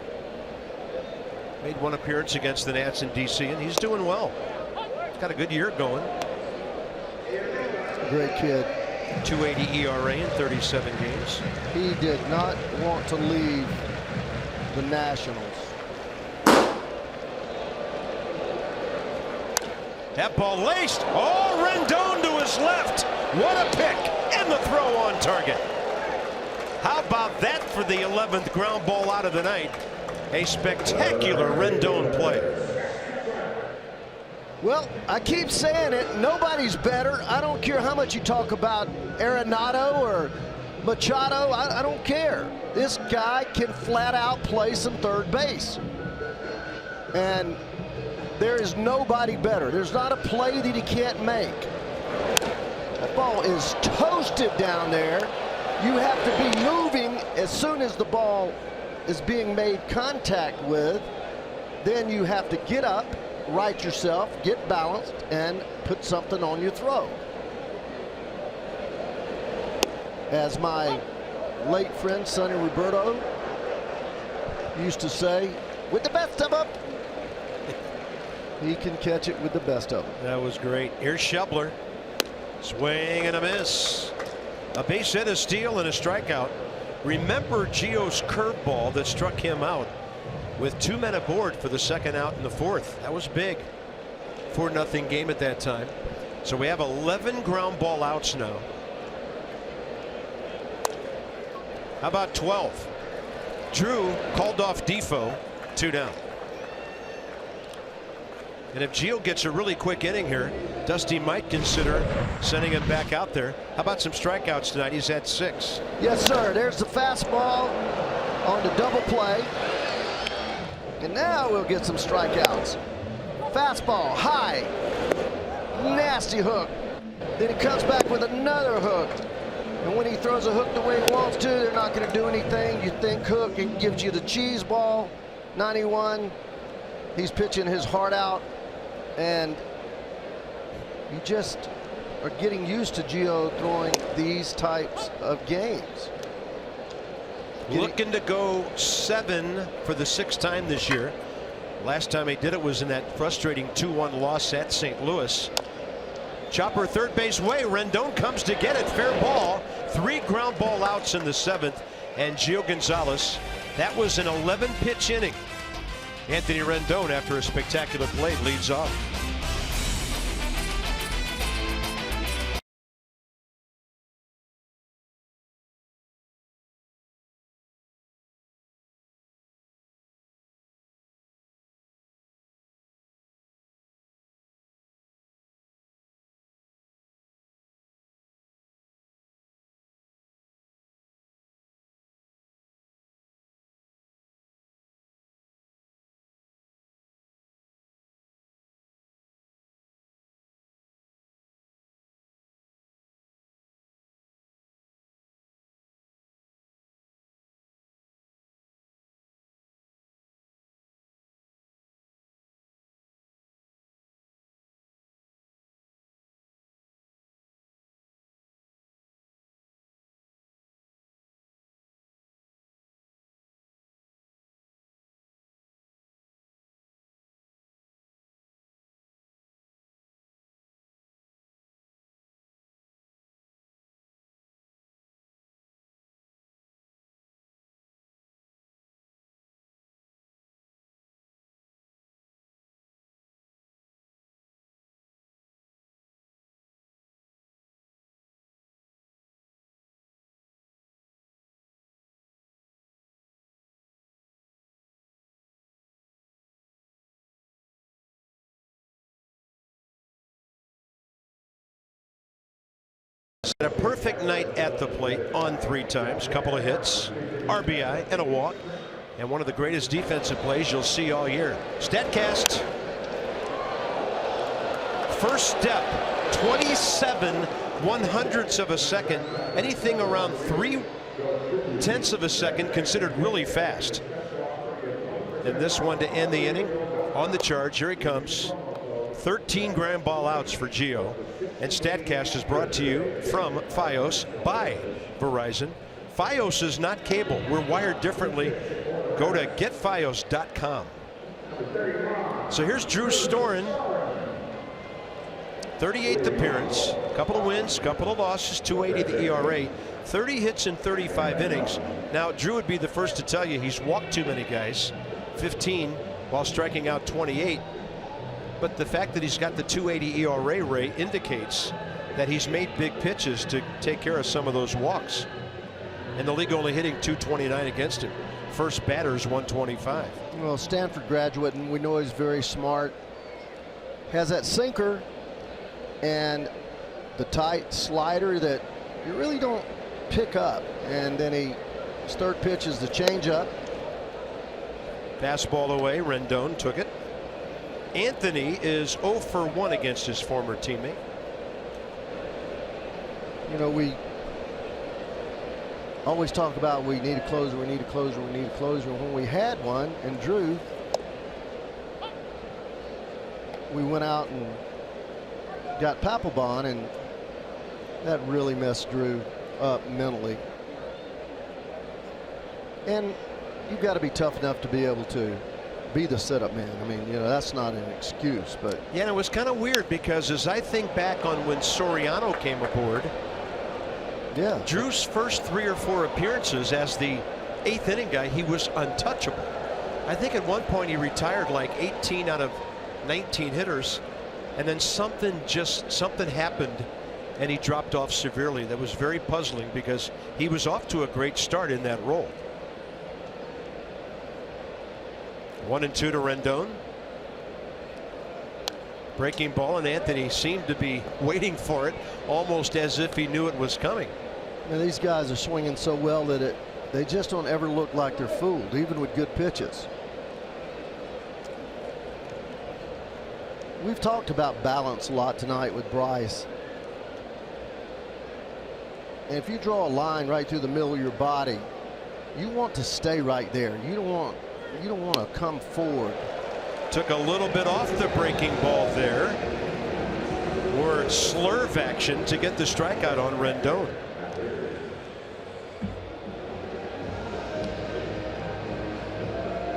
Made 1 appearance against the Nats in D.C. and he's doing well. He's got a good year going. Great kid. 2.80 ERA in 37 games. He did not want to leave the Nationals. That ball laced. Oh, Rendon to his left. What a pick. And the throw on target. How about that for the 11th ground ball out of the night? A spectacular Rendon play. Well, I keep saying it. Nobody's better. I don't care how much you talk about Arenado or Machado. I don't care. This guy can flat out play some third base. And there is nobody better. There's not a play that he can't make. That ball is toasted down there. You have to be moving as soon as the ball is being made contact with. Then you have to get up, right yourself, get balanced, and put something on your throw. As my late friend Sonny Roberto used to say, with the best of them, he can catch it with the best of them. That was great. Here's Schebler. Swing and a miss. A base hit, a steal, and a strikeout. Remember Gio's curveball that struck him out with 2 men aboard for the second out in the 4th. That was big. 4-0 game at that time. So we have 11 ground ball outs now. How about 12? Drew called off Defoe. 2 down. And if Gio gets a really quick inning here, Dusty might consider sending him back out there. How about some strikeouts tonight? He's had 6. Yes, sir. There's the fastball on the double play. And now we'll get some strikeouts. Fastball, high, nasty hook. Then he comes back with another hook. And when he throws a hook the way he wants to, they're not going to do anything. You think hook, it gives you the cheese ball. 91. He's pitching his heart out. And you just are getting used to Gio throwing these types of games. Looking to go 7 for the 6th time this year. Last time he did it was in that frustrating 2-1 loss at St. Louis. Chopper third base way. Rendon comes to get it. Fair ball. 3 ground ball outs in the 7th. And Gio Gonzalez. That was an 11-pitch inning. Anthony Rendon, after a spectacular play, leads off. A perfect night at the plate on 3 times, couple of hits, RBI, and a walk, and one of the greatest defensive plays you'll see all year. Statcast. First step, 27/100ths of a second. Anything around 3/10ths of a second considered really fast. And this one to end the inning on the charge. Here he comes. 13 ground ball outs for Gio. And Statcast is brought to you from Fios by Verizon. Fios is not cable. We're wired differently. Go to getfios.com. So here's Drew Storen. 38th appearance, couple of wins, couple of losses, 2.80 the ERA, 30 hits in 35 innings. Now Drew would be the first to tell you he's walked too many guys, 15 while striking out 28. But the fact that he's got the 2.80 ERA rate indicates that he's made big pitches to take care of some of those walks. And the league only hitting .229 against him. First batter's 125. Well, Stanford graduate, and we know he's very smart. Has that sinker and the tight slider that you really don't pick up. And then his third pitch is the changeup. Fastball away. Rendon took it. Anthony is 0 for 1 against his former teammate. You know, we always talk about we need a closer, we need a closer, we need a closer. When we had one and Drew, we went out and got Papelbon, and that really messed Drew up mentally. And you've got to be tough enough to be able to be the setup man. I mean, you know, that's not an excuse, but yeah, and it was kind of weird because as I think back on when Soriano came aboard, yeah, Drew's first 3 or 4 appearances as the 8th inning guy, he was untouchable. I think at one point he retired like 18 out of 19 hitters, and then something happened and he dropped off severely. That was very puzzling because he was off to a great start in that role. 1-2 to Rendon. Breaking ball, and Anthony seemed to be waiting for it, almost as if he knew it was coming. And these guys are swinging so well that they just don't ever look like they're fooled, even with good pitches. We've talked about balance a lot tonight with Bryce. And if you draw a line right through the middle of your body, you want to stay right there. You don't want to come forward. Took a little bit off the breaking ball there, or slurve action to get the strikeout on Rendon.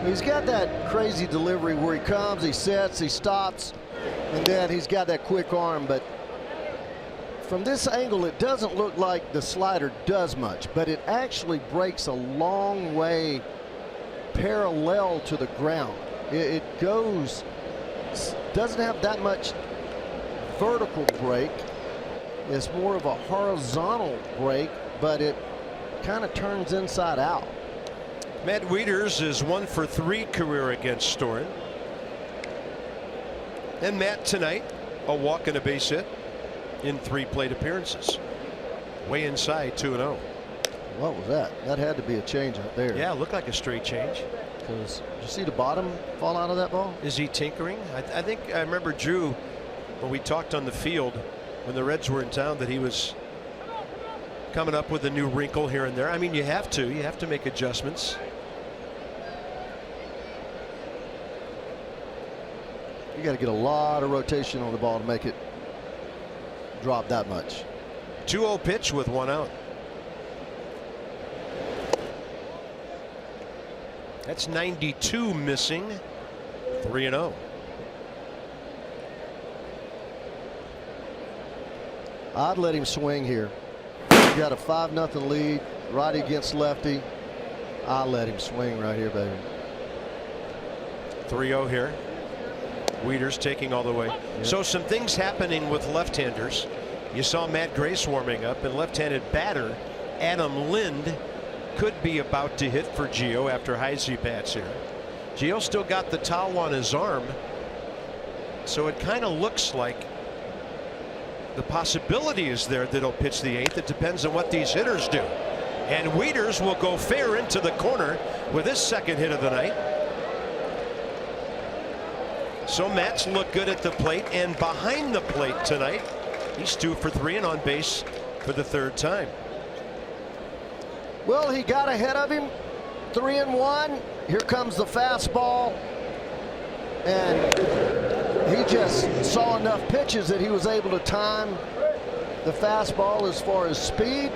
He's got that crazy delivery where he comes, he sets, he stops, and then he's got that quick arm. But from this angle, it doesn't look like the slider does much, but it actually breaks a long way parallel to the ground. It goes, doesn't have that much vertical break. It's more of a horizontal break, but it kind of turns inside out. Matt Wieters is 1 for 3 career against Storen. And Matt tonight, a walk and a base hit in 3 plate appearances. Way inside 2-0. What was that? That had to be a change out there. Yeah, it looked like a straight change. Because did you see the bottom fall out of that ball? Is he tinkering? I think I remember Drew when we talked on the field when the Reds were in town that he was coming up with a new wrinkle here and there. I mean, you have to make adjustments. You got to get a lot of rotation on the ball to make it drop that much. 2-0 pitch with 1 out. That's 92 missing. 3-0. I'd let him swing here. You got a 5-0 lead, righty against lefty. I'll let him swing right here, baby. 3-0 here. Wieters taking all the way. Yep. So some things happening with left-handers. You saw Matt Grace warming up, and left-handed batter Adam Lind could be about to hit for Gio after Heisey bats here. Gio still got the towel on his arm, so it kind of looks like the possibility is there that he'll pitch the 8th. It depends on what these hitters do. And Wieters will go fair into the corner with his second hit of the night. So Matz looked good at the plate and behind the plate tonight. He's 2 for 3 and on base for the 3rd time. Well, he got ahead of him. 3-1. Here comes the fastball. And he just saw enough pitches that he was able to time the fastball as far as speed.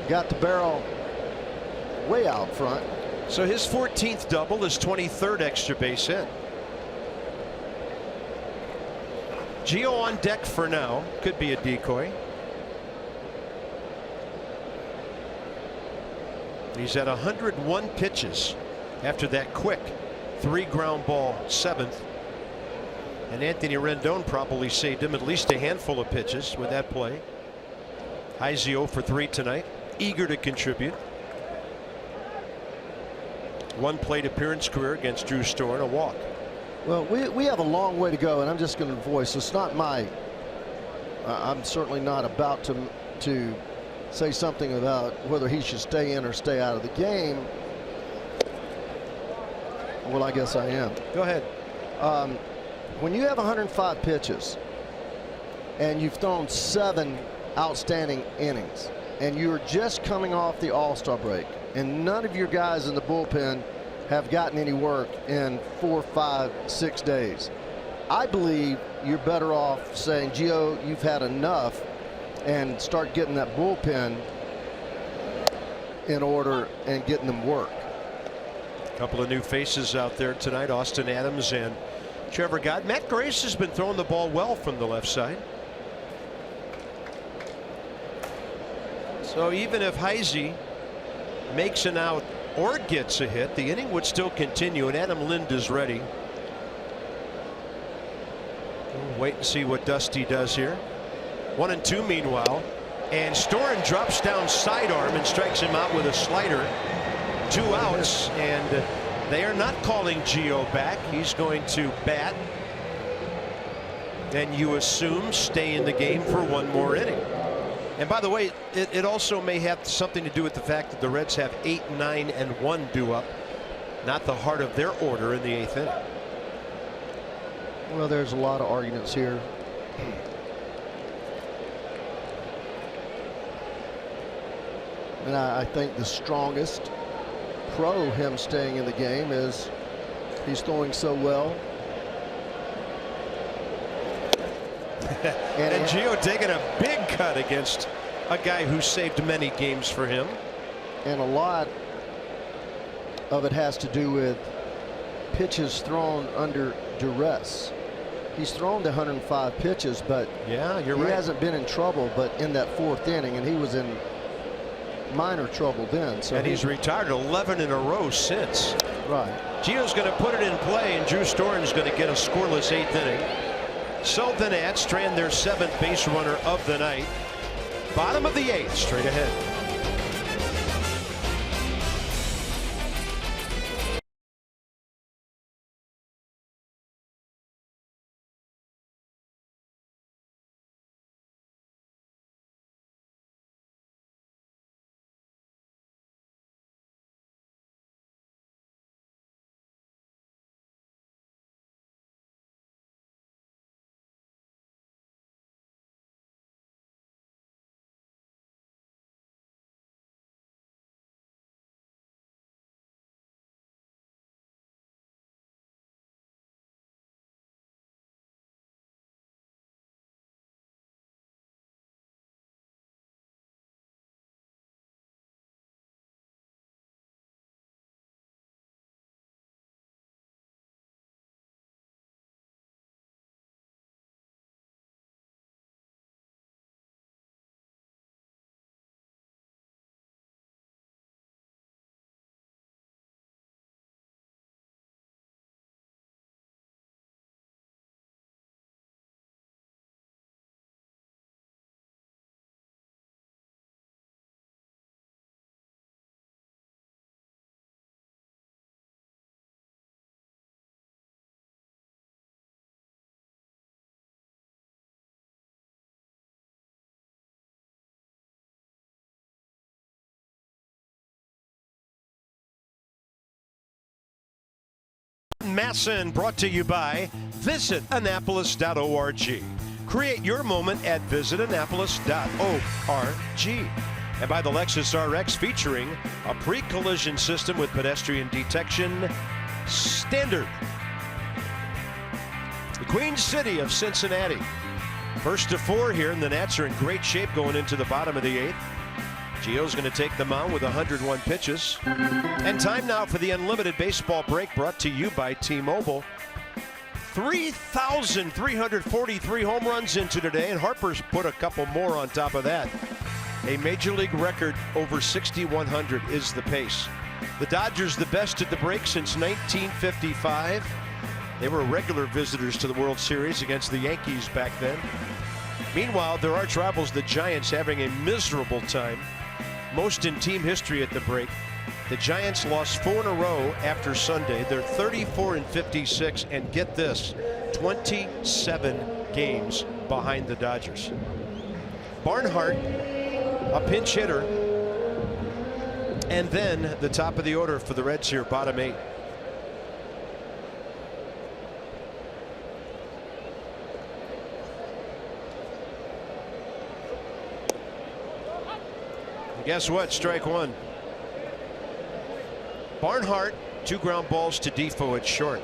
Got the barrel way out front. So his 14th double, his 23rd extra base hit. Gio on deck for now. Could be a decoy. He's at 101 pitches after that quick 3 ground ball 7th. And Anthony Rendon probably saved him at least a handful of pitches with that play. Heisey 0 for 3 tonight. Eager to contribute. 1 plate appearance career against Drew Storen, and a walk. Well, we have a long way to go, and I'm just going to voice. It's not my. I'm certainly not about to say something about whether he should stay in or stay out of the game. Well, I guess I am. Go ahead. When you have 105 pitches and you've thrown 7 outstanding innings and you're just coming off the All-Star break and none of your guys in the bullpen have gotten any work in 4, 5, 6 days, I believe you're better off saying, Gio, you've had enough, and start getting that bullpen in order and getting them work. A couple of new faces out there tonight, Austin Adams and Trevor Gott. Matt Grace has been throwing the ball well from the left side. So even if Heisey makes an out or gets a hit, the inning would still continue, and Adam Lind is ready. We'll wait and see what Dusty does here. 1-2 meanwhile, and Storen drops down sidearm and strikes him out with a slider. 2 outs, and they are not calling Gio back. He's going to bat, and you assume stay in the game for 1 more inning. And by the way, it also may have something to do with the fact that the Reds have 8, 9, and 1 due up, not the heart of their order in the 8th inning. Well, there's a lot of arguments here. And I think the strongest pro him staying in the game is he's throwing so well. And Gio taking a big cut against a guy who saved many games for him. And a lot of it has to do with pitches thrown under duress. He's thrown the 105 pitches, but yeah, he hasn't been in trouble. But in that 4th inning, and he was in minor trouble then. So and he's retired 11 in a row since. Right. Gio's going to put it in play, and Drew Storen's going to get a scoreless 8th inning. So the Nats strand their 7th base runner of the night. Bottom of the 8th, straight ahead. Masson, brought to you by visitannapolis.org. Create your moment at visitannapolis.org. And by the Lexus RX, featuring a pre-collision system with pedestrian detection standard. The Queen City of Cincinnati. First to 4 here, and the Nats are in great shape going into the bottom of the 8th. Gio's going to take the mound with 101 pitches. And time now for the Unlimited Baseball Break, brought to you by T-Mobile. 3,343 home runs into today, and Harper's put a couple more on top of that. A Major League record over 6,100 is the pace. The Dodgers the best at the break since 1955. They were regular visitors to the World Series against the Yankees back then. Meanwhile, their arch rivals, the Giants, having a miserable time. Most in team history at the break. The Giants lost 4 in a row after Sunday. They're 34-56, and get this, 27 games behind the Dodgers. Barnhart, a pinch hitter, and then the top of the order for the Reds here, bottom 8. Guess what? Strike one. Barnhart, 2 ground balls to Defoe at short.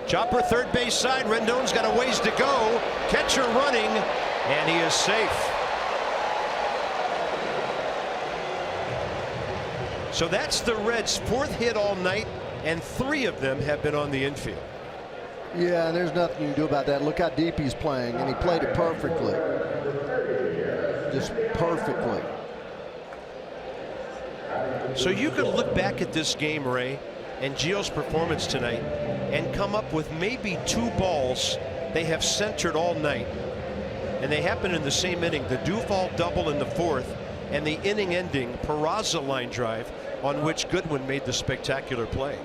Chopper third base side. Rendon's got a ways to go. Catcher running, and he is safe. So that's the Reds' 4th hit all night, and 3 of them have been on the infield. Yeah, and there's nothing you can do about that. Look how deep he's playing, and he played it perfectly. Just perfectly. So you could look back at this game, Ray, and Gio's performance tonight, and come up with maybe 2 balls they have centered all night. And they happen in the same inning. The Duvall double in the 4th, and the inning-ending Peraza line drive on which Goodwin made the spectacular play.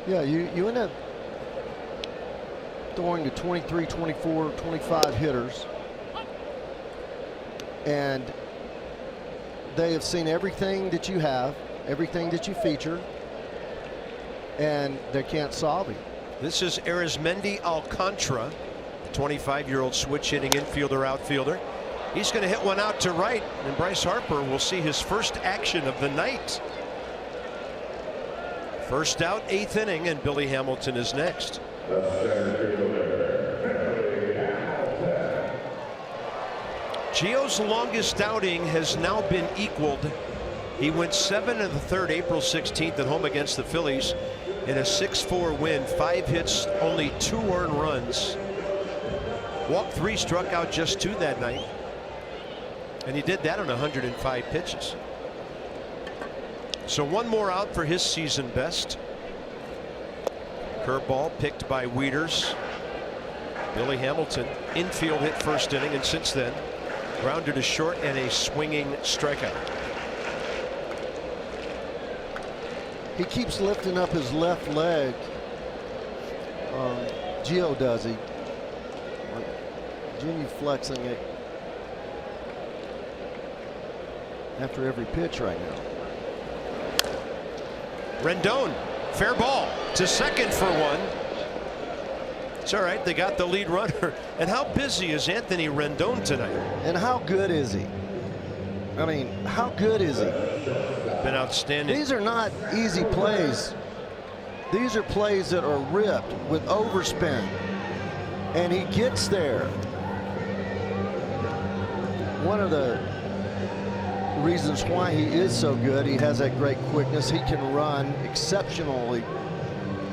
Yeah, you end up throwing to 23, 24, 25 hitters, and they have seen everything that you have, everything that you feature, and they can't solve it. This is Arizmendi Alcantara, the 25-year-old switch-hitting infielder outfielder. He's going to hit one out to right, and Bryce Harper will see his first action of the night. First out, 8th inning, and Billy Hamilton is next. Gio's longest outing has now been equaled. He went 7 in the 3rd, April 16th, at home against the Phillies in a 6-4 win. 5 hits, only 2 earned runs. Walked 3, struck out just 2 that night. And he did that on 105 pitches. So 1 more out for his season best. Curveball picked by Wieters. Billy Hamilton, infield hit first inning, and since then, grounded to short and a swinging strikeout. He keeps lifting up his left leg. Gio does. He genuflexing it after every pitch right now. Rendon, Fair ball to second for 1. It's all right. They got the lead runner. And how busy is Anthony Rendon tonight? And how good is he? I mean, how good is he? Been outstanding. These are not easy plays. These are plays that are ripped with overspin. And he gets there. One of the reasons why he is so good, he has that great quickness. He can run exceptionally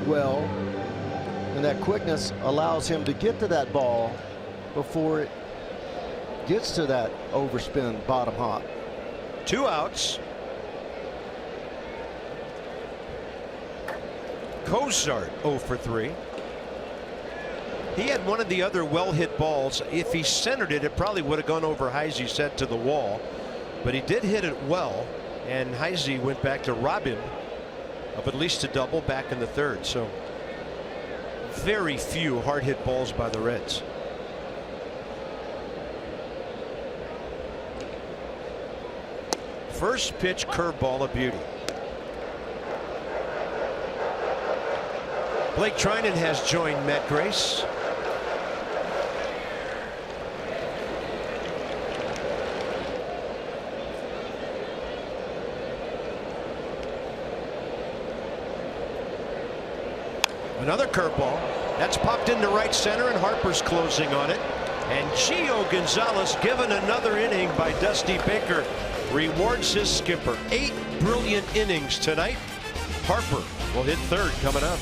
well, and that quickness allows him to get to that ball before it gets to that overspin bottom hop. 2 outs. Cozart 0 for 3. He had one of the other well-hit balls. If he centered it, it probably would have gone over Heisey's head to the wall. But he did hit it well, and Heisey went back to rob him of at least a double back in the 3rd. So very few hard hit balls by the Reds. First pitch curveball, a beauty. Blake Trinan has joined Matt Grace. Another curveball. That's popped into right center, and Harper's closing on it. And Gio Gonzalez, given another inning by Dusty Baker, rewards his skipper. 8 brilliant innings tonight. Harper will hit third coming up.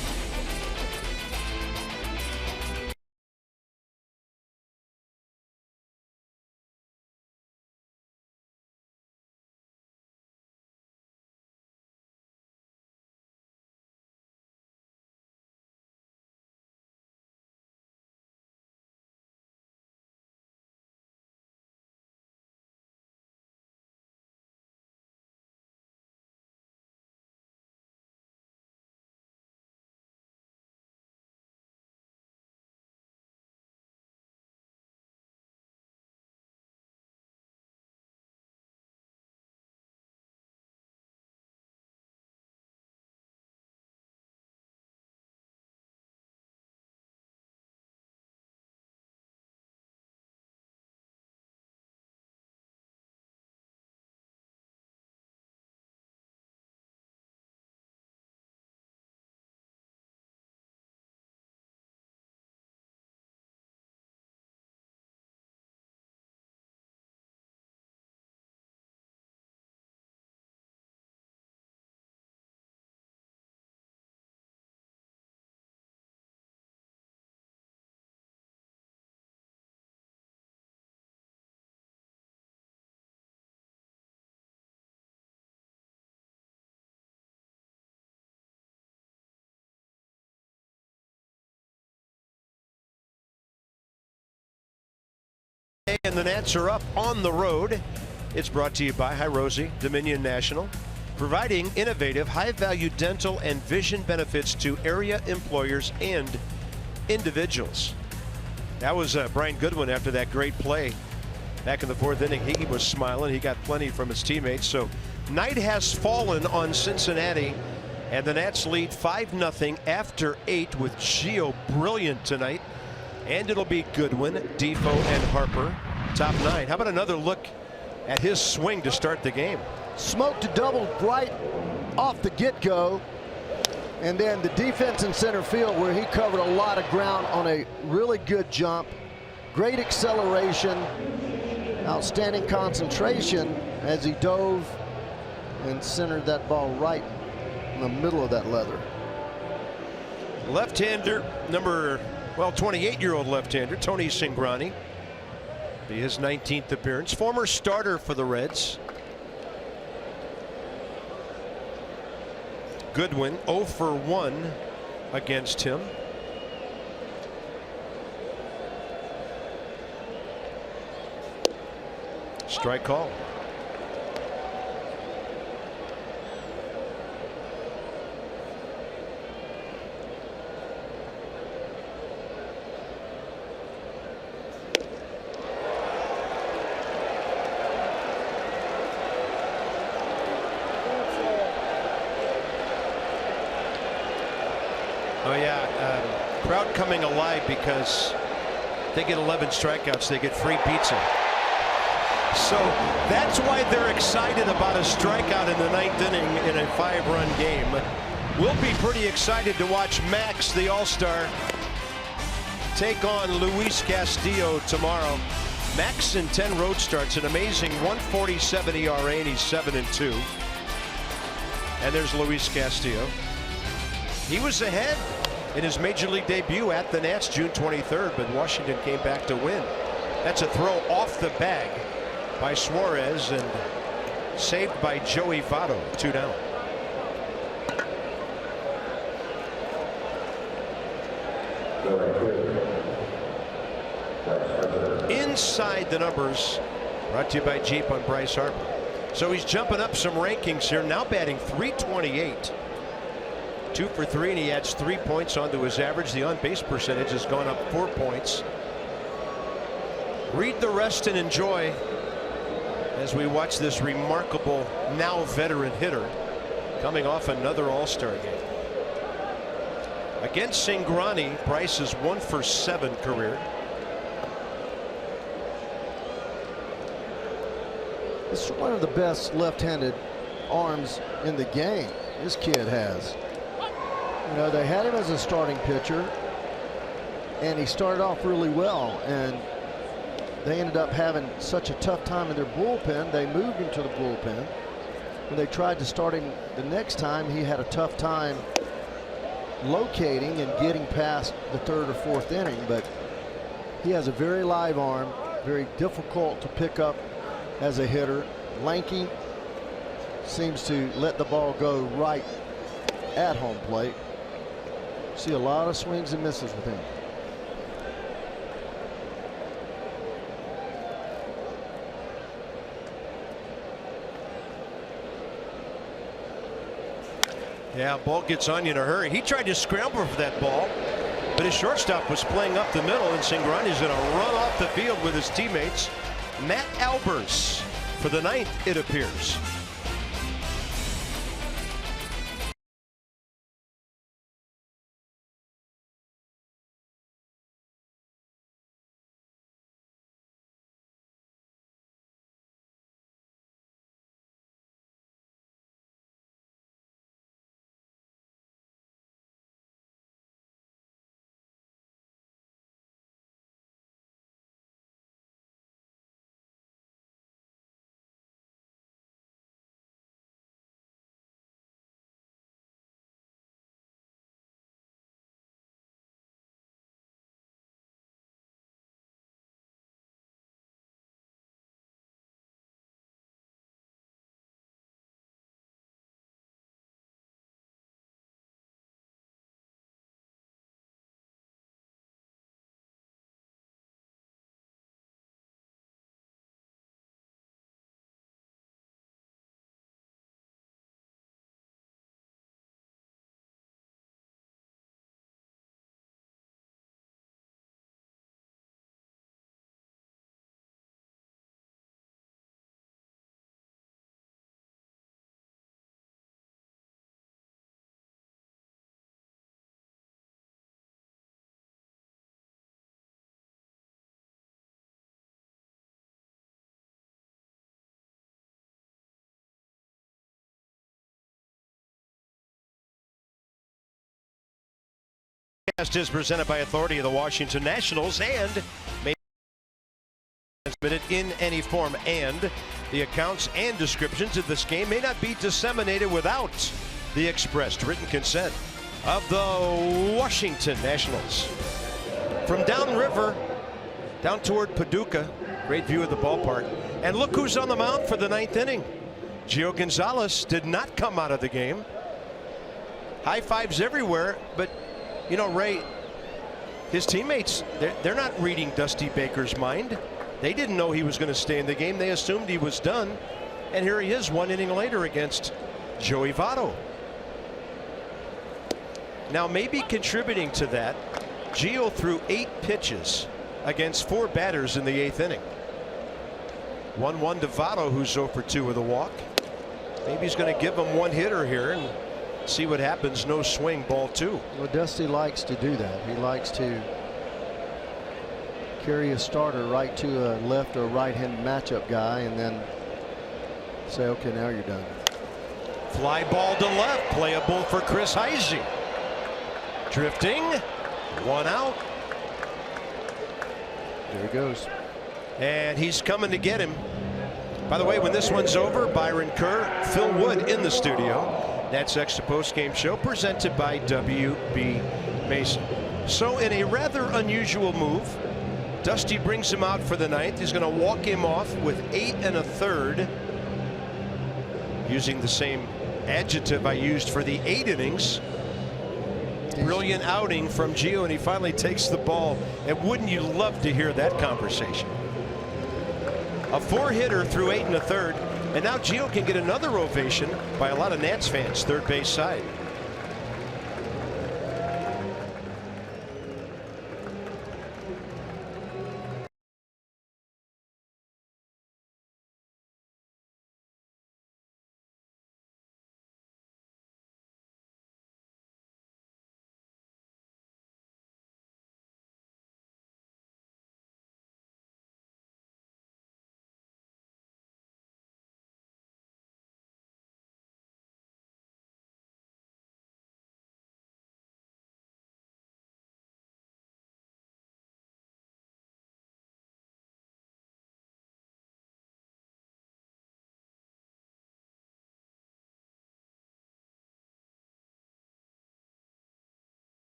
And the Nats are up on the road. It's brought to you by Hi Rosie, Dominion National, providing innovative, high-value dental and vision benefits to area employers and individuals. That was Brian Goodwin after that great play back in the 4th inning. He was smiling. He got plenty from his teammates. So night has fallen on Cincinnati, and the Nats lead 5-0 after 8 with Gio brilliant tonight. And it'll be Goodwin, Defoe, and Harper, top 9. How about another look at his swing to start the game? Smoked a double right off the get-go, and then the defense in center field where he covered a lot of ground on a really good jump. Great acceleration, outstanding concentration as he dove and centered that ball right in the middle of that leather. Left-hander, 28-year-old left-hander Tony Cingrani. Be his 19th appearance. Former starter for the Reds. Goodwin 0 for 1 against him. Strike call. Oh yeah, crowd coming alive because they get 11 strikeouts, they get free pizza. So that's why they're excited about a strikeout in the 9th inning in a 5-run game. We'll be pretty excited to watch Max, the All-Star, take on Luis Castillo tomorrow. Max in 10 road starts, an amazing 1.47 ERA, and he's 7-2. And there's Luis Castillo. He was ahead in his major league debut at the Nats June 23rd, but Washington came back to win. That's a throw off the bag by Suarez and saved by Joey Votto. 2 down. Inside the numbers, brought to you by Jeep on Bryce Harper. So he's jumping up some rankings here, now batting .328. 2 for 3, and he adds 3 points onto his average. The on-base percentage has gone up 4 points. Read the rest and enjoy as we watch this remarkable, now veteran hitter coming off another All-Star game. Against Cingrani, Bryce is 1 for 7 career. This is one of the best left-handed arms in the game. This kid has. You know, they had him as a starting pitcher, and he started off really well, and they ended up having such a tough time in their bullpen. They moved him to the bullpen. When they tried to start him the next time, he had a tough time locating and getting past the 3rd or 4th inning. But he has a very live arm, very difficult to pick up as a hitter. Lanky, seems to let the ball go right at home plate. See a lot of swings and misses with him. Yeah, ball gets on you in a hurry. He tried to scramble for that ball, but his shortstop was playing up the middle, and Cingrani's going to run off the field with his teammates. Matt Albers for the 9th, it appears. Is presented by authority of the Washington Nationals and may be transmitted in any form, and the accounts and descriptions of this game may not be disseminated without the expressed written consent of the Washington Nationals. From downriver down toward Paducah, great view of the ballpark, and look who's on the mound for the 9th inning. Gio Gonzalez did not come out of the game. High fives everywhere, but you know, Ray, his teammates, they're not reading Dusty Baker's mind. They didn't know he was going to stay in the game. They assumed he was done. And here he is 1 inning later against Joey Votto. Now, maybe contributing to that, Gio threw 8 pitches against 4 batters in the 8th inning. 1-1 to Votto, who's 0 for 2 with a walk. Maybe he's going to give him one hitter here and see what happens. No swing, ball 2. Well, Dusty likes to do that. He likes to carry a starter right to a left or right hand matchup guy and then say, okay, now you're done. Fly ball to left, playable for Chris Heisey. Drifting, 1 out. There he goes. And he's coming to get him. By the way, when this one's over, Byron Kerr, Phil Wood in the studio. That's Extra Post Game Show presented by W.B. Mason. So in a rather unusual move, Dusty brings him out for the 9th. He's going to walk him off with 8 1/3, using the same adjective I used for the 8 innings. Brilliant outing from Gio, and he finally takes the ball. And wouldn't you love to hear that conversation? A 4-hitter through 8 1/3. And now Gio can get another ovation by a lot of Nats fans, third base side.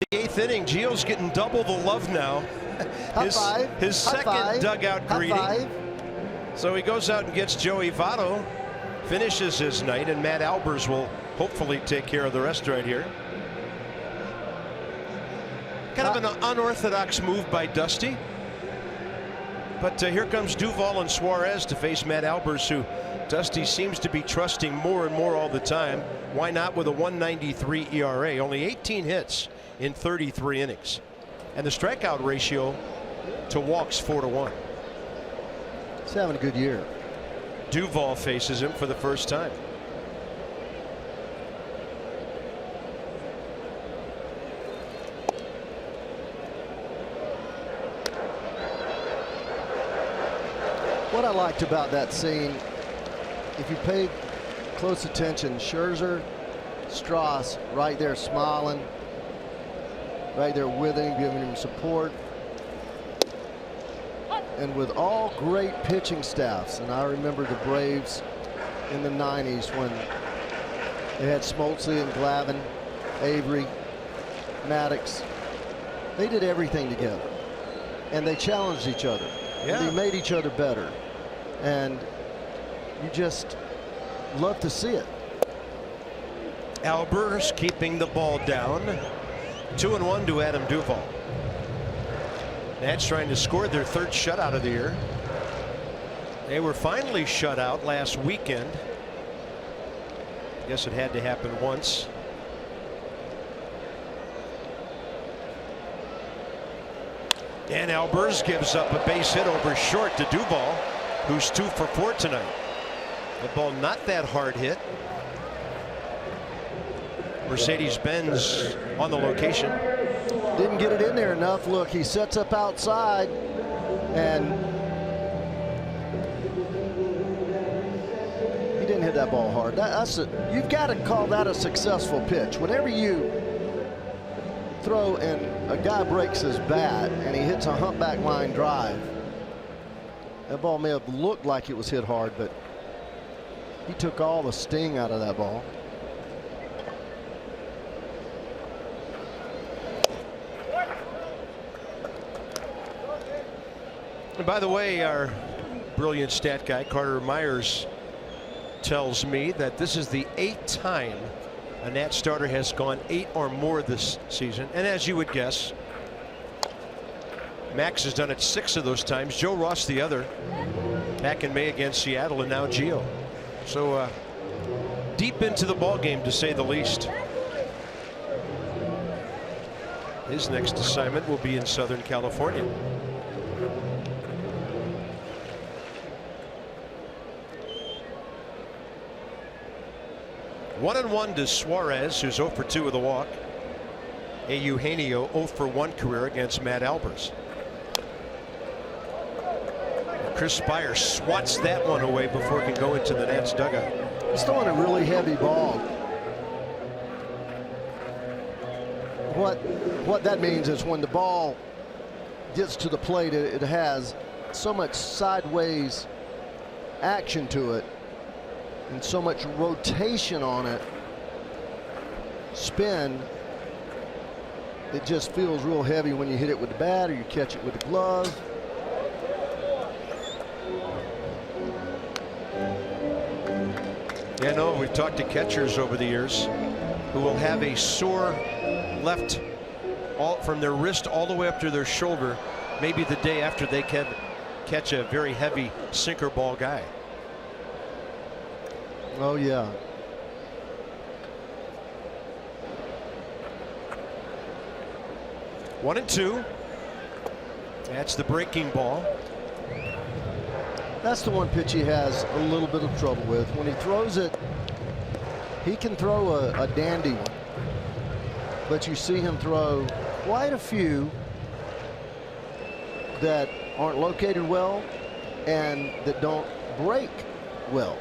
The 8th inning, Gio's getting double the love now. His second dugout greeting. So he goes out and gets Joey Votto, finishes his night, and Matt Albers will hopefully take care of the rest right here. Kind of an unorthodox move by Dusty. But here comes Duvall and Suarez to face Matt Albers, who Dusty seems to be trusting more and more all the time. Why not with a 1.93 ERA? Only 18 hits in 33 innings. And the strikeout ratio to walks 4-1. He's having a good year. Duvall faces him for the first time. What I liked about that scene, if you paid close attention, Scherzer, Strauss right there smiling, right there with him, giving him support. And with all great pitching staffs, and I remember the Braves in the 90s when they had Smoltz and Glavine, Avery, Maddox. They did everything together, and they challenged each other. Yeah. They made each other better, and you just love to see it. Albers keeping the ball down. 2-1 to Adam Duvall. Nats trying to score their 3rd shutout of the year. They were finally shut out last weekend. Guess it had to happen once. And Albers gives up a base hit over short to Duvall, who's 2 for 4 tonight. The ball not that hard hit. Mercedes-Benz on the location. Didn't get it in there enough. Look, he sets up outside, and he didn't hit that ball hard. You've got to call that a successful pitch. Whenever you throw and a guy breaks his bat and he hits a humpback line drive, that ball may have looked like it was hit hard, but he took all the sting out of that ball. And by the way, our brilliant stat guy Carter Myers tells me that this is the 8th time a Nat starter has gone 8 or more this season. And as you would guess, Max has done it 6 of those times. Joe Ross the other, back in May against Seattle, and now Gio. So deep into the ball game, to say the least. His next assignment will be in Southern California. One and 1 to Suarez, who's 0 for 2 with a walk. Eugenio 0 for 1 career against Matt Albers. Chris Spire swats that one away before it can go into the Nats dugout. He's throwing a really heavy ball. What that means is when the ball gets to the plate, it has so much sideways action to it and so much rotation on it, spin, it just feels real heavy when you hit it with the bat or you catch it with the glove. Yeah, no, we've talked to catchers over the years who will have a sore left from their wrist all the way up to their shoulder, maybe the day after they catch a very heavy sinker ball guy. Oh yeah. One and 2. That's the breaking ball. That's the one pitch he has a little bit of trouble with. When he throws it, he can throw a dandy one, but you see him throw quite a few that aren't located well and that don't break well.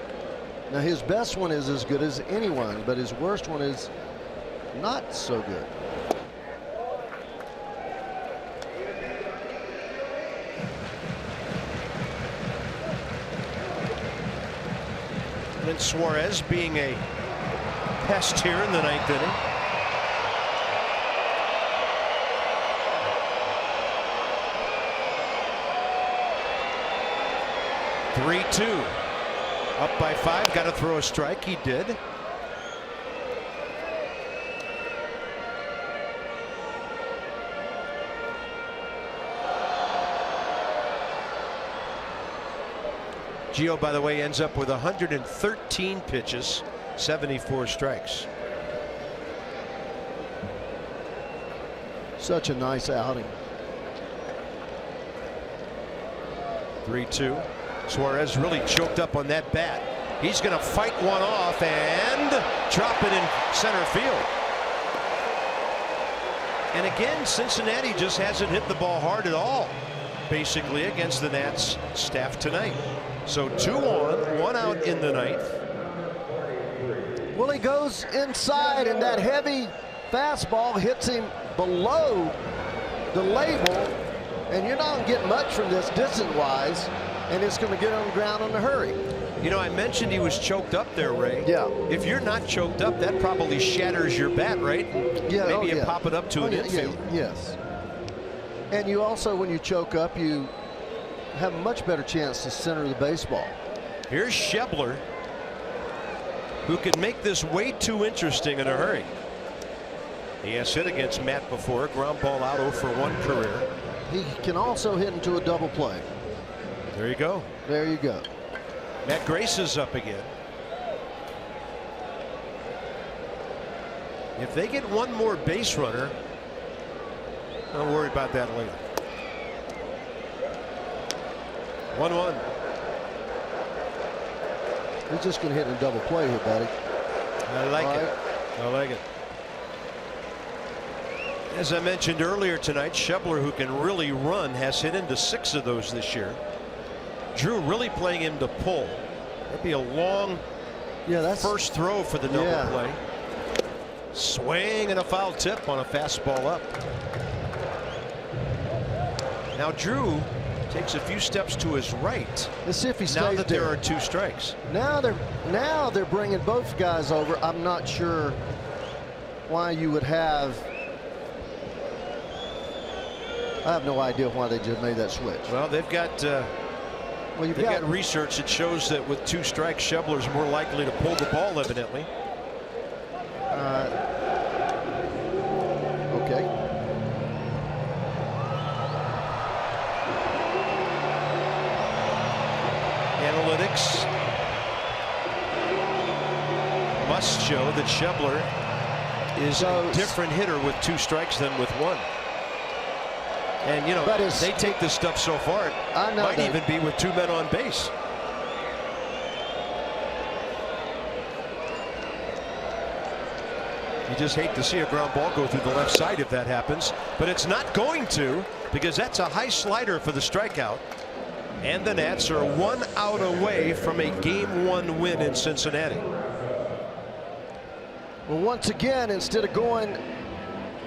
Now his best one is as good as anyone, but his worst one is not so good. And Suarez being a pest here in the 9th inning. 3-2. Up by 5. Got to throw a strike. He did. Gio, by the way, ends up with 113 pitches, 74 strikes. Such a nice outing. 3-2. Suarez really choked up on that bat. He's going to fight one off and drop it in center field. And again, Cincinnati just hasn't hit the ball hard at all, basically, against the Nats staff tonight. So 2 on, 1 out in the ninth. Well, he goes inside, and that heavy fastball hits him below the label, and you're not getting much from this distance-wise, and it's going to get on the ground in a hurry. You know, I mentioned he was choked up there, Ray. Yeah. If you're not choked up, that probably shatters your bat, right? Yeah. Maybe you pop it up to an infield. Yes. And you also, when you choke up, you have a much better chance to center the baseball. Here's Schebler, who can make this way too interesting in a hurry. He has hit against Matt before. Ground ball out 0 for 1 career. He can also hit into a double play. There you go. There you go. Matt Grace is up again. If they get one more base runner, don't worry about that later. 1-1. He's just going to hit in a double play here, buddy. I like it. I like it. As I mentioned earlier tonight, Schebler, who can really run, has hit into 6 of those this year. Drew really playing him to pull. That'd be a long first throw for the double play. Swing and a foul tip on a fastball up. Now Drew takes a few steps to his right. Let's see if he stays now that there. There are 2 strikes. Now they're bringing both guys over. I'm not sure why you would have. I have no idea why they just made that switch. Well, they've got they've got research that shows that with 2 strikes, Schebler's more likely to pull the ball, evidently. Okay. Analytics must show that Schebler is a different hitter with 2 strikes than with 1. And, you know, they take this stuff so far, it might even be with 2 men on base. You just hate to see a ground ball go through the left side if that happens. But it's not going to, because that's a high slider for the strikeout. And the Nats are 1 out away from a Game 1 win in Cincinnati. Well, once again, instead of going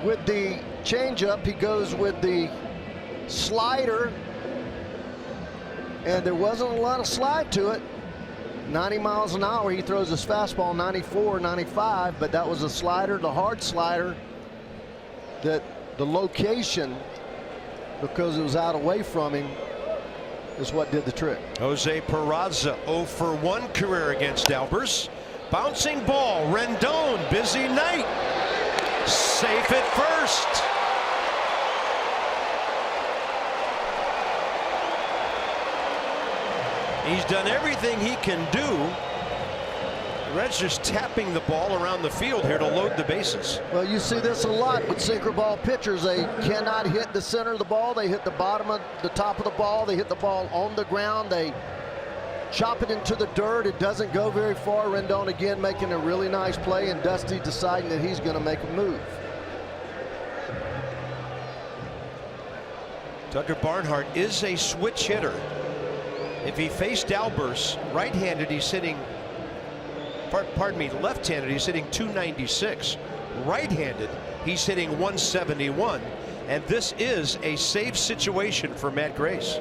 with the changeup, he goes with the slider, and there wasn't a lot of slide to it. 90 miles an hour. He throws his fastball 94, 95, but that was a slider, the hard slider, that the location, because it was out away from him, is what did the trick. Jose Peraza 0 for 1 career against Albers. Bouncing ball. Rendon, busy night. Safe at first. He's done everything he can do. The Reds just tapping the ball around the field here to load the bases. Well, you see this a lot with sinker ball pitchers. They cannot hit the center of the ball. They hit the bottom of the top of the ball. They hit the ball on the ground. They chop it into the dirt. It doesn't go very far. Rendon again making a really nice play, and Dusty deciding that he's going to make a move. Tucker Barnhart is a switch hitter. If he faced Albers right-handed, he's hitting, pardon me, left-handed, he's hitting 296. Right-handed, he's hitting 171. And this is a safe situation for Matt Grace.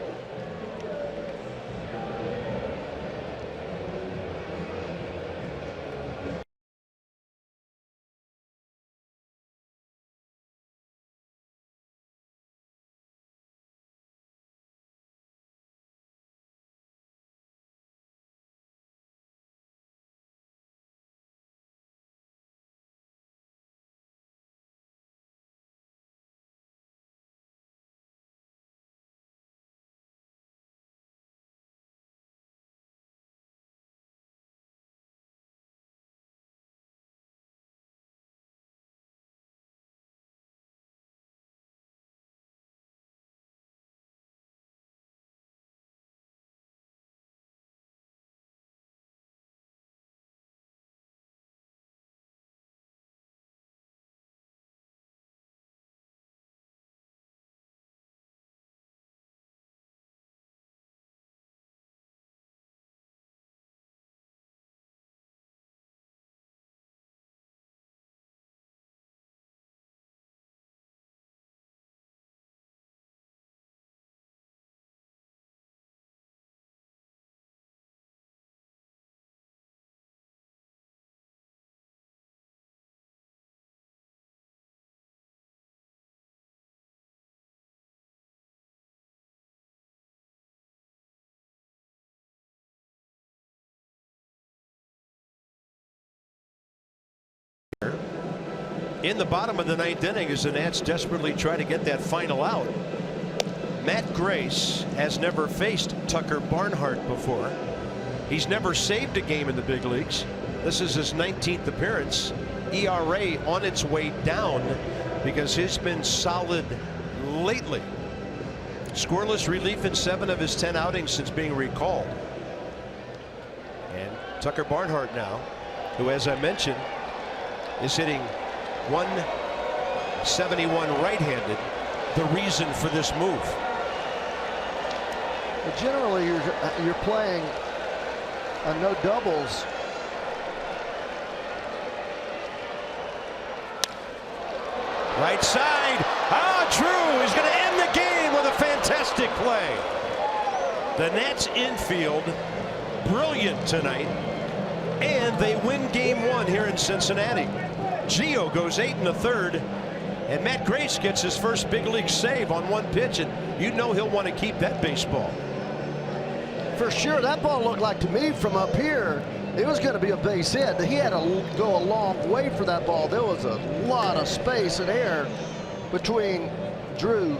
in the bottom of the 9th inning as the Nats desperately try to get that final out. Matt Grace has never faced Tucker Barnhart before. He's never saved a game in the big leagues. This is his 19th appearance. ERA on its way down because he's been solid lately. Scoreless relief in 7 of his 10 outings since being recalled. And Tucker Barnhart now, who, as I mentioned, is hitting 171 right-handed, the reason for this move. But generally, you're playing no doubles. Right side. Drew is going to end the game with a fantastic play. The Nats infield brilliant tonight, and they win game 1 here in Cincinnati. Gio goes 8 1/3, and Matt Grace gets his first big league save on 1 pitch, and you know he'll want to keep that baseball. For sure, that ball looked like to me from up here it was going to be a base hit. He had to go a long way for that ball. There was a lot of space and air between Drew